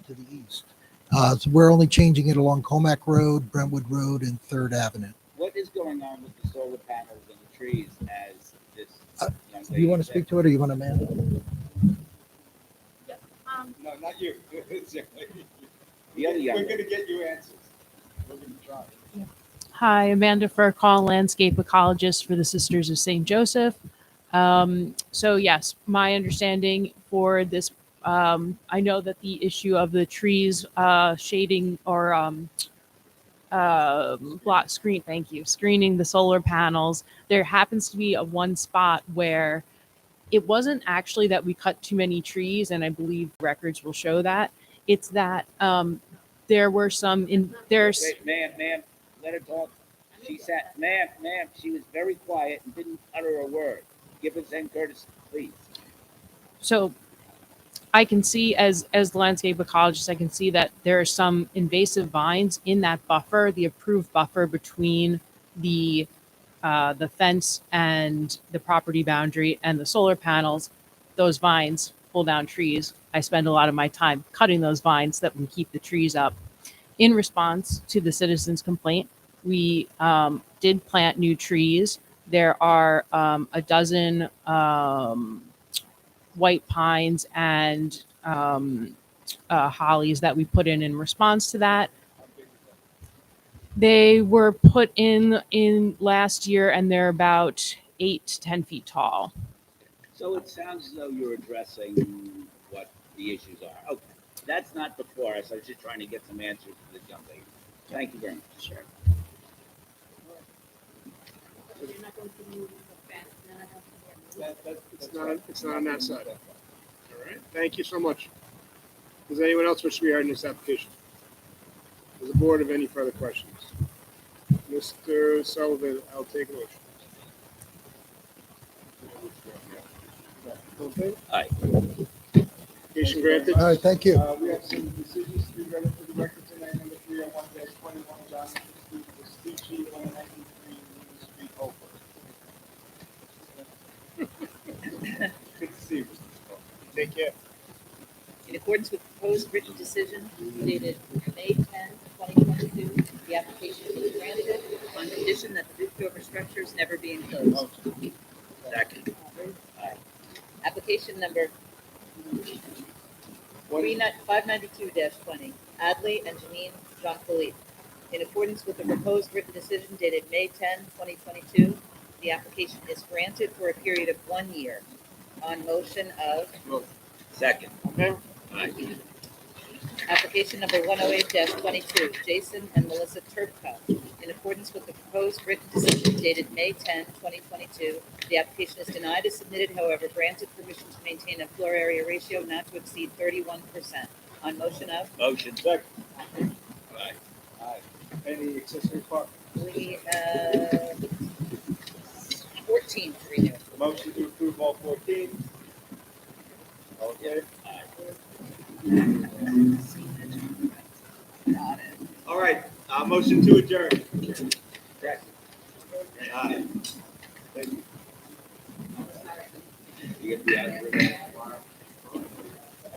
to the east. So we're only changing it along Comac Road, Brentwood Road, and Third Avenue. What is going on with the solar panels and the trees as this young Do lady you want to said? speak to it, or you want to, Amanda? No, not you. The other young We're lady. gonna get you answers. We're gonna try. Hi, Amanda Furcall, landscape ecologist for the Sisters of St. Joseph. So yes, my understanding for this, I know that the issue of the trees shading or screening the solar panels, there happens to be one spot where it wasn't actually that we cut too many trees, and I believe records will show that. It's that there were some Wait, ma'am, let her talk. She sat, ma'am, she was very quiet and didn't utter a word. Give us same courtesy, please. So I can see as the landscape ecologist, I can see that there are some invasive vines in that buffer, the approved buffer between the fence and the property boundary and the solar panels. Those vines pull down trees. I spend a lot of my time cutting those vines that can keep the trees up. In response to the citizens' complaint, we did plant new trees. There are a dozen white pines and hollies that we put in response to that. They were put in last year, and they're about 8 to 10 feet tall. So it sounds as though you're addressing what the issues are. Okay, that's not before us. I was just trying to get some answers to this young lady. Thank you very much. Sure. It's not on that side. All right, thank you so much. Does anyone else wish to be heard in this application? Does the board have any further questions? Mr. Sullivan, I'll take a motion. Okay. Aye. Application granted. All right, thank you. We have some decisions to be read for the record tonight, number 301-21, Johnson Street, Vespucci, 193 Union Street, Oakland. Good to see you, Mr. Scott. Take care. In accordance with proposed written decision dated May 10, 2022, the application is granted on condition that the roofed over structures never be enclosed. Second. Aye. Application number 592-20, Adley and Janine Jean-Philippe. In accordance with the proposed written decision dated May 10, 2022, the application is granted for a period of 1 year on motion of. Second. Okay. Aye. Application number 108-22, Jason and Melissa Turnpike. In accordance with the proposed written decision dated May 10, 2022, the application is denied as submitted, however, granted permission to maintain a floor area ratio not to exceed 31%. On motion of? Motion. Second. Aye. Aye. Any accessory apartment? We have 14 to renew. Motion to approve all 14. Okay. Got it. All right, motion to adjourn. Second. Aye. Thank you. You get the answer.